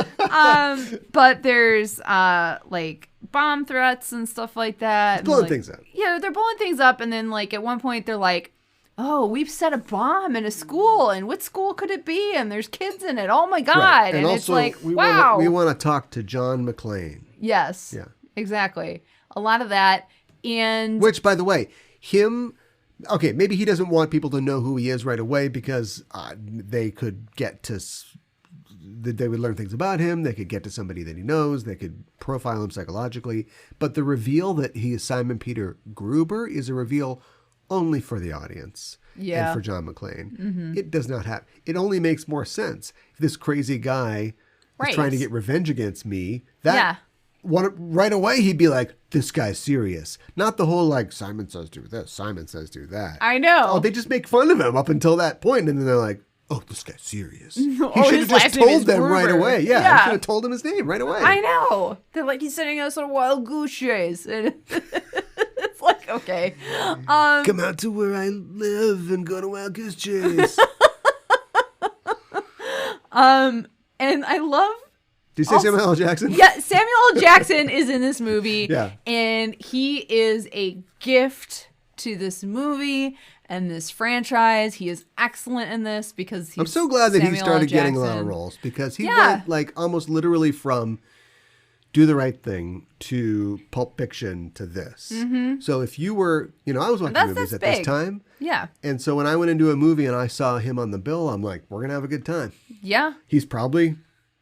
Speaker 2: But there's like bomb threats and stuff like that.
Speaker 1: Blowing
Speaker 2: like,
Speaker 1: things up.
Speaker 2: Yeah, they're blowing things up, and then like at one point they're like, "Oh, we've set a bomb in a school, and what school could it be? And there's kids in it. Oh my god!"
Speaker 1: Right.
Speaker 2: And
Speaker 1: also,
Speaker 2: it's like,
Speaker 1: we
Speaker 2: wow.
Speaker 1: we want to talk to John McClane.
Speaker 2: Yes.
Speaker 1: Yeah.
Speaker 2: Exactly. A lot of that, and
Speaker 1: Which, by the way, okay, maybe he doesn't want people to know who he is right away because they could get to, they would learn things about him. They could get to somebody that he knows. They could profile him psychologically. But the reveal that he is Simon Peter Gruber is a reveal only for the audience.
Speaker 2: Yeah.
Speaker 1: And for John McClane. It does not have, it only makes more sense if this crazy guy
Speaker 2: Right.
Speaker 1: is trying to get revenge against me. That
Speaker 2: Yeah.
Speaker 1: right away he'd be like, this guy's serious. Not the whole like, Simon says do this, Simon says do that.
Speaker 2: I know.
Speaker 1: Oh, they just make fun of him up until that point, and then they're like, oh, this guy's serious. He
Speaker 2: Oh,
Speaker 1: should
Speaker 2: his
Speaker 1: have just
Speaker 2: last name
Speaker 1: told
Speaker 2: is
Speaker 1: them right
Speaker 2: Gruber.
Speaker 1: away. Yeah,
Speaker 2: Yeah.
Speaker 1: should have told him his name right away.
Speaker 2: I know. They're like, he's sending us on a wild goose chase. And it's like, okay.
Speaker 1: Come out to where I live and go to Wild Goose Chase.
Speaker 2: And I love.
Speaker 1: Did you say Samuel L. Jackson?
Speaker 2: Yeah, Samuel L. Jackson is in this movie.
Speaker 1: Yeah.
Speaker 2: And he is a gift to this movie and this franchise. He is excellent in this because he's
Speaker 1: I'm so glad that he
Speaker 2: Samuel L.
Speaker 1: started getting a lot of
Speaker 2: Jackson.
Speaker 1: roles because he
Speaker 2: Yeah.
Speaker 1: went like almost literally from Do the Right Thing to Pulp Fiction to this. So if you were, I was watching movies at this time.
Speaker 2: Yeah.
Speaker 1: And so when I went into a movie and I saw him on the bill, I'm like, we're going to have a good time.
Speaker 2: Yeah.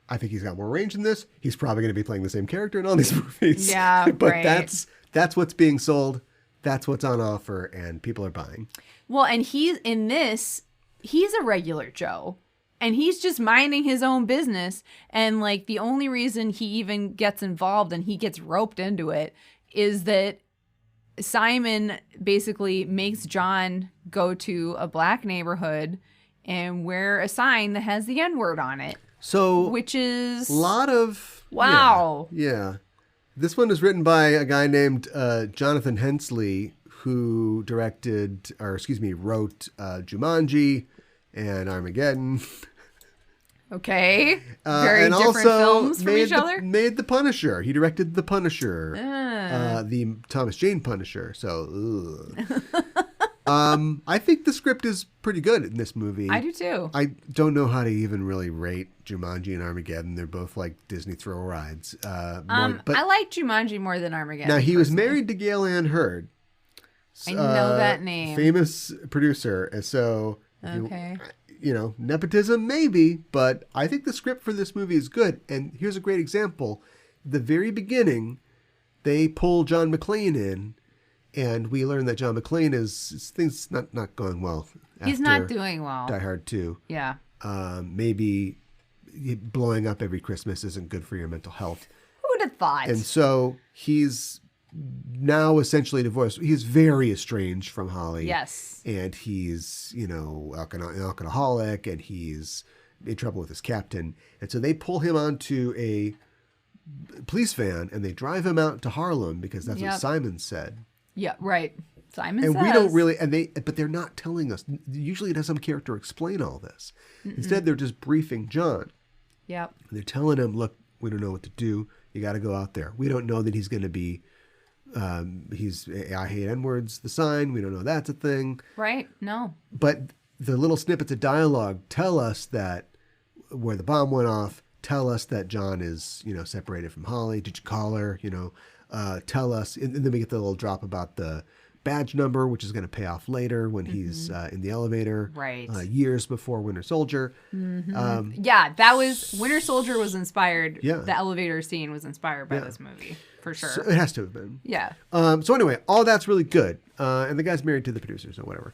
Speaker 1: I think he's got more range in this. He's probably going to be playing the same character in all these movies.
Speaker 2: Yeah,
Speaker 1: but
Speaker 2: right.
Speaker 1: that's what's being sold. That's what's on offer, and people are buying.
Speaker 2: Well, and he's a regular Joe. And he's just minding his own business. And like the only reason he even gets involved and he gets roped into it is that Simon basically makes John go to a black neighborhood and wear a sign that has the N-word on it.
Speaker 1: So,
Speaker 2: which is
Speaker 1: a lot of...
Speaker 2: Wow.
Speaker 1: Yeah. This one is written by a guy named Jonathan Hensley, who wrote Jumanji and Armageddon.
Speaker 2: Okay. Very different films from each other.
Speaker 1: Made The Punisher. He directed The Punisher. The Thomas Jane Punisher. So, I think the script is pretty good in this movie.
Speaker 2: I do too.
Speaker 1: I don't know how to even really rate Jumanji and Armageddon. They're both like Disney thrill rides. But
Speaker 2: I like Jumanji more than Armageddon.
Speaker 1: Now, he was married to Gail Ann Hurd.
Speaker 2: I know that name.
Speaker 1: Famous producer. And so,
Speaker 2: okay.
Speaker 1: Nepotism maybe, but I think the script for this movie is good. And here's a great example. The very beginning, they pull John McClane in, and we learn that John McClane things not going well.
Speaker 2: He's not doing well.
Speaker 1: Die Hard 2.
Speaker 2: Yeah.
Speaker 1: Maybe blowing up every Christmas isn't good for your mental health.
Speaker 2: Who would have thought?
Speaker 1: And so he's now essentially divorced. He's very estranged from Holly.
Speaker 2: Yes.
Speaker 1: And he's, an alcoholic, and he's in trouble with his captain. And so they pull him onto a police van and they drive him out to Harlem because that's what Simon said.
Speaker 2: Yeah, right. Simon
Speaker 1: and
Speaker 2: says.
Speaker 1: We don't really, but they're not telling us. Usually it has some character explain all this. Instead, they're just briefing John.
Speaker 2: Yep.
Speaker 1: And they're telling him, look, we don't know what to do. You got to go out there. We don't know that he's going to be, I hate N-words, the sign. We don't know that's a thing.
Speaker 2: Right. No.
Speaker 1: But the little snippets of dialogue tell us that where the bomb went off, tell us that John is, separated from Holly. Did you call her? Tell us. And then we get the little drop about the badge number, which is going to pay off later when he's in the elevator.
Speaker 2: Right.
Speaker 1: Years before Winter Soldier.
Speaker 2: That was Winter Soldier was inspired.
Speaker 1: Yeah.
Speaker 2: The elevator scene was inspired by this movie. For sure.
Speaker 1: So it has to have been.
Speaker 2: Yeah.
Speaker 1: So anyway, all that's really good. And the guy's married to the producers or whatever.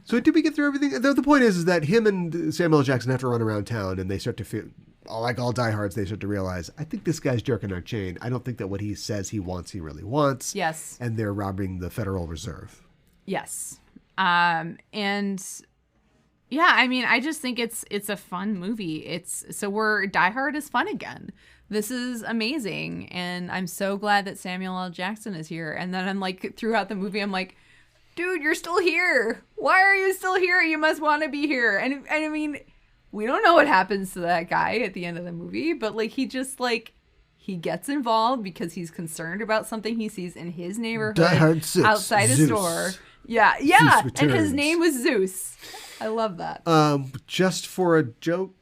Speaker 1: So did we get through everything? The point is that him and Samuel L. Jackson have to run around town, and they start to feel, like all diehards, they start to realize, I think this guy's jerking our chain. I don't think that what he says he wants, he really wants.
Speaker 2: Yes.
Speaker 1: And they're robbing the Federal Reserve.
Speaker 2: Yes. And yeah, I mean, I just think it's a fun movie. Die Hard is fun again. This is amazing. And I'm so glad that Samuel L. Jackson is here. And then I'm like, throughout the movie, I'm like, dude, you're still here. Why are you still here? You must want to be here. And I mean, we don't know what happens to that guy at the end of the movie, but like, he just like, he gets involved because he's concerned about something he sees in his neighborhood
Speaker 1: Die Hard 6,
Speaker 2: outside a
Speaker 1: Zeus.
Speaker 2: store. Yeah. And his name was Zeus. I love that.
Speaker 1: Just for a joke.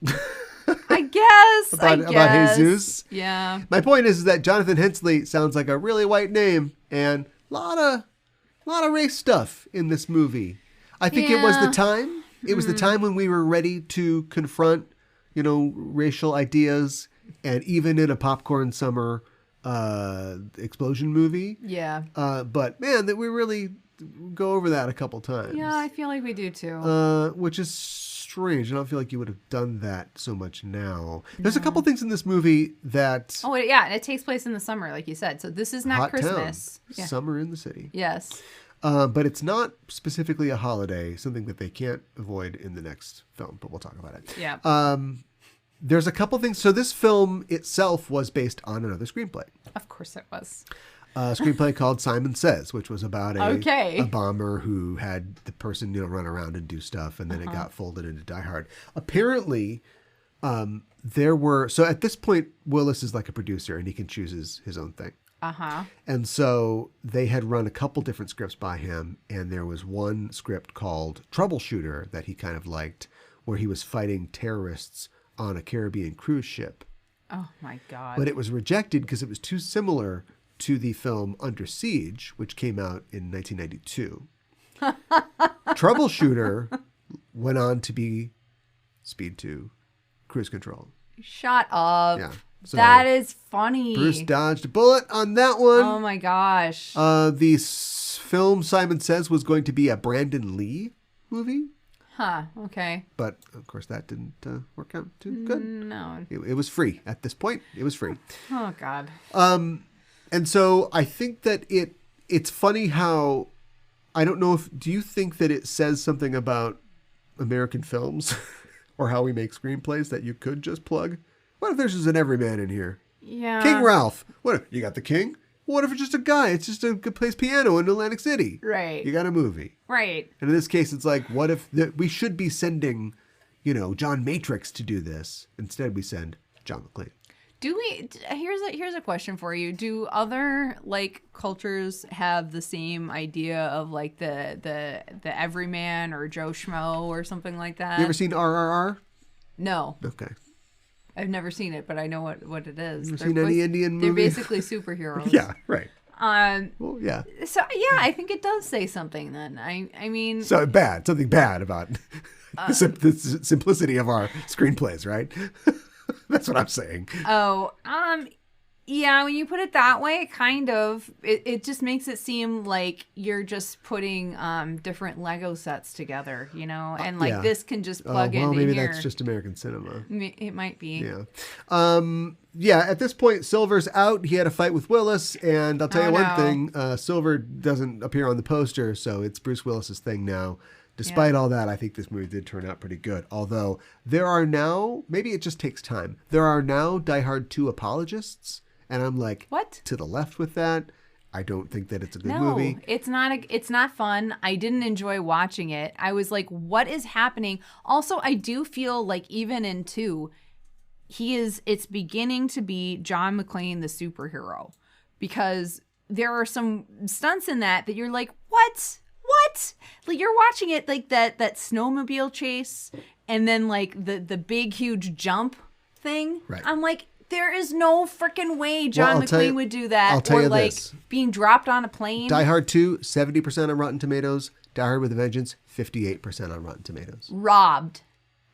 Speaker 2: I guess.
Speaker 1: About Jesus.
Speaker 2: Yeah.
Speaker 1: My point is that Jonathan Hensley sounds like a really white name, and a lot of race stuff in this movie. I think it was the time. It was the time when we were ready to confront, racial ideas, and even in a popcorn summer explosion movie.
Speaker 2: Yeah.
Speaker 1: But man, that we really go over that a couple times.
Speaker 2: Yeah, I feel like we do too.
Speaker 1: Which is strange. I don't feel like you would have done that so much now. There's a couple things in this movie that...
Speaker 2: Oh, yeah, and it takes place in the summer, like you said. So this is not
Speaker 1: hot
Speaker 2: Christmas.
Speaker 1: Town. Summer in the city.
Speaker 2: Yes.
Speaker 1: But it's not specifically a holiday, something that they can't avoid in the next film, but we'll talk about it.
Speaker 2: Yeah.
Speaker 1: There's a couple things. So this film itself was based on another screenplay.
Speaker 2: Of course it was.
Speaker 1: A screenplay called Simon Says, which was about
Speaker 2: a
Speaker 1: bomber who had the person run around and do stuff, and then it got folded into Die Hard. Apparently, so at this point, Willis is like a producer, and he can choose his own thing. And so they had run a couple different scripts by him, and there was one script called Troubleshooter that he kind of liked, where he was fighting terrorists on a Caribbean cruise ship.
Speaker 2: Oh my God.
Speaker 1: But it was rejected because it was too similar to the film Under Siege, which came out in 1992. Troubleshooter went on to be Speed 2, Cruise Control.
Speaker 2: Shut up.
Speaker 1: Yeah. So
Speaker 2: that is funny.
Speaker 1: Bruce dodged a bullet on that one.
Speaker 2: Oh my gosh.
Speaker 1: The film, Simon Says, was going to be a Brandon Lee movie.
Speaker 2: Huh. Okay.
Speaker 1: But, of course, that didn't work out too good.
Speaker 2: No.
Speaker 1: It was free. At this point, it was free.
Speaker 2: Oh, God.
Speaker 1: And so I think that it's funny how, I don't know do you think that it says something about American films or how we make screenplays that you could just plug? What if there's just an everyman in here?
Speaker 2: Yeah.
Speaker 1: King Ralph. What if you got the king? What if it's just a guy? It's just a good plays piano in Atlantic City.
Speaker 2: Right.
Speaker 1: You got a movie.
Speaker 2: Right.
Speaker 1: And in this case, it's like, what if we should be sending, John Matrix to do this? Instead, we send John McClane.
Speaker 2: Do we? Here's a question for you. Do other cultures have the same idea of the everyman or Joe Schmo or something like that?
Speaker 1: You ever seen RRR?
Speaker 2: No.
Speaker 1: Okay.
Speaker 2: I've never seen it, but I know what it is.
Speaker 1: Ever seen any Indian movie?
Speaker 2: They're basically superheroes.
Speaker 1: Yeah, right.
Speaker 2: Well,
Speaker 1: yeah.
Speaker 2: So yeah, I think it does say something. Then I mean.
Speaker 1: So something bad about the simplicity of our screenplays, right? That's what I'm saying.
Speaker 2: Oh, yeah, when you put it that way, kind of, it just makes it seem like you're just putting different Lego sets together, and this can just plug in.
Speaker 1: Maybe
Speaker 2: here.
Speaker 1: That's just American cinema.
Speaker 2: It might be.
Speaker 1: Yeah. At this point, Silver's out. He had a fight with Willis, and I'll tell you one thing: Silver doesn't appear on the poster, so it's Bruce Willis's thing now. Despite all that, I think this movie did turn out pretty good. Although there are now, maybe it just takes time. There are now Die Hard 2 apologists. And I'm like,
Speaker 2: what?
Speaker 1: To the left with that. I don't think that it's a good movie.
Speaker 2: It's not fun. I didn't enjoy watching it. I was like, what is happening? Also, I do feel like even in 2, it's beginning to be John McClane the superhero. Because there are some stunts in that you're like, what? Like you're watching it like that snowmobile chase and then the big huge jump thing.
Speaker 1: Right.
Speaker 2: I'm like, there is no freaking way John McClane would do that.
Speaker 1: I'll tell you this.
Speaker 2: Being dropped on a plane.
Speaker 1: Die Hard 2, 70% on Rotten Tomatoes. Die Hard with a Vengeance, 58% on Rotten Tomatoes.
Speaker 2: Robbed.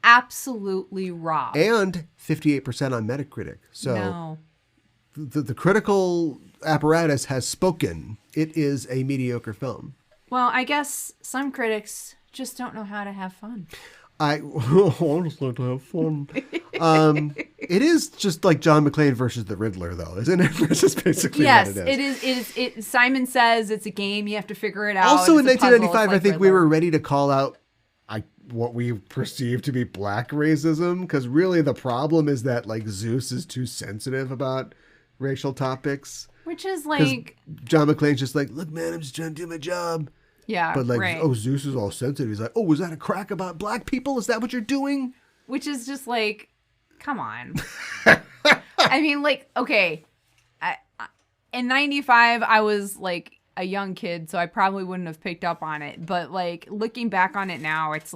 Speaker 2: Absolutely robbed.
Speaker 1: And 58% on Metacritic. So
Speaker 2: no.
Speaker 1: the critical apparatus has spoken. It is a mediocre film.
Speaker 2: Well, I guess some critics just don't know how to have fun.
Speaker 1: I just like to have fun. It is just like John McClane versus the Riddler, though, isn't it? That's just basically what it is.
Speaker 2: It is. Simon Says it's a game. You have to figure it out.
Speaker 1: Also, in 1995, I think
Speaker 2: Riddler.
Speaker 1: we were ready to call out what we perceive to be black racism, because really the problem is that Zeus is too sensitive about racial topics.
Speaker 2: Which is
Speaker 1: John McClane's just like, look, man, I'm just trying to do my job.
Speaker 2: Yeah,
Speaker 1: but
Speaker 2: right.
Speaker 1: Zeus is all sensitive. He's like, oh, was that a crack about black people? Is that what you're doing?
Speaker 2: Which is just come on. I mean, okay. In 95, I was a young kid, so I probably wouldn't have picked up on it. But looking back on it now, it's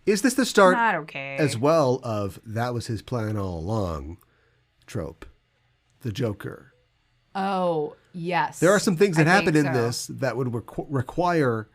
Speaker 1: is this the start
Speaker 2: not okay.
Speaker 1: as well of that was his plan all along trope? The Joker.
Speaker 2: Oh, yes.
Speaker 1: There are some things that happen in this that would require...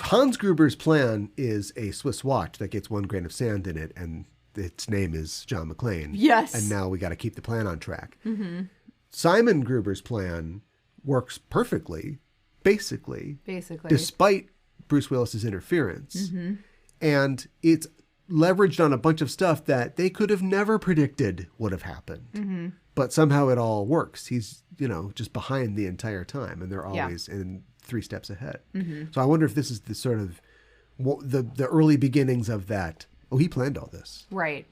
Speaker 1: Hans Gruber's plan is a Swiss watch that gets 1 grain of sand in it, and its name is John McClane.
Speaker 2: Yes.
Speaker 1: And now we got to keep the plan on track.
Speaker 2: Mm-hmm.
Speaker 1: Simon Gruber's plan works perfectly, basically. Despite Bruce Willis's interference. Mm-hmm. And it's leveraged on a bunch of stuff that they could have never predicted would have happened. Mm-hmm. But somehow it all works. He's, just behind the entire time, and they're always in 3 steps ahead. Mm-hmm. So I wonder if this is the sort of the early beginnings of that. Oh, he planned all this.
Speaker 2: Right.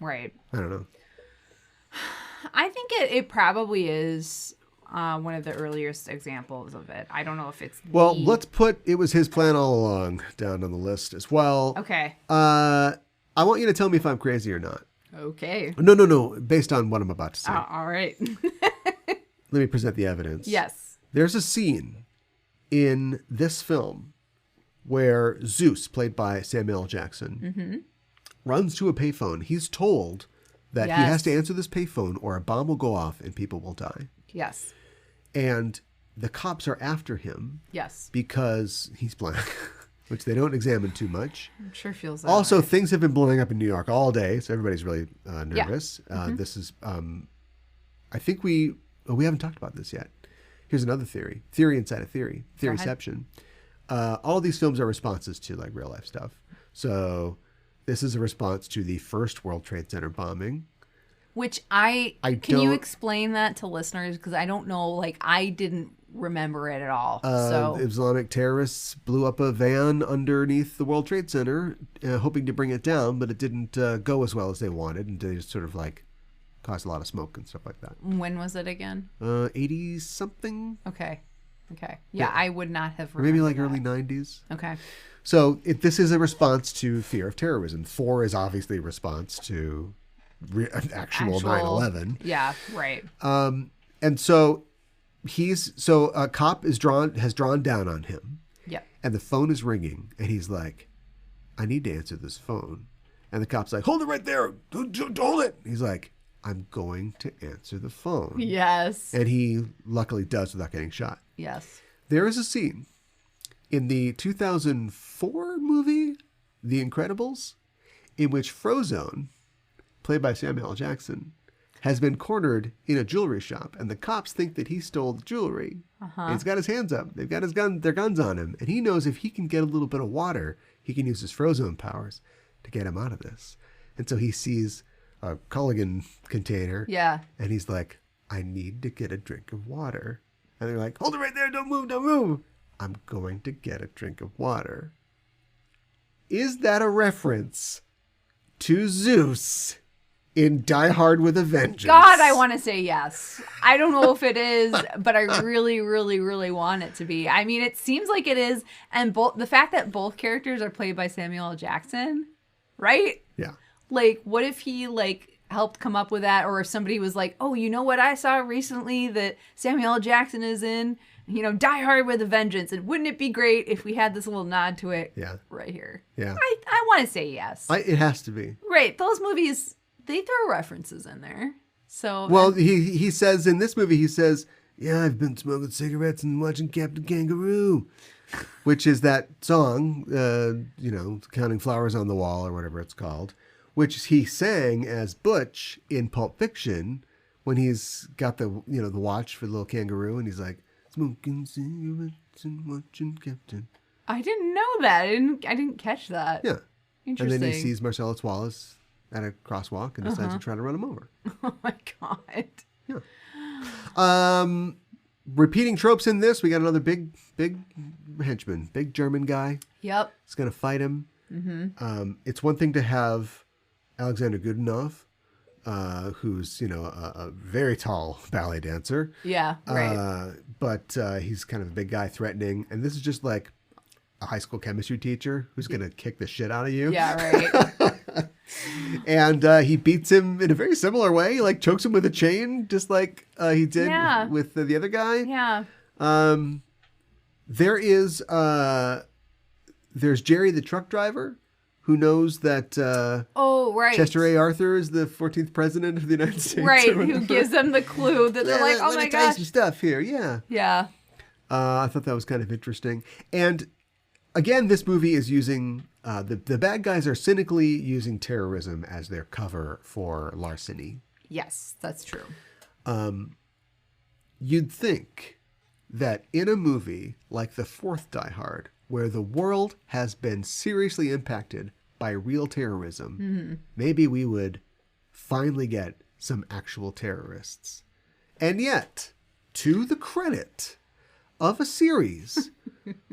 Speaker 1: I don't know.
Speaker 2: I think it probably is one of the earliest examples of it. I don't know if it's
Speaker 1: let's put it was his plan all along down on the list as well.
Speaker 2: Okay.
Speaker 1: I want you to tell me if I'm crazy or not.
Speaker 2: Okay.
Speaker 1: No. Based on what I'm about to say.
Speaker 2: All right.
Speaker 1: Let me present the evidence.
Speaker 2: Yes.
Speaker 1: There's a scene in this film where Zeus, played by Samuel L. Jackson, runs to a payphone. He's told that he has to answer this payphone or a bomb will go off and people will die.
Speaker 2: Yes.
Speaker 1: And the cops are after him.
Speaker 2: Yes.
Speaker 1: Because he's black, which they don't examine too much.
Speaker 2: I'm sure feels that
Speaker 1: Also,
Speaker 2: way.
Speaker 1: things have been blowing up in New York all day, so everybody's really nervous.
Speaker 2: Yeah.
Speaker 1: This is, I think we haven't talked about this yet. Here's another theory. Theory inside a theory. Theoryception. All these films are responses to like real life stuff. So this is a response to the first World Trade Center bombing.
Speaker 2: Which can you explain that to listeners? Because I don't know, like I didn't remember it at all. So
Speaker 1: Islamic terrorists blew up a van underneath the World Trade Center, hoping to bring it down, but it didn't go as well as they wanted, and they just sort of like caused a lot of smoke and stuff like that.
Speaker 2: When was it again?
Speaker 1: 80 something.
Speaker 2: Okay. Yeah, I would not have remembered.
Speaker 1: Maybe like
Speaker 2: that.
Speaker 1: early 90s.
Speaker 2: Okay.
Speaker 1: So this is a response to fear of terrorism. 4 is obviously a response to actual 9/11.
Speaker 2: Yeah, right.
Speaker 1: And so a cop has drawn down on him.
Speaker 2: Yep.
Speaker 1: And the phone is ringing, and he's like, "I need to answer this phone." And the cop's like, "Hold it right there. Hold it." He's like, "I'm going to answer the phone."
Speaker 2: Yes.
Speaker 1: And he luckily does without getting shot.
Speaker 2: Yes.
Speaker 1: There is a scene in the 2004 movie, The Incredibles, in which Frozone, played by Samuel L. Jackson, has been cornered in a jewelry shop, and the cops think that he stole the jewelry. And he's got his hands up. They've got their guns on him, and he knows if he can get a little bit of water, he can use his Frozone powers to get him out of this. And so he sees a Culligan container, and he's like, "I need to get a drink of water." And they're like, "Hold it right there, don't move. I'm going to get a drink of water." Is that a reference to Zeus in Die Hard with a Vengeance?
Speaker 2: God, I want to say yes. I don't know if it is, but I really, really, really want it to be. I mean, it seems like it is, and the fact that both characters are played by Samuel L. Jackson, right?
Speaker 1: Yeah.
Speaker 2: Like, what if he, helped come up with that, or if somebody was like, "Oh, you know what I saw recently that Samuel L. Jackson is in? Die Hard with a Vengeance. And wouldn't it be great if we had this little nod to it right here?"
Speaker 1: Yeah.
Speaker 2: I want to say yes.
Speaker 1: It has to be.
Speaker 2: Right. Those movies, they throw references in there. So
Speaker 1: well, he says in this movie, he says, "Yeah, I've been smoking cigarettes and watching Captain Kangaroo," which is that song, Counting Flowers on the Wall or whatever it's called, which he sang as Butch in Pulp Fiction when he's got the watch for the little kangaroo, and he's like, "Smoking cigarettes and watching Captain."
Speaker 2: I didn't know that. I didn't catch that.
Speaker 1: Yeah.
Speaker 2: Interesting.
Speaker 1: And then he sees Marcellus Wallace at a crosswalk and decides to try to run him over.
Speaker 2: Oh my God.
Speaker 1: Yeah. Repeating tropes in this, we got another big henchman, big German guy.
Speaker 2: Yep.
Speaker 1: He's going to fight him. Mm-hmm. It's one thing to have Alexander Goodenough, who's, a very tall ballet dancer.
Speaker 2: Yeah, right.
Speaker 1: But he's kind of a big guy, threatening. And this is just like a high school chemistry teacher who's going to kick the shit out of you.
Speaker 2: Yeah, right.
Speaker 1: And he beats him in a very similar way. He chokes him with a chain, just like he did with the other guy.
Speaker 2: Yeah.
Speaker 1: There's Jerry the truck driver, who knows that Chester A. Arthur is the 14th president of the United States.
Speaker 2: Right, who gives them the clue that they're like, "Oh my gosh.
Speaker 1: Let me tell you some stuff here." Yeah.
Speaker 2: Yeah.
Speaker 1: I thought that was kind of interesting. And again, this movie is using, the bad guys are cynically using terrorism as their cover for larceny.
Speaker 2: Yes, that's true.
Speaker 1: You'd think that in a movie like the fourth Die Hard, where the world has been seriously impacted by real terrorism, maybe we would finally get some actual terrorists. And yet, to the credit of a series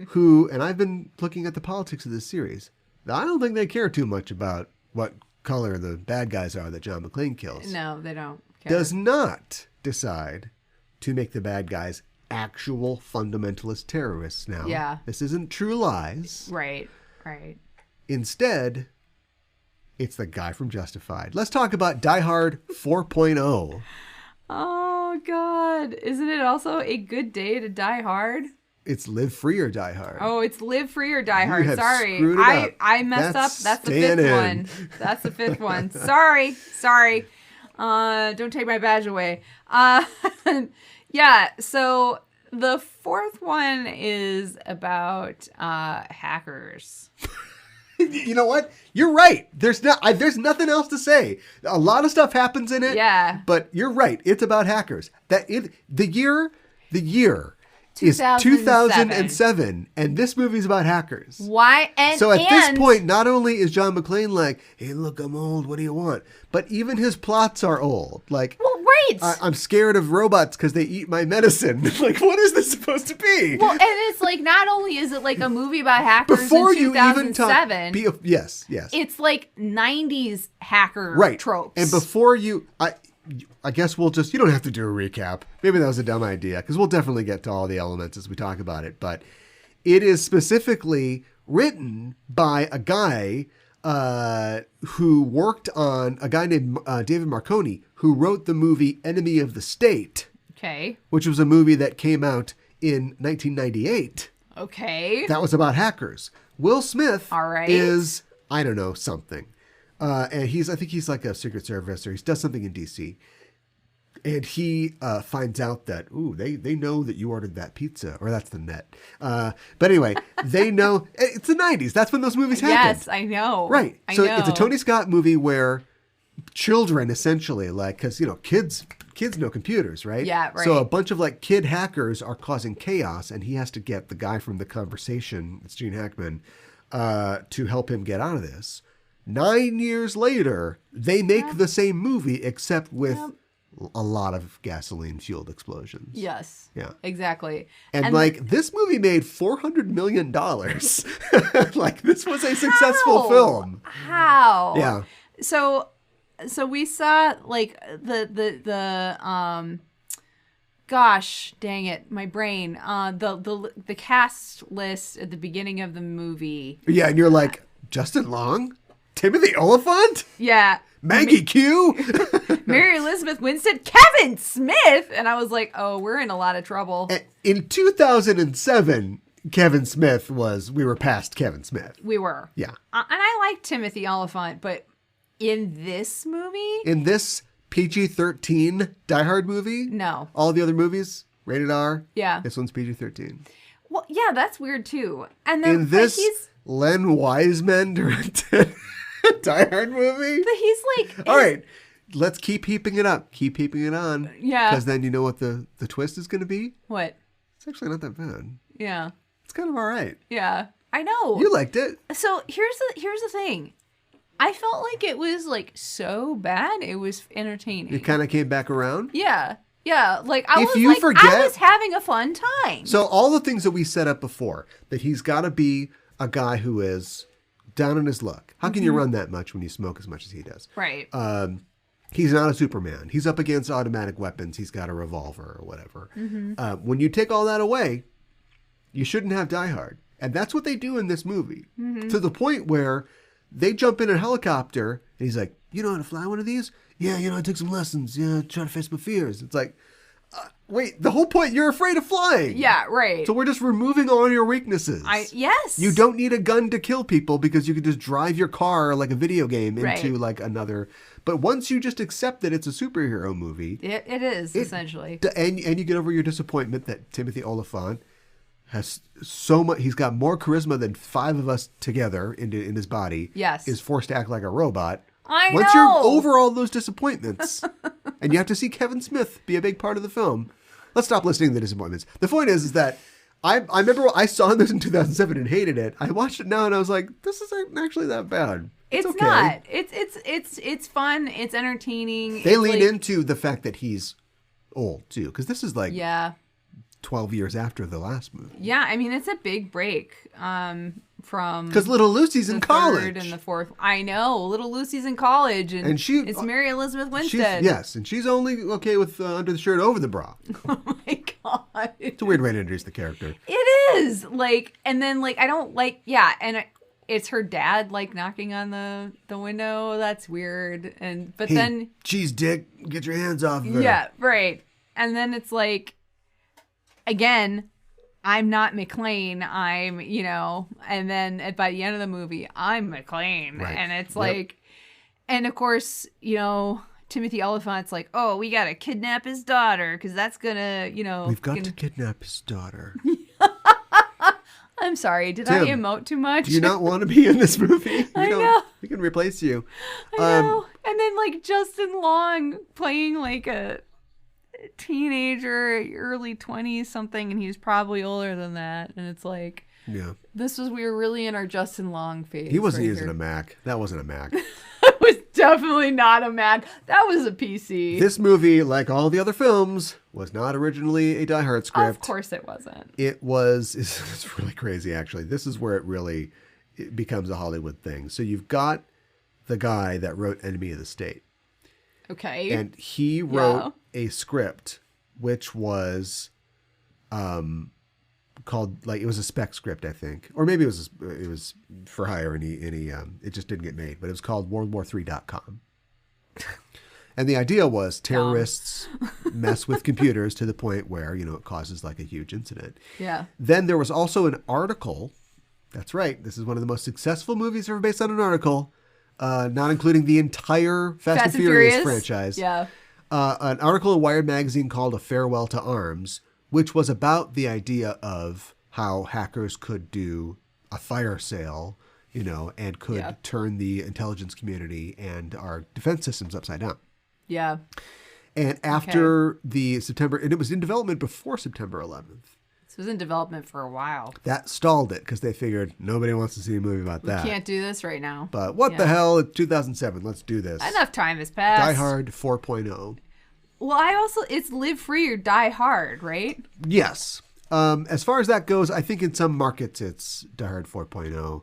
Speaker 1: who, and I've been looking at the politics of this series, I don't think they care too much about what color the bad guys are that John McClane kills.
Speaker 2: No, they don't care.
Speaker 1: Does not decide to make the bad guys actual fundamentalist terrorists now.
Speaker 2: Yeah.
Speaker 1: This isn't True Lies.
Speaker 2: Right.
Speaker 1: Instead, it's the guy from Justified. Let's talk about Die Hard 4.0.
Speaker 2: Oh, God. Isn't it also a good day to die hard?
Speaker 1: It's Live Free or Die Hard.
Speaker 2: Oh, it's Live Free or Die Hard. Sorry.
Speaker 1: I
Speaker 2: messed up. That's the fifth one. That's the fifth one. Sorry. Don't take my badge away. Yeah, so the fourth one is about hackers.
Speaker 1: You know what? You're right. There's nothing else to say. A lot of stuff happens in it.
Speaker 2: Yeah.
Speaker 1: But you're right. It's about hackers. The year is
Speaker 2: 2007.
Speaker 1: 2007, and this movie's about hackers.
Speaker 2: Why?
Speaker 1: So at this point, not only is John McClane like, hey, look, I'm old. What do you want? But even his plots are old. Like,
Speaker 2: Well, right.
Speaker 1: I'm scared of robots because they eat my medicine. Like, what is this supposed to be?
Speaker 2: Well, and it's like, not only is it like a movie about hackers
Speaker 1: Before
Speaker 2: in
Speaker 1: you even
Speaker 2: 2007,
Speaker 1: talk, yes.
Speaker 2: it's like 90s hacker
Speaker 1: Right.
Speaker 2: tropes.
Speaker 1: And before I guess you don't have to do a recap. Maybe that was a dumb idea because we'll definitely get to all the elements as we talk about it. But it is specifically written by a guy who worked on a guy named David Marconi, who wrote the movie Enemy of the State.
Speaker 2: Okay.
Speaker 1: Which was a movie that came out in 1998.
Speaker 2: Okay.
Speaker 1: That was about hackers. Will Smith
Speaker 2: All right.
Speaker 1: is, I don't know, something. And I think he's like a Secret Service or he does something in DC. And he finds out that, they know that you ordered that pizza, or that's the net. But anyway, they know, it's the 90s. That's when those movies happened.
Speaker 2: Yes, I know.
Speaker 1: Right.
Speaker 2: I
Speaker 1: So
Speaker 2: know.
Speaker 1: it's a Tony Scott movie where children essentially, like, because, kids know computers, right?
Speaker 2: Yeah, right.
Speaker 1: So a bunch of like kid hackers are causing chaos, and he has to get the guy from The Conversation, it's Gene Hackman, to help him get out of this. 9 years later, they make the same movie, except with a lot of gasoline-fueled explosions.
Speaker 2: Yes.
Speaker 1: Yeah.
Speaker 2: Exactly.
Speaker 1: And like, this movie made $400 million. Like, this was a successful film.
Speaker 2: How?
Speaker 1: Yeah.
Speaker 2: So we saw like gosh dang it, my brain. The cast list at the beginning of the movie.
Speaker 1: Yeah, and you're like, Justin Long? Timothy Oliphant?
Speaker 2: Yeah.
Speaker 1: Maggie Q?
Speaker 2: Mary Elizabeth Winstead, Kevin Smith, and I was like, oh, we're in a lot of trouble.
Speaker 1: In 2007, Kevin Smith we were past Kevin Smith.
Speaker 2: We were.
Speaker 1: Yeah.
Speaker 2: And I like Timothy Oliphant, but in this movie?
Speaker 1: In this PG-13 Die Hard movie?
Speaker 2: No.
Speaker 1: All the other movies, rated R?
Speaker 2: Yeah.
Speaker 1: This one's PG-13.
Speaker 2: Well, yeah, that's weird too. And then
Speaker 1: In this, Len Wiseman directed Die Hard movie?
Speaker 2: But he's like...
Speaker 1: All right. Let's keep heaping it up. Keep heaping it on.
Speaker 2: Yeah.
Speaker 1: Because then you know what the twist is going to be?
Speaker 2: What?
Speaker 1: It's actually not that bad.
Speaker 2: Yeah.
Speaker 1: It's kind of all right.
Speaker 2: Yeah. I know.
Speaker 1: You liked it.
Speaker 2: So here's the thing. I felt like it was like so bad. It was entertaining.
Speaker 1: It kind of came back around.
Speaker 2: Yeah. Yeah. Like I
Speaker 1: If
Speaker 2: was
Speaker 1: you
Speaker 2: like,
Speaker 1: forget-
Speaker 2: I was having a fun time.
Speaker 1: So all the things that we set up before, that he's got to be a guy who is down on his luck. How can you run that much when you smoke as much as he does?
Speaker 2: Right.
Speaker 1: He's not a Superman. He's up against automatic weapons. He's got a revolver or whatever. When you take all that away, you shouldn't have Die Hard. And that's what they do in this movie. To the point where they jump in a helicopter and he's like, you know how to fly one of these? Yeah, I took some lessons. Yeah, try to face my fears. It's like, wait, the whole point, you're afraid of flying.
Speaker 2: Yeah, right.
Speaker 1: So we're just removing all your weaknesses.
Speaker 2: Yes.
Speaker 1: You don't need a gun to kill people because you can just drive your car like a video game into
Speaker 2: Right.
Speaker 1: like another. But once you just accept that it's a superhero movie,
Speaker 2: It is, essentially.
Speaker 1: and you get over your disappointment that Timothy Oliphant has so much, he's got more charisma than five of us together in his body.
Speaker 2: Yes.
Speaker 1: Is forced to act like a robot.
Speaker 2: know.
Speaker 1: Once you're over all those disappointments, and you have to see Kevin Smith be a big part of the film, let's stop listing the disappointments. The point is that I remember I saw this in 2007 and hated it. I watched it now and I was like, this isn't actually that bad.
Speaker 2: It's
Speaker 1: okay.
Speaker 2: not. It's fun. It's entertaining.
Speaker 1: They
Speaker 2: it's
Speaker 1: lean
Speaker 2: like,
Speaker 1: into the fact that he's old too, because this is like 12 years after the last movie.
Speaker 2: Yeah, I mean it's a big break from
Speaker 1: Because Little Lucy's in college.
Speaker 2: third and the fourth. I know, Little Lucy's in college, and it's Mary Elizabeth Winstead.
Speaker 1: Yes, and she's only okay with under the shirt over the bra.
Speaker 2: Oh my god,
Speaker 1: It's a weird way to introduce the character.
Speaker 2: it is like, and then like I don't like it's her dad like knocking on the window. That's weird, but then
Speaker 1: cheese dick, get your hands off of her.
Speaker 2: yeah, right, and then it's like again. I'm not McClane. I'm, and then by the end of the movie, I'm McClane.
Speaker 1: Right.
Speaker 2: And it's like, and of course, Timothy Oliphant's like, oh, we gotta kidnap his daughter because that's gonna,
Speaker 1: We've got to kidnap his daughter.
Speaker 2: I'm sorry, did
Speaker 1: Tim,
Speaker 2: I emote too much?
Speaker 1: Do you not want to be in this movie?
Speaker 2: I know.
Speaker 1: We can replace you.
Speaker 2: I know. And then like Justin Long playing like a teenager, early 20s something, and he's probably older than that. And it's like,
Speaker 1: Yeah.
Speaker 2: We were really in our Justin Long phase.
Speaker 1: He wasn't
Speaker 2: right
Speaker 1: using
Speaker 2: here.
Speaker 1: a Mac. That wasn't a Mac.
Speaker 2: It was definitely not a Mac. That was a PC.
Speaker 1: This movie, like all the other films, was not originally a Die Hard script.
Speaker 2: Of course it wasn't.
Speaker 1: It was, it's really crazy actually. This is where it becomes a Hollywood thing. So you've got the guy that wrote Enemy of the State.
Speaker 2: Okay.
Speaker 1: And he wrote a script which was called, like, it was a spec script, I think. Or maybe it was for hire and it just didn't get made, but it was called WorldWar3.com. And the idea was terrorists mess with computers to the point where, it causes like a huge incident.
Speaker 2: Yeah.
Speaker 1: Then there was also an article. That's right. This is one of the most successful movies ever based on an article, not including the entire Fast and Furious franchise.
Speaker 2: Yeah.
Speaker 1: An article in Wired magazine called A Farewell to Arms, which was about the idea of how hackers could do a fire sale, and could turn the intelligence community and our defense systems upside down.
Speaker 2: Yeah.
Speaker 1: And after the September, and it was in development before September 11th.
Speaker 2: This was in development for a while.
Speaker 1: That stalled it because they figured nobody wants to see a movie about that.
Speaker 2: We can't do this right now.
Speaker 1: But what the hell? It's 2007. Let's do this.
Speaker 2: Enough time has passed.
Speaker 1: Die Hard 4.0.
Speaker 2: Well, it's Live Free or Die Hard, right?
Speaker 1: Yes. As far as that goes, I think in some markets it's Die Hard 4.0.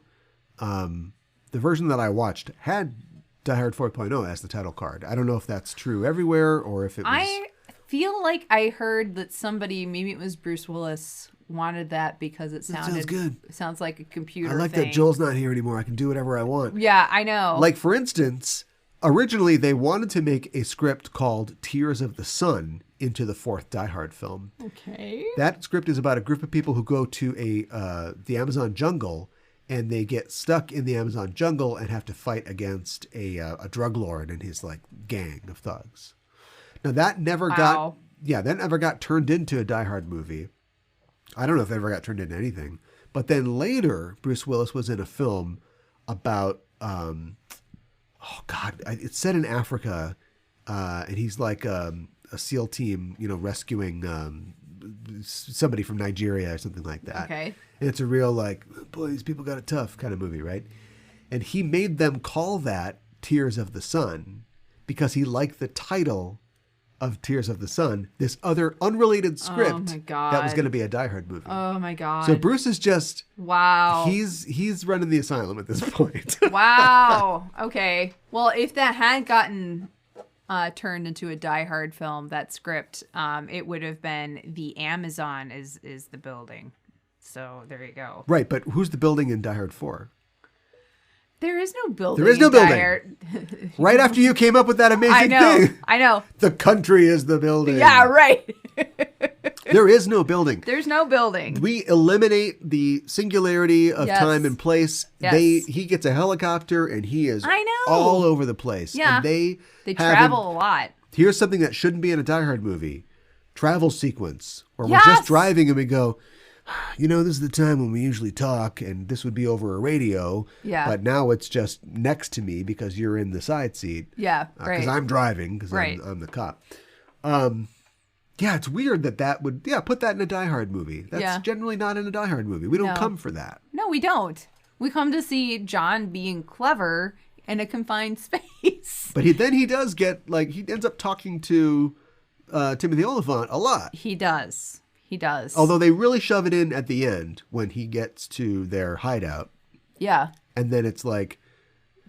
Speaker 1: The version that I watched had Die Hard 4.0 as the title card. I don't know if that's true everywhere or if it was...
Speaker 2: I feel like I heard that somebody, maybe it was Bruce Willis, wanted that because it sounds
Speaker 1: good.
Speaker 2: It sounds like a computer
Speaker 1: I like
Speaker 2: thing.
Speaker 1: that Joel's not here anymore. I can do whatever I want.
Speaker 2: Yeah, I know.
Speaker 1: Like, for instance, originally they wanted to make a script called Tears of the Sun into the fourth Die Hard film.
Speaker 2: Okay.
Speaker 1: That script is about a group of people who go to the Amazon jungle, and they get stuck in the Amazon jungle and have to fight against a drug lord and his like gang of thugs. Now that never got turned into a Die Hard movie. I don't know if it ever got turned into anything. But then later, Bruce Willis was in a film about it's set in Africa, and he's like a SEAL team, rescuing somebody from Nigeria or something like that.
Speaker 2: Okay.
Speaker 1: And it's a real like, boy, these people got it tough kind of movie, right? And he made them call that Tears of the Sun because he liked the title of Tears of the Sun, this other unrelated script that was going to be a Die Hard movie.
Speaker 2: Oh my God.
Speaker 1: So Bruce is just,
Speaker 2: wow.
Speaker 1: He's running the asylum at this point.
Speaker 2: Wow. Okay. Well, if that had gotten turned into a Die Hard film, that script, it would have been the Amazon is the building. So there you go.
Speaker 1: Right, but who's the building in Die Hard 4?
Speaker 2: There is no building.
Speaker 1: There is no
Speaker 2: in
Speaker 1: building.
Speaker 2: Die Hard.
Speaker 1: Right after you came up with that amazing thing.
Speaker 2: I know.
Speaker 1: The country is the building.
Speaker 2: Yeah, right.
Speaker 1: There is no building.
Speaker 2: There's no building.
Speaker 1: We eliminate the singularity of time and place.
Speaker 2: Yes.
Speaker 1: He gets a helicopter and he is
Speaker 2: I know.
Speaker 1: all over the place.
Speaker 2: Yeah.
Speaker 1: And they
Speaker 2: travel a lot.
Speaker 1: Here's something that shouldn't be in a Die Hard movie. Travel sequence. Where
Speaker 2: Yes.
Speaker 1: we're just driving and we go, this is the time when we usually talk, and this would be over a radio.
Speaker 2: Yeah.
Speaker 1: But now it's just next to me because you're in the side seat.
Speaker 2: Yeah, right.
Speaker 1: Because I'm driving, because I'm the cop. Yeah, it's weird that would, put that in a Die Hard movie. That's generally not in a Die Hard movie. We don't come for that.
Speaker 2: No, we don't. We come to see John being clever in a confined space.
Speaker 1: But then he does get, he ends up talking to Timothy Oliphant a lot.
Speaker 2: He does. He does.
Speaker 1: Although they really shove it in at the end when he gets to their hideout.
Speaker 2: Yeah.
Speaker 1: And then it's like...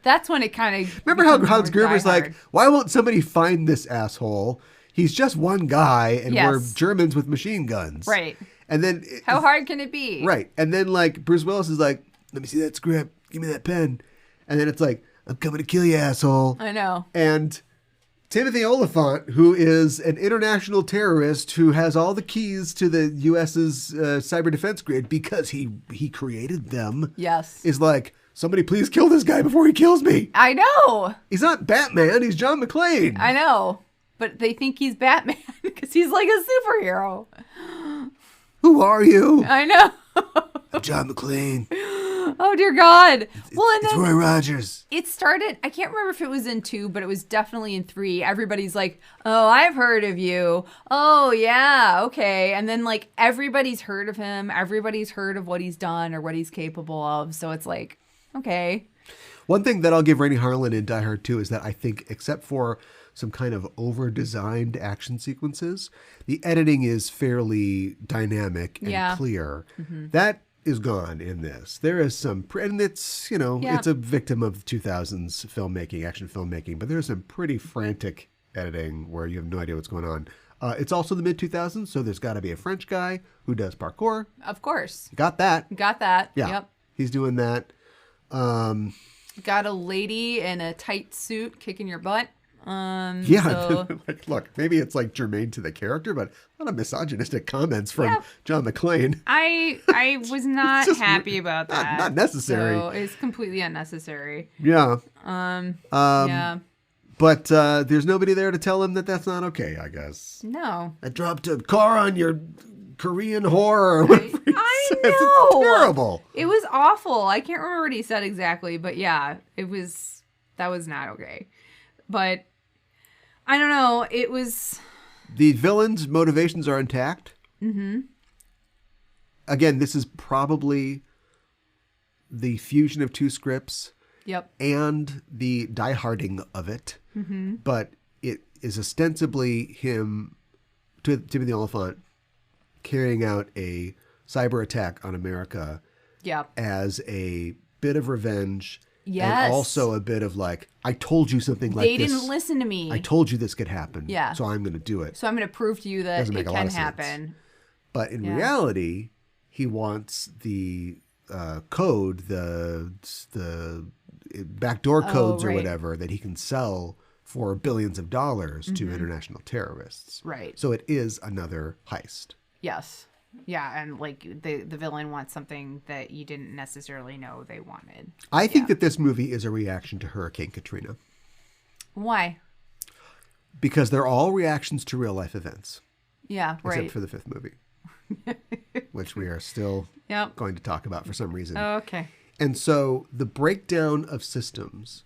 Speaker 2: That's when it kind of...
Speaker 1: Remember how Hans Gruber's like, why won't somebody find this asshole? He's just one guy, and we're Germans with machine guns.
Speaker 2: Right.
Speaker 1: And then...
Speaker 2: How hard can it be?
Speaker 1: Right. And then, Bruce Willis is like, let me see that script. Give me that pen. And then it's like, I'm coming to kill you, asshole.
Speaker 2: I know.
Speaker 1: And... Timothy Oliphant, who is an international terrorist who has all the keys to the U.S.'s cyber defense grid because he created them.
Speaker 2: Yes.
Speaker 1: Is like, somebody please kill this guy before he kills me.
Speaker 2: I know.
Speaker 1: He's not Batman. He's John McClane.
Speaker 2: I know. But they think he's Batman because he's like a superhero.
Speaker 1: Who are you?
Speaker 2: I know.
Speaker 1: I'm John McClane.
Speaker 2: Oh, dear God.
Speaker 1: It's Roy Rogers.
Speaker 2: It started, I can't remember if it was in 2, but it was definitely in 3. Everybody's like, oh, I've heard of you. Oh, yeah, okay. And then, like, everybody's heard of him. Everybody's heard of what he's done or what he's capable of. So it's like, okay.
Speaker 1: One thing that I'll give Rennie Harlan in Die Hard 2 is that I think, except for some kind of over-designed action sequences, the editing is fairly dynamic and clear. Mm-hmm. That is gone in this. There is some, and it's, it's a victim of 2000s filmmaking, action filmmaking, but there's some pretty frantic editing where you have no idea what's going on. It's also the mid-2000s, so there's got to be a French guy who does parkour.
Speaker 2: Of course.
Speaker 1: Got that.
Speaker 2: Yeah. Yep.
Speaker 1: He's doing that.
Speaker 2: Got a lady in a tight suit kicking your butt.
Speaker 1: So... like, look, maybe it's like germane to the character, but a lot of misogynistic comments from John McClane.
Speaker 2: I was not happy about that.
Speaker 1: Not necessary.
Speaker 2: So it's completely unnecessary.
Speaker 1: Yeah.
Speaker 2: Yeah.
Speaker 1: But there's nobody there to tell him that that's not okay, I guess.
Speaker 2: No.
Speaker 1: I dropped a car on your Korean whore or whatever he says.
Speaker 2: Know.
Speaker 1: It's terrible.
Speaker 2: It was awful. I can't remember what he said exactly, but yeah, that was not okay. But I don't know. It was...
Speaker 1: The villain's motivations are intact. Mm-hmm. Again, this is probably the fusion of 2 scripts.
Speaker 2: Yep. And
Speaker 1: the die-harding of it. Mm-hmm. But it is ostensibly him, Timothy Oliphant, carrying out a cyber attack on America as a bit of revenge. Yes. And also a bit of like, I told you something like this.
Speaker 2: They didn't listen to me.
Speaker 1: I told you this could happen.
Speaker 2: Yeah.
Speaker 1: So I'm going to do it.
Speaker 2: So I'm going to prove to you that it can happen.
Speaker 1: But in reality, he wants the code, the backdoor codes or whatever that he can sell for billions of dollars to international terrorists.
Speaker 2: Right.
Speaker 1: So it is another heist.
Speaker 2: Yes. Yeah, and like the villain wants something that you didn't necessarily know they wanted.
Speaker 1: I think that this movie is a reaction to Hurricane Katrina.
Speaker 2: Why?
Speaker 1: Because they're all reactions to real life events.
Speaker 2: Yeah, right.
Speaker 1: Except for the 5th movie, which we are still going to talk about for some reason.
Speaker 2: Oh, okay.
Speaker 1: And so the breakdown of systems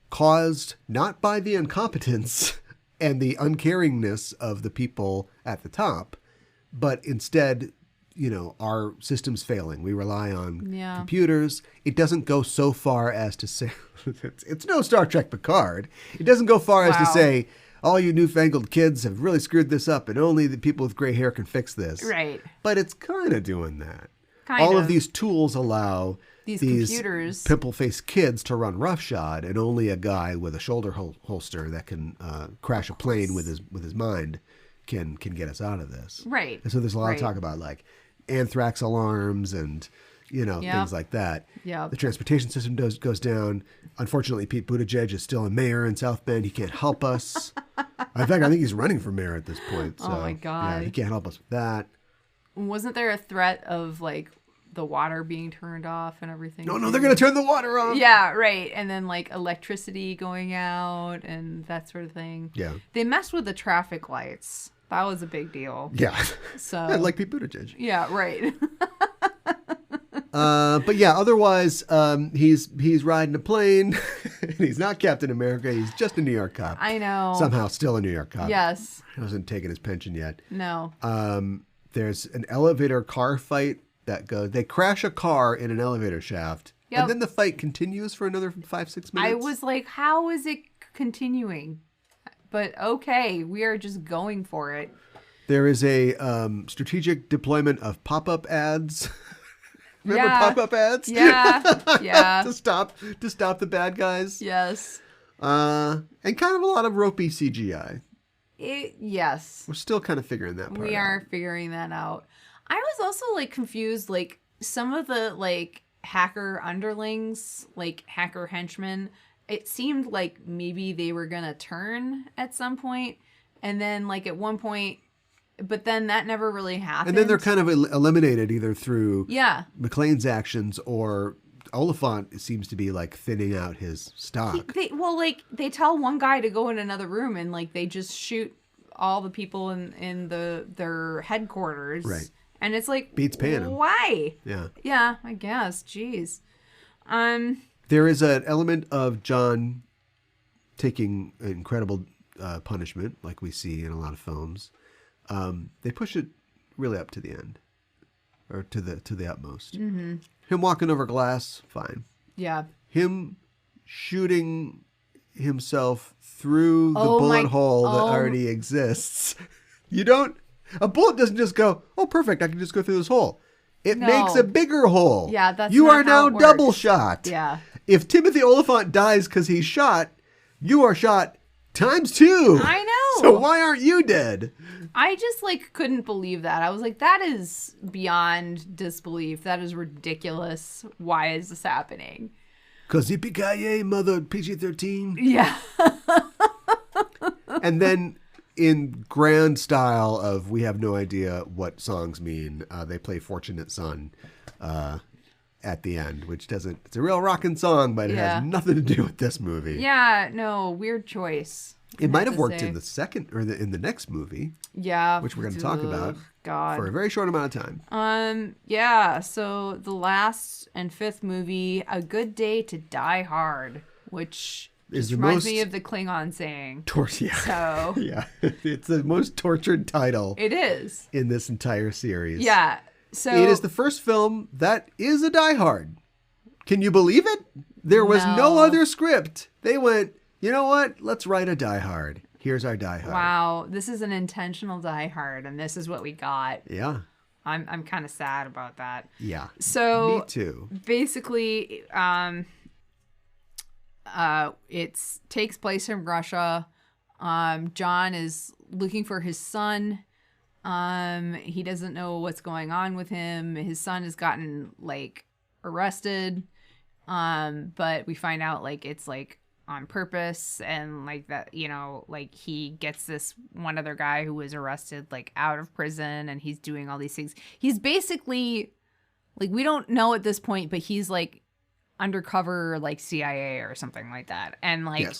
Speaker 1: caused not by the incompetence and the uncaringness of the people at the top, but instead, our systems failing. We rely on computers. It doesn't go so far as to say, it's no Star Trek Picard. It doesn't go far as to say, all you newfangled kids have really screwed this up and only the people with gray hair can fix this.
Speaker 2: Right.
Speaker 1: But it's kind of doing that. All of these tools allow these
Speaker 2: computers,
Speaker 1: pimple-faced kids to run roughshod, and only a guy with a shoulder holster that can crash a plane with his mind can get us out of this.
Speaker 2: Right.
Speaker 1: And so there's a lot of talk about like anthrax alarms and things like that.
Speaker 2: Yeah.
Speaker 1: The transportation system goes down. Unfortunately, Pete Buttigieg is still a mayor in South Bend. He can't help us. In fact, I think he's running for mayor at this point. So,
Speaker 2: oh my God.
Speaker 1: Yeah, he can't help us with that.
Speaker 2: Wasn't there a threat of like the water being turned off and everything?
Speaker 1: No, they're going to turn the water off.
Speaker 2: Yeah, right. And then like electricity going out and that sort of thing.
Speaker 1: Yeah.
Speaker 2: They messed with the traffic lights. That was a big deal.
Speaker 1: Yeah.
Speaker 2: So
Speaker 1: like Pete Buttigieg.
Speaker 2: Yeah, right.
Speaker 1: But yeah, otherwise, he's riding a plane. He's not Captain America. He's just a New York cop.
Speaker 2: I know.
Speaker 1: Somehow still a New York cop.
Speaker 2: Yes.
Speaker 1: He hasn't taken his pension yet.
Speaker 2: No.
Speaker 1: There's an elevator car fight they crash a car in an elevator shaft. Yep. And then the fight continues for another 5-6 minutes.
Speaker 2: I was like, how is it continuing? But okay, we are just going for it.
Speaker 1: There is a strategic deployment of pop-up ads. Remember pop-up ads?
Speaker 2: Yeah, yeah.
Speaker 1: to stop the bad guys.
Speaker 2: Yes.
Speaker 1: And kind of a lot of ropey CGI.
Speaker 2: Yes.
Speaker 1: We're still kind of figuring that part out.
Speaker 2: We are figuring that out. I was also like confused, like some of the like hacker underlings, like hacker henchmen, it seemed like maybe they were going to turn at some point. And then like at one point, but then that never really happened.
Speaker 1: And then they're kind of eliminated either through McClane's actions or Oliphant seems to be like thinning out his stock.
Speaker 2: They tell one guy to go in another room and like they just shoot all the people in their headquarters.
Speaker 1: Right.
Speaker 2: And it's like,
Speaker 1: beats paying him.
Speaker 2: Why?
Speaker 1: Yeah.
Speaker 2: Yeah, I guess. Jeez.
Speaker 1: There is an element of John taking incredible punishment, like we see in a lot of films. They push it really up to the end, or to the utmost. Mm-hmm. Him walking over glass, fine.
Speaker 2: Yeah.
Speaker 1: Him shooting himself through the bullet hole that already exists. A bullet doesn't just go, oh, perfect, I can just go through this hole. It makes a bigger hole.
Speaker 2: Yeah, that's
Speaker 1: You
Speaker 2: not
Speaker 1: are
Speaker 2: how
Speaker 1: now
Speaker 2: it
Speaker 1: double
Speaker 2: works.
Speaker 1: shot.
Speaker 2: Yeah.
Speaker 1: If Timothy Oliphant dies because he's shot, you are shot times 2.
Speaker 2: I know.
Speaker 1: So why aren't you dead?
Speaker 2: I just like couldn't believe that. I was like, that is beyond disbelief. That is ridiculous. Why is this happening?
Speaker 1: Because yippee-ki-yay, mother, PG-13.
Speaker 2: Yeah.
Speaker 1: And then in grand style of we have no idea what songs mean, they play Fortunate Son at the end, which doesn't, it's a real rockin' song, but it has nothing to do with this movie.
Speaker 2: Yeah, no, weird choice.
Speaker 1: It might have worked in the second or in the next movie.
Speaker 2: Yeah.
Speaker 1: Which we're going to talk about for a very short amount of time.
Speaker 2: Yeah, so the last and 5th movie, A Good Day to Die Hard, which just reminds me of the Klingon saying.
Speaker 1: Yeah.
Speaker 2: So.
Speaker 1: Yeah. It's the most tortured title.
Speaker 2: It is.
Speaker 1: In this entire series.
Speaker 2: Yeah. So
Speaker 1: it is the first film that is a Die Hard. Can you believe it? There was no other script. They went, you know what? Let's write a Die Hard. Here's our Die Hard.
Speaker 2: Wow, this is an intentional Die Hard, and this is what we got.
Speaker 1: Yeah.
Speaker 2: I'm kind of sad about that.
Speaker 1: Yeah.
Speaker 2: So
Speaker 1: me too.
Speaker 2: Basically, it takes place in Russia. John is looking for his son. He doesn't know what's going on with him. His son has gotten like arrested. But we find out like it's like on purpose, and like that, you know, like he gets this one other guy who was arrested like out of prison, and he's doing all these things. He's basically like, we don't know at this point, but he's like undercover like CIA or something like that. And like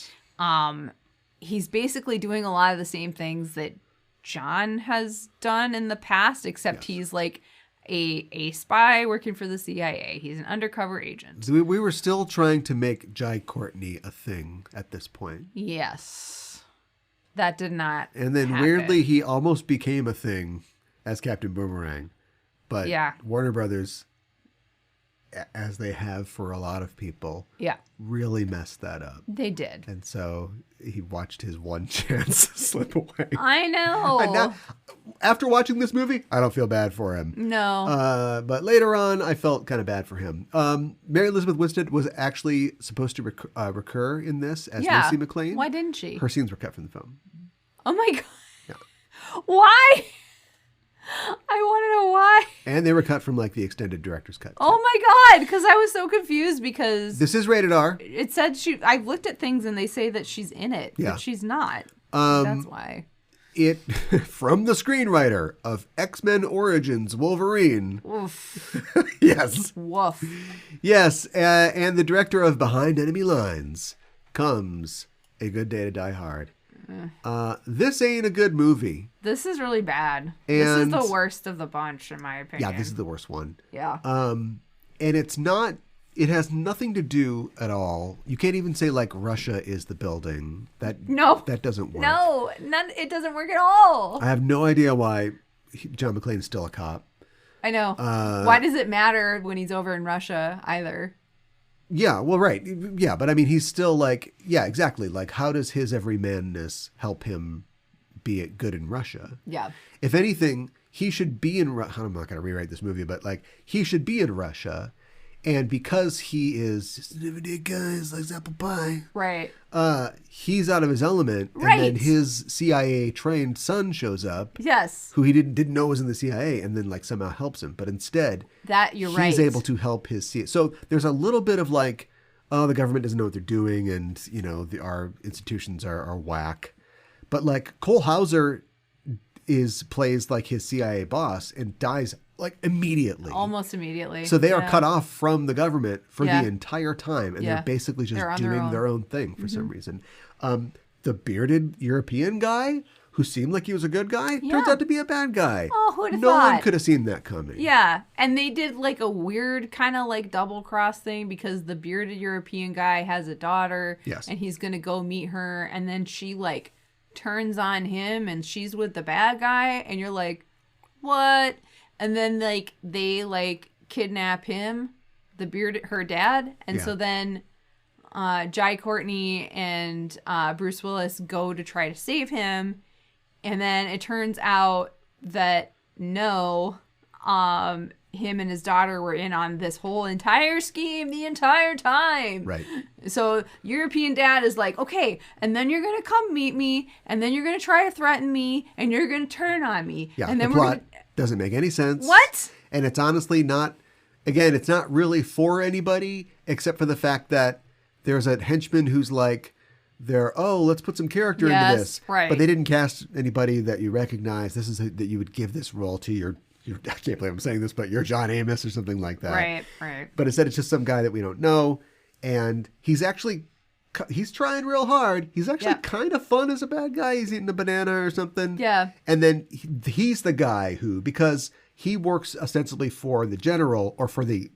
Speaker 2: he's basically doing a lot of the same things that John has done in the past, except he's like a spy working for the CIA. He's an undercover agent.
Speaker 1: So we were still trying to make Jai Courtney a thing at this point.
Speaker 2: Yes. That did not
Speaker 1: And then
Speaker 2: happen.
Speaker 1: weirdly, he almost became a thing as Captain Boomerang. But Warner Brothers, as they have for a lot of people, really messed that up.
Speaker 2: They did.
Speaker 1: And so he watched his one chance slip away.
Speaker 2: I know.
Speaker 1: And now, after watching this movie, I don't feel bad for him.
Speaker 2: No.
Speaker 1: But later on, I felt kind of bad for him. Mary Elizabeth Winstead was actually supposed to recur in this as Lucy McLean.
Speaker 2: Why didn't she?
Speaker 1: Her scenes were cut from the film.
Speaker 2: Oh my God.
Speaker 1: Yeah.
Speaker 2: Why? I want to know why.
Speaker 1: And they were cut from like the extended director's cut.
Speaker 2: Oh my God, because I was so confused because
Speaker 1: this is rated R.
Speaker 2: It said I've looked at things and they say that she's in it, but she's not. That's why.
Speaker 1: It from the screenwriter of X-Men Origins Wolverine.
Speaker 2: Oof.
Speaker 1: Yes.
Speaker 2: Woof.
Speaker 1: Yes, and the director of Behind Enemy Lines comes A Good Day to Die Hard. This ain't a good movie.
Speaker 2: This is really bad. This is the worst of the bunch, in my opinion.
Speaker 1: Yeah, this is the worst one.
Speaker 2: Yeah.
Speaker 1: And it's not, it has nothing to do at all. You can't even say like Russia is the building. That doesn't work.
Speaker 2: No, it doesn't work at all.
Speaker 1: I have no idea why John McClane is still a cop.
Speaker 2: I know. Why does it matter when he's over in Russia either?
Speaker 1: Yeah, well, right. Yeah, but I mean, he's still like, yeah, exactly. Like, how does his everymanness help him be good in Russia?
Speaker 2: Yeah.
Speaker 1: If anything, he should be in Russia. I'm not going to rewrite this movie, but like, he should be in Russia. And because he is just an everyday guy, he's like apple pie.
Speaker 2: Right.
Speaker 1: He's out of his element.
Speaker 2: Right.
Speaker 1: And then his CIA trained son shows up.
Speaker 2: Yes.
Speaker 1: Who he didn't know was in the CIA, and then like somehow helps him. But instead, he's able to help his CIA. So there's a little bit of like, oh, the government doesn't know what they're doing, and you know, our institutions are whack. But like Cole Hauser plays like his CIA boss and dies like immediately.
Speaker 2: Almost immediately.
Speaker 1: So they are cut off from the government for
Speaker 2: Yeah.
Speaker 1: the entire time, and they're basically just
Speaker 2: They're on
Speaker 1: doing
Speaker 2: their own
Speaker 1: thing for some reason. The bearded European guy who seemed like he was a good guy turns out to be a bad guy.
Speaker 2: Oh, who'd have
Speaker 1: No
Speaker 2: thought?
Speaker 1: one could have seen that coming.
Speaker 2: Yeah, and they did like a weird kind of like double cross thing because the bearded European guy has a daughter.
Speaker 1: Yes.
Speaker 2: And he's going to go meet her, and then she like turns on him and she's with the bad guy, and you're like, what? And then like they like kidnap him, her dad, and so then Jai Courtney and Bruce Willis go to try to save him, and then it turns out that no, him and his daughter were in on this whole entire scheme the entire time.
Speaker 1: Right.
Speaker 2: So European dad is like, okay, and then you're gonna come meet me, and then you're gonna try to threaten me, and you're gonna turn on me.
Speaker 1: Yeah,
Speaker 2: and then
Speaker 1: the
Speaker 2: we're
Speaker 1: plot doesn't make any sense.
Speaker 2: What?
Speaker 1: And it's honestly not, again, it's not really for anybody except for the fact that there's a henchman who's like, let's put some character into this.
Speaker 2: Right.
Speaker 1: But they didn't cast anybody that you recognize. This is that you would give this role to your I can't believe I'm saying this, but you're John Amos or something like that.
Speaker 2: Right.
Speaker 1: But instead it's just some guy that we don't know. And he's trying real hard. He's actually kind of fun as a bad guy. He's eating a banana or something.
Speaker 2: Yeah.
Speaker 1: And then he's the guy who, because he works ostensibly for the general or for the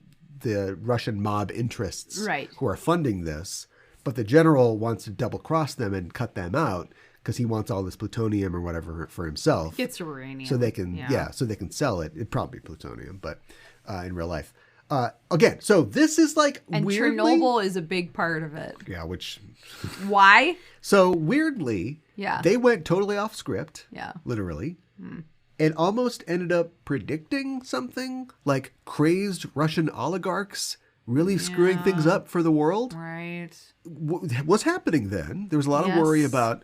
Speaker 1: Russian mob interests who are funding this, but the general wants to double cross them and cut them out because he wants all this plutonium or whatever for himself.
Speaker 2: It's uranium.
Speaker 1: So they can, so they can sell it. It'd probably be plutonium, but in real life. Again, so this is like
Speaker 2: and
Speaker 1: weirdly...
Speaker 2: Chernobyl is a big part of it.
Speaker 1: Yeah, which...
Speaker 2: Why?
Speaker 1: So weirdly, they went totally off script, literally, and almost ended up predicting something like crazed Russian oligarchs really screwing things up for the world.
Speaker 2: Right.
Speaker 1: What's happening then? There was a lot of worry about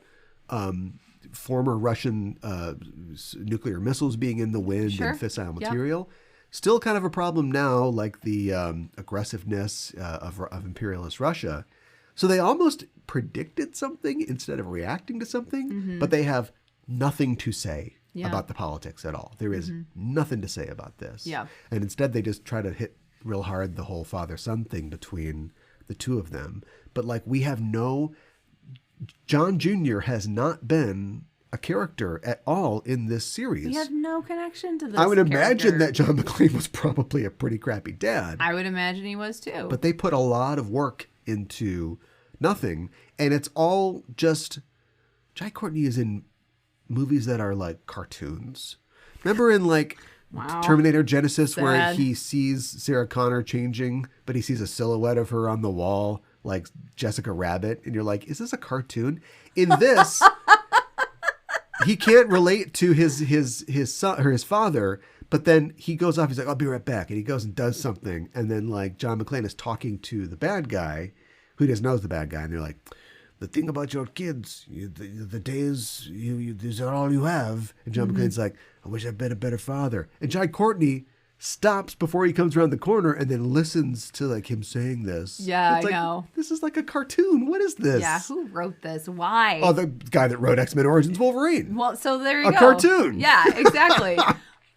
Speaker 1: former Russian nuclear missiles being in the wind and fissile material. Still kind of a problem now, like the aggressiveness of imperialist Russia. So they almost predicted something instead of reacting to something, but they have nothing to say about the politics at all. There is nothing to say about this.
Speaker 2: Yeah.
Speaker 1: And instead they just try to hit real hard the whole father-son thing between the two of them. But like we have John Jr. has not been a character at all in this series.
Speaker 2: We have no connection to this
Speaker 1: I would
Speaker 2: character.
Speaker 1: imagine that John McClane was probably a pretty crappy dad.
Speaker 2: I would imagine he was too.
Speaker 1: But they put a lot of work into nothing. And it's all just... Jai Courtney is in movies that are like cartoons. Remember in like Terminator Genesis where he sees Sarah Connor changing, but he sees a silhouette of her on the wall like Jessica Rabbit. And you're like, is this a cartoon? In this... he can't relate to his son or his father, but then he goes off. He's like, I'll be right back. And he goes and does something. And then like John McClane is talking to the bad guy who just knows the bad guy. And they're like, the thing about your kids, the days, these are all you have. And John McClane's like, I wish I'd been a better father. And Jai Courtney stops before he comes around the corner and then listens to like him saying this.
Speaker 2: Yeah,
Speaker 1: it's
Speaker 2: I
Speaker 1: like,
Speaker 2: know.
Speaker 1: This is like a cartoon. What is this?
Speaker 2: Yeah, who wrote this? Why?
Speaker 1: Oh, the guy that wrote X-Men Origins Wolverine.
Speaker 2: Well, so there you go.
Speaker 1: A cartoon.
Speaker 2: Yeah, exactly.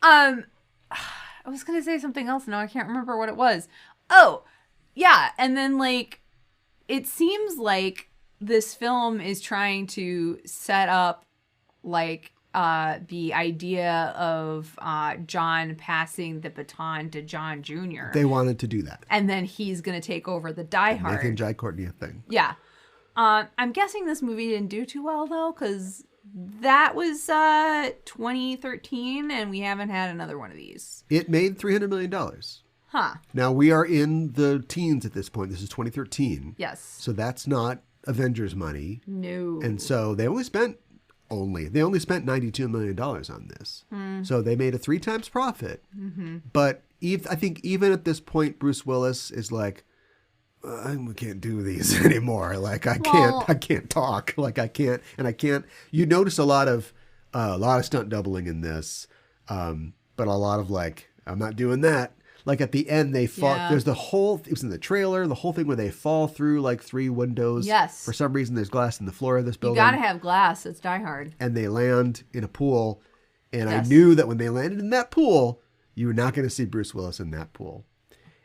Speaker 2: I was going to say something else. Now I can't remember what it was. Oh, yeah. And then like, it seems like this film is trying to set up like the idea of John passing the baton to John Jr.
Speaker 1: They wanted to do that.
Speaker 2: And then he's going to take over the Die Hard.
Speaker 1: Making Jai Courtney a thing.
Speaker 2: Yeah. I'm guessing this movie didn't do too well, though, because that was 2013, and we haven't had another one of these.
Speaker 1: It made $300 million.
Speaker 2: Huh.
Speaker 1: Now, we are in the teens at this point. This is 2013.
Speaker 2: Yes.
Speaker 1: So that's not Avengers money.
Speaker 2: No.
Speaker 1: And so they only spent $92 million on this. So they made a 3 times profit. But I think even at this point, Bruce Willis is like, I can't do these anymore. Like I can't talk. Like I can't. You notice a lot of stunt doubling in this. But a lot of like, I'm not doing that. Like at the end, they fall. Yeah. There's it was in the trailer, the whole thing where they fall through like 3 windows.
Speaker 2: Yes.
Speaker 1: For some reason, there's glass in the floor of this building.
Speaker 2: You gotta have glass. It's Die Hard.
Speaker 1: And they land in a pool. And I knew that when they landed in that pool, You're not going to see Bruce Willis in that pool.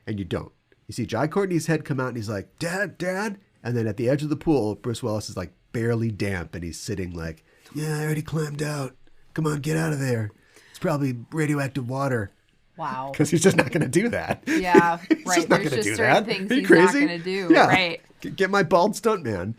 Speaker 1: And you don't. You see Jai Courtney's head come out and he's like, Dad, Dad. And then at the edge of the pool, Bruce Willis is like barely damp and he's sitting like, yeah, I already climbed out. Come on, get out of there. It's probably radioactive water.
Speaker 2: Wow.
Speaker 1: Because he's just not going to do that.
Speaker 2: Yeah,
Speaker 1: He's
Speaker 2: right.
Speaker 1: just not
Speaker 2: There's
Speaker 1: going to
Speaker 2: just
Speaker 1: do
Speaker 2: certain
Speaker 1: that.
Speaker 2: things
Speaker 1: Are you
Speaker 2: he's
Speaker 1: crazy?
Speaker 2: not going to do.
Speaker 1: Yeah.
Speaker 2: Right.
Speaker 1: Get my bald stuntman.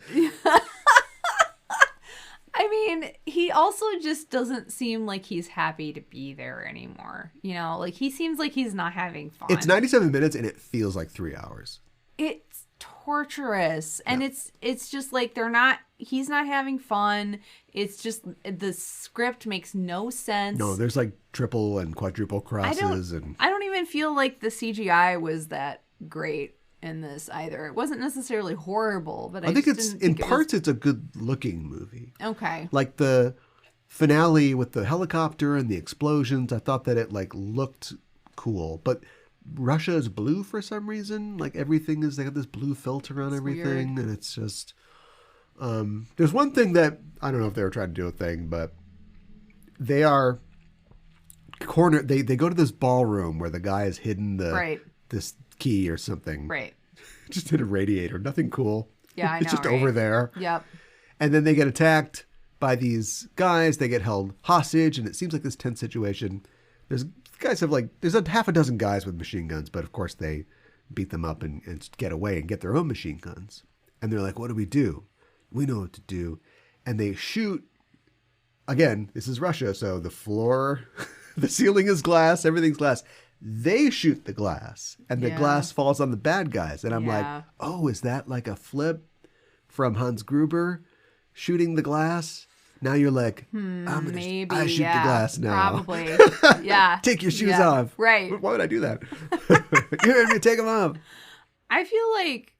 Speaker 2: I mean, he also just doesn't seem like he's happy to be there anymore. You know, like he seems like he's not having fun.
Speaker 1: It's 97 minutes and it feels like 3 hours.
Speaker 2: It's torturous. And it's just like he's not having fun. It's just the script makes no sense.
Speaker 1: No, there's like triple and quadruple crosses.
Speaker 2: I don't even feel like the CGI was that great in this either. It wasn't necessarily horrible, but
Speaker 1: I think it's in parts it's a good looking movie.
Speaker 2: Okay.
Speaker 1: Like the finale with the helicopter and the explosions, I thought that it like looked cool. But Russia is blue for some reason. Like everything is, they got this blue filter on everything,
Speaker 2: weird.
Speaker 1: and it's just there's one thing that I don't know if they were trying to do a thing, but they are cornered. They go to this ballroom where the guy has hidden this key or something.
Speaker 2: Right.
Speaker 1: Just in a radiator. Nothing cool.
Speaker 2: Yeah, I know.
Speaker 1: It's just
Speaker 2: right?
Speaker 1: over there.
Speaker 2: Yep.
Speaker 1: And then they get attacked by these guys. They get held hostage, and it seems like this tense situation. There's a half a dozen guys with machine guns, but of course they beat them up and get away and get their own machine guns. And they're like, what do we do? We know what to do. And they shoot. Again, this is Russia, so the floor, the ceiling is glass, everything's glass. They shoot the glass, and the glass falls on the bad guys. And I'm like, oh, is that like a flip from Hans Gruber shooting the glass? Now you're like, I shoot the glass now.
Speaker 2: Probably. Yeah.
Speaker 1: Take your shoes off.
Speaker 2: Right.
Speaker 1: Why would I do that? You heard me, take them off.
Speaker 2: I feel like,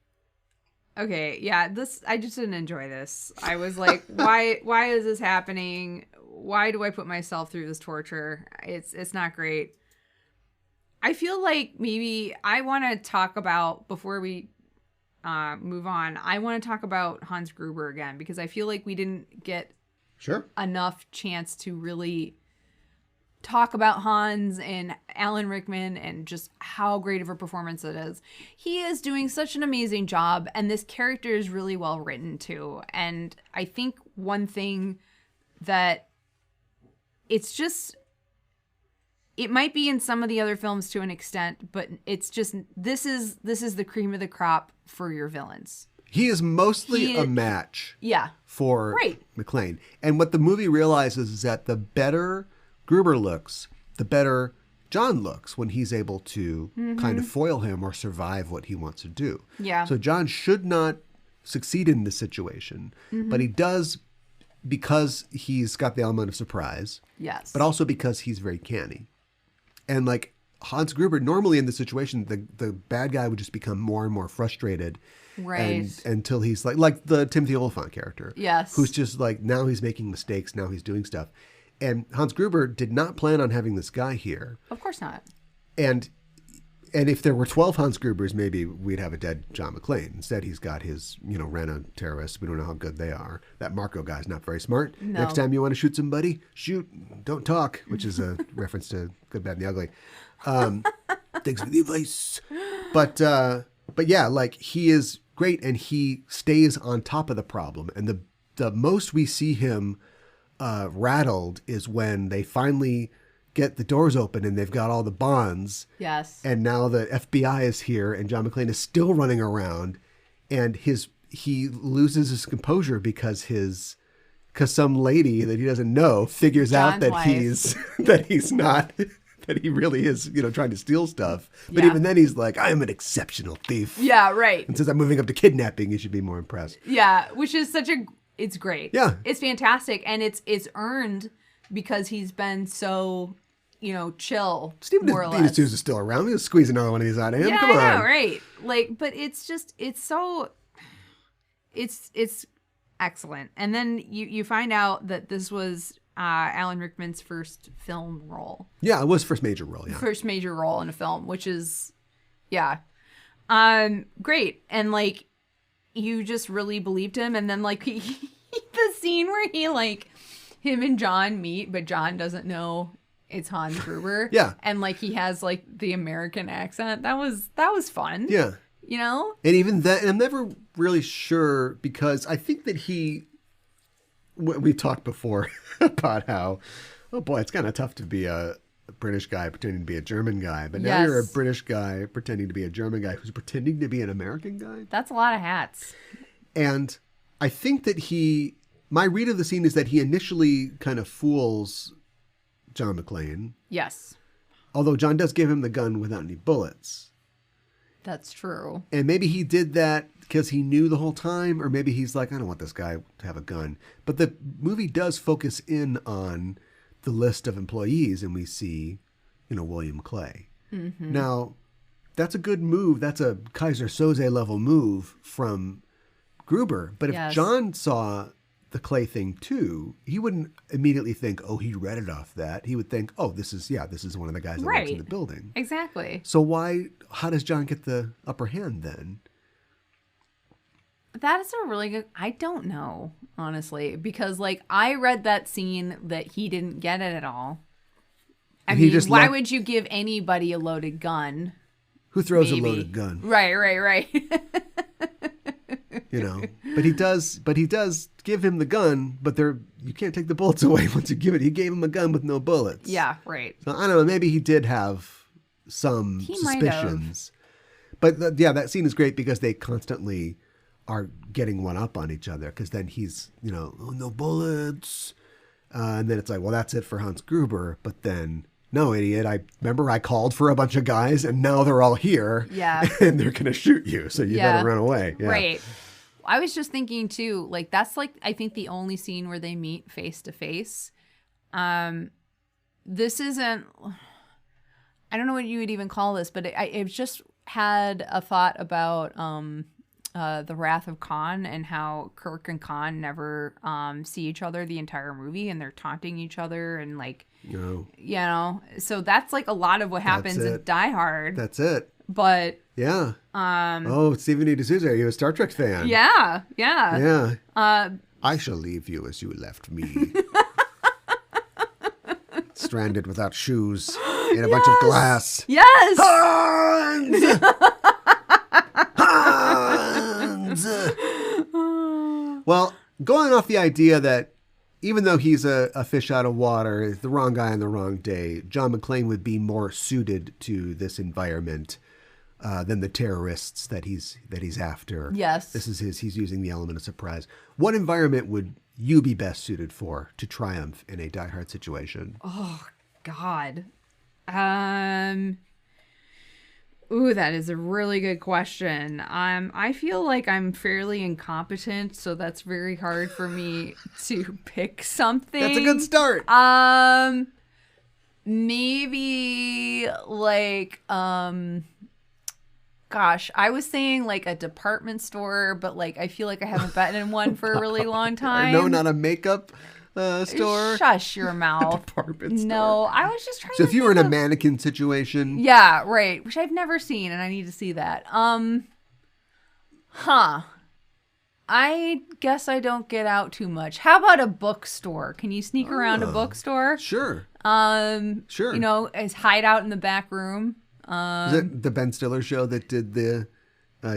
Speaker 2: okay, yeah, I just didn't enjoy this. I was like, why is this happening? Why do I put myself through this torture? It's not great. I feel like maybe I want to talk about, before we move on, I want to talk about Hans Gruber again, because I feel like we didn't get enough chance to really talk about Hans and Alan Rickman and just how great of a performance it is. He is doing such an amazing job, and this character is really well written too. And I think one thing that it might be in some of the other films to an extent, but it's just, this is the cream of the crop for your villains.
Speaker 1: He is mostly a match for McClane. And what the movie realizes is that the better Gruber looks, the better John looks when he's able to kind of foil him or survive what he wants to do.
Speaker 2: Yeah.
Speaker 1: So John should not succeed in this situation, but he does because he's got the element of surprise.
Speaker 2: Yes.
Speaker 1: But also because he's very canny. And like Hans Gruber, normally in this situation, the bad guy would just become more and more frustrated.
Speaker 2: Right.
Speaker 1: Until he's like the Timothy Olyphant character.
Speaker 2: Yes.
Speaker 1: Who's just like, now he's making mistakes, now he's doing stuff. And Hans Gruber did not plan on having this guy here.
Speaker 2: Of course not.
Speaker 1: And if there were 12 Hans Grubers, maybe we'd have a dead John McClane. Instead, he's got his, Rena terrorists. We don't know how good they are. That Marco guy's not very smart.
Speaker 2: No.
Speaker 1: Next time you want to shoot somebody, shoot, don't talk, which is a reference to Good, Bad, and the Ugly. Thanks for the advice. But yeah, like he is great, and he stays on top of the problem. And the most we see him rattled is when they finally get the doors open and they've got all the bonds.
Speaker 2: Yes.
Speaker 1: And now the FBI is here and John McClane is still running around, and he loses his composure because some lady that he doesn't know figures out that he really is, trying to steal stuff. But even then he's like, I am an exceptional thief.
Speaker 2: Yeah, right.
Speaker 1: And since I'm moving up to kidnapping, you should be more impressed.
Speaker 2: Yeah, which is it's great.
Speaker 1: Yeah.
Speaker 2: It's fantastic, and it's earned because he's been so, chill,
Speaker 1: Stephen
Speaker 2: more or less.
Speaker 1: is still around. He'll squeeze another one of these out of him.
Speaker 2: Yeah,
Speaker 1: Come on.
Speaker 2: I know, right? Like, but it's excellent. And then you find out that this was Alan Rickman's first film role.
Speaker 1: Yeah, it was first major role, yeah.
Speaker 2: First major role in a film, which is, great. And, like, you just really believed him. And then, like, the scene where he, like, him and John meet, but John doesn't know it's Hans Gruber.
Speaker 1: Yeah.
Speaker 2: And like he has like the American accent. That was fun.
Speaker 1: Yeah.
Speaker 2: You know?
Speaker 1: And even that, and I'm never really sure because I think that we talked before about how, oh boy, it's kind of tough to be a British guy pretending to be a German guy. But now you're a British guy pretending to be a German guy who's pretending to be an American guy.
Speaker 2: That's a lot of hats.
Speaker 1: And I think that my read of the scene is that he initially kind of fools John McClane.
Speaker 2: Yes.
Speaker 1: Although John does give him the gun without any bullets.
Speaker 2: That's true.
Speaker 1: And maybe he did that because he knew the whole time, or maybe he's like, I don't want this guy to have a gun. But the movie does focus in on the list of employees, and we see, William Clay. Mm-hmm. Now, that's a good move. That's a Kaiser Soze level move from Gruber. But if John saw the Clay thing too, he wouldn't immediately think, oh, he read it off that. He would think, oh, this is one of the guys that works in the building.
Speaker 2: Exactly.
Speaker 1: So how does John get the upper hand then?
Speaker 2: That is a really good, I don't know, honestly, because like I read that scene that he didn't get it at all. I mean, why would you give anybody a loaded gun?
Speaker 1: Who throws a loaded gun?
Speaker 2: Right.
Speaker 1: But he does give him the gun, but you can't take the bullets away once you give it. He gave him a gun with no bullets.
Speaker 2: Yeah, right.
Speaker 1: So I don't know. Maybe he did have some suspicions. But that scene is great because they constantly are getting one up on each other. Because then he's, oh, no bullets. And then it's like, well, that's it for Hans Gruber. But then, no, idiot. I called for a bunch of guys and now they're all here.
Speaker 2: Yeah.
Speaker 1: And they're going to shoot you. So you better run away. Yeah.
Speaker 2: Right. I was just thinking too, like that's like, I think the only scene where they meet face to face. This isn't, I don't know what you would even call this, but it just had a thought about, the Wrath of Khan and how Kirk and Khan never see each other the entire movie and they're taunting each other and like, so that's like a lot of what happens in Die Hard.
Speaker 1: That's it.
Speaker 2: But
Speaker 1: yeah. Stephen E. D'Souza, are you a Star Trek fan?
Speaker 2: Yeah.
Speaker 1: I shall leave you as you left me. Stranded without shoes in a bunch of glass.
Speaker 2: Yes.
Speaker 1: Hans! Well, going off the idea that even though he's a fish out of water, the wrong guy on the wrong day, John McClane would be more suited to this environment than the terrorists that he's after.
Speaker 2: Yes.
Speaker 1: He's using the element of surprise. What environment would you be best suited for to triumph in a Die Hard situation?
Speaker 2: Oh, God. Ooh, that is a really good question. I feel like I'm fairly incompetent, so that's very hard for me to pick something.
Speaker 1: That's a good start.
Speaker 2: Maybe like, gosh, I was saying like a department store, but like I feel like I haven't been in one for a really long time.
Speaker 1: No, not a makeup store.
Speaker 2: Shush your mouth.
Speaker 1: Department store.
Speaker 2: No, I was just trying.
Speaker 1: So if you were in a mannequin situation,
Speaker 2: yeah, right, which I've never seen, and I need to see that. I guess I don't get out too much. How about a bookstore? Can you sneak around a bookstore?
Speaker 1: Sure.
Speaker 2: Sure. As hide out in the back room.
Speaker 1: Is it the Ben Stiller show that did the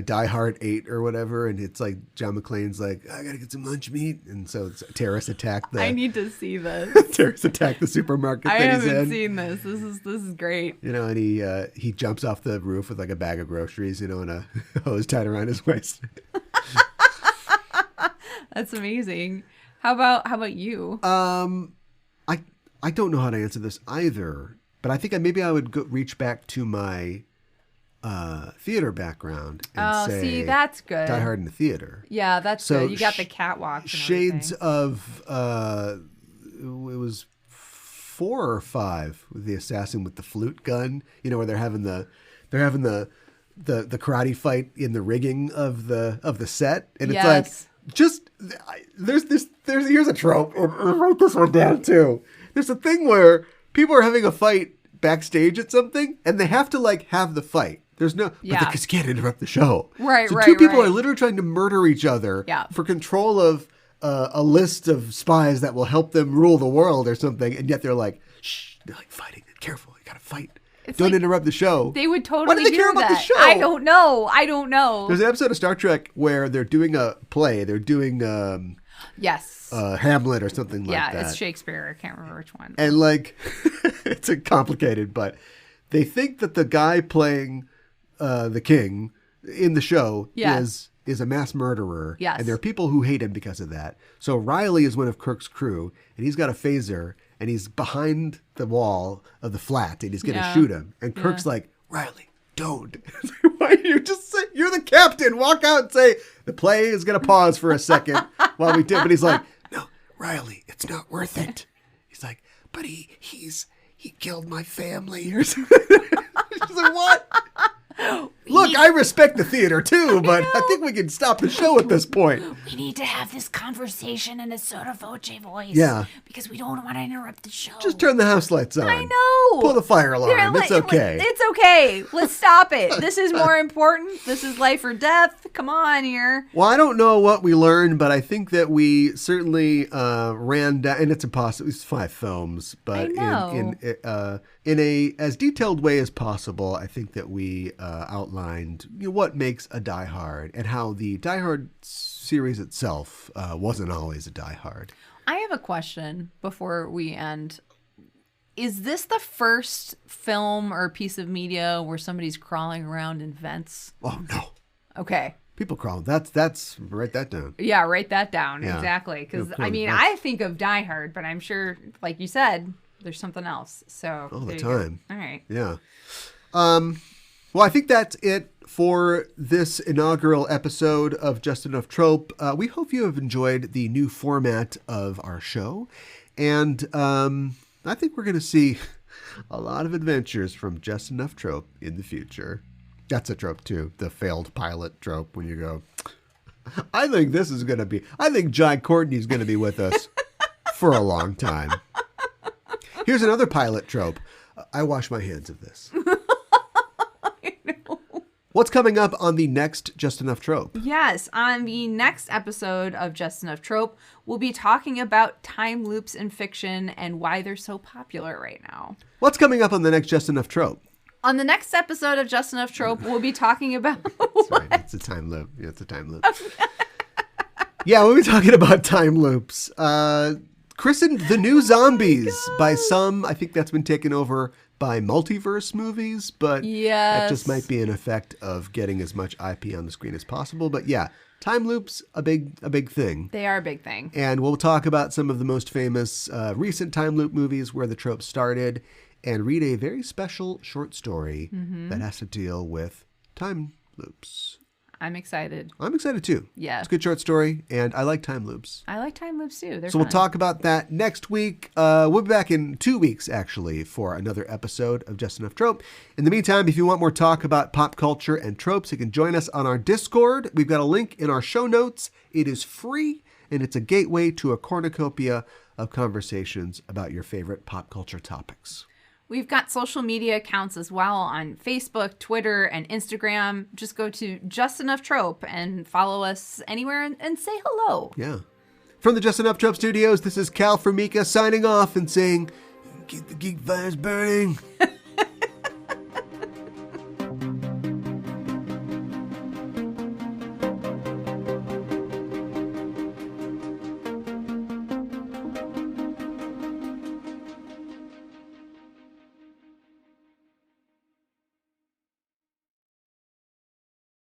Speaker 1: Die Hard 8 or whatever? And it's like John McClane's like, I gotta get some lunch meat, and so terrorists attack the.
Speaker 2: I need to see this.
Speaker 1: Terrorists attack the supermarket.
Speaker 2: I
Speaker 1: that he's
Speaker 2: haven't
Speaker 1: in.
Speaker 2: seen this. This is great.
Speaker 1: And he jumps off the roof with like a bag of groceries, and a hose tied around his waist.
Speaker 2: That's amazing. How about you?
Speaker 1: I don't know how to answer this either, but I think maybe I would reach back to my theater background and say,
Speaker 2: see, that's good.
Speaker 1: Die Hard in the theater.
Speaker 2: Yeah, that's good. You got the catwalk.
Speaker 1: Shades of it was 4 or 5 with the assassin with the flute gun. Where they're having the karate fight in the rigging of the set, and it's like here's a trope. Write this one down too. There's a thing where people are having a fight backstage at something, and they have to have the fight. There's no, because you can't interrupt the show.
Speaker 2: Right,
Speaker 1: so
Speaker 2: right.
Speaker 1: Two people are literally trying to murder each other for control of a list of spies that will help them rule the world or something, and yet they're like, shh, they're like fighting. Careful, you gotta fight.
Speaker 2: It's
Speaker 1: Don't
Speaker 2: like,
Speaker 1: interrupt the show.
Speaker 2: They would totally
Speaker 1: Why do they
Speaker 2: do
Speaker 1: care about
Speaker 2: that.
Speaker 1: the show?
Speaker 2: I don't know.
Speaker 1: There's an episode of Star Trek where they're doing a play. They're doing
Speaker 2: Yes.
Speaker 1: Hamlet or something like that.
Speaker 2: Yeah, it's Shakespeare. I can't remember which one.
Speaker 1: And like, it's a complicated, but they think that the guy playing the king in the show is a mass murderer.
Speaker 2: Yes.
Speaker 1: And there are people who hate him because of that. So Riley is one of Kirk's crew, and he's got a phaser, and he's behind the wall of the flat, and he's going to shoot him. And Kirk's like, Riley, don't. Why do you just say, you're the captain, walk out and say, the play is going to pause for a second while we do. But he's like, no, Riley, it's not worth it. He's like, but he killed my family or something. She's like, what? Look, I respect the theater too, but I think we can stop the show at this point.
Speaker 2: We need to have this conversation in a sotto voce voice.
Speaker 1: Yeah.
Speaker 2: Because we don't want to interrupt the show.
Speaker 1: Just turn the house lights on.
Speaker 2: I know.
Speaker 1: Pull the fire alarm. It's okay.
Speaker 2: It's okay. Let's stop it. This is more important. This is life or death. Come on here.
Speaker 1: Well, I don't know what we learned, but I think that we certainly ran down, and it's impossible. It's 5 films, but in a as detailed way as possible, I think that we outlined what makes a Die Hard and how the Die Hard series itself wasn't always a Die Hard.
Speaker 2: I have a question before we end. Is this the first film or piece of media where somebody's crawling around in vents?
Speaker 1: Oh, no.
Speaker 2: Okay.
Speaker 1: People crawling. That's write that down.
Speaker 2: Yeah, write that down.
Speaker 1: Yeah.
Speaker 2: Exactly. Because, I mean, I think of Die Hard, but I'm sure, like you said, there's something else. So
Speaker 1: all the time.
Speaker 2: All right.
Speaker 1: Yeah. Well, I think that's it for this inaugural episode of Just Enough Trope. We hope you have enjoyed the new format of our show. And I think we're going to see a lot of adventures from Just Enough Trope in the future. That's a trope, too. The failed pilot trope when you go, I think John Courtney's going to be with us for a long time. Here's another pilot trope. I wash my hands of this.
Speaker 2: I know.
Speaker 1: What's coming up on the next Just Enough Trope?
Speaker 2: Yes, on the next episode of Just Enough Trope, we'll be talking about time loops in fiction and why they're so popular right now.
Speaker 1: What's coming up on the next Just Enough Trope?
Speaker 2: On the next episode of Just Enough Trope, we'll be talking about...
Speaker 1: That's right. It's a time loop. Yeah, it's a time loop. Yeah, we'll be talking about time loops. Christened The New Zombies by some. I think that's been taken over by multiverse movies, but that just might be an effect of getting as much IP on the screen as possible. But yeah, time loops, a big thing.
Speaker 2: They are a big thing.
Speaker 1: And we'll talk about some of the most famous recent time loop movies where the trope started and read a very special short story that has to deal with time loops.
Speaker 2: I'm excited.
Speaker 1: I'm excited too.
Speaker 2: Yeah.
Speaker 1: It's a good short story, and I like time loops.
Speaker 2: I like time loops too. They're
Speaker 1: so
Speaker 2: fun.
Speaker 1: We'll talk about that next week. We'll be back in 2 weeks, actually, for another episode of Just Enough Trope. In the meantime, if you want more talk about pop culture and tropes, you can join us on our Discord. We've got a link in our show notes. It is free, and it's a gateway to a cornucopia of conversations about your favorite pop culture topics.
Speaker 2: We've got social media accounts as well on Facebook, Twitter, and Instagram. Just go to Just Enough Trope and follow us anywhere and say hello.
Speaker 1: Yeah. From the Just Enough Trope Studios, this is Cal Formica signing off and saying, keep the geek fires burning.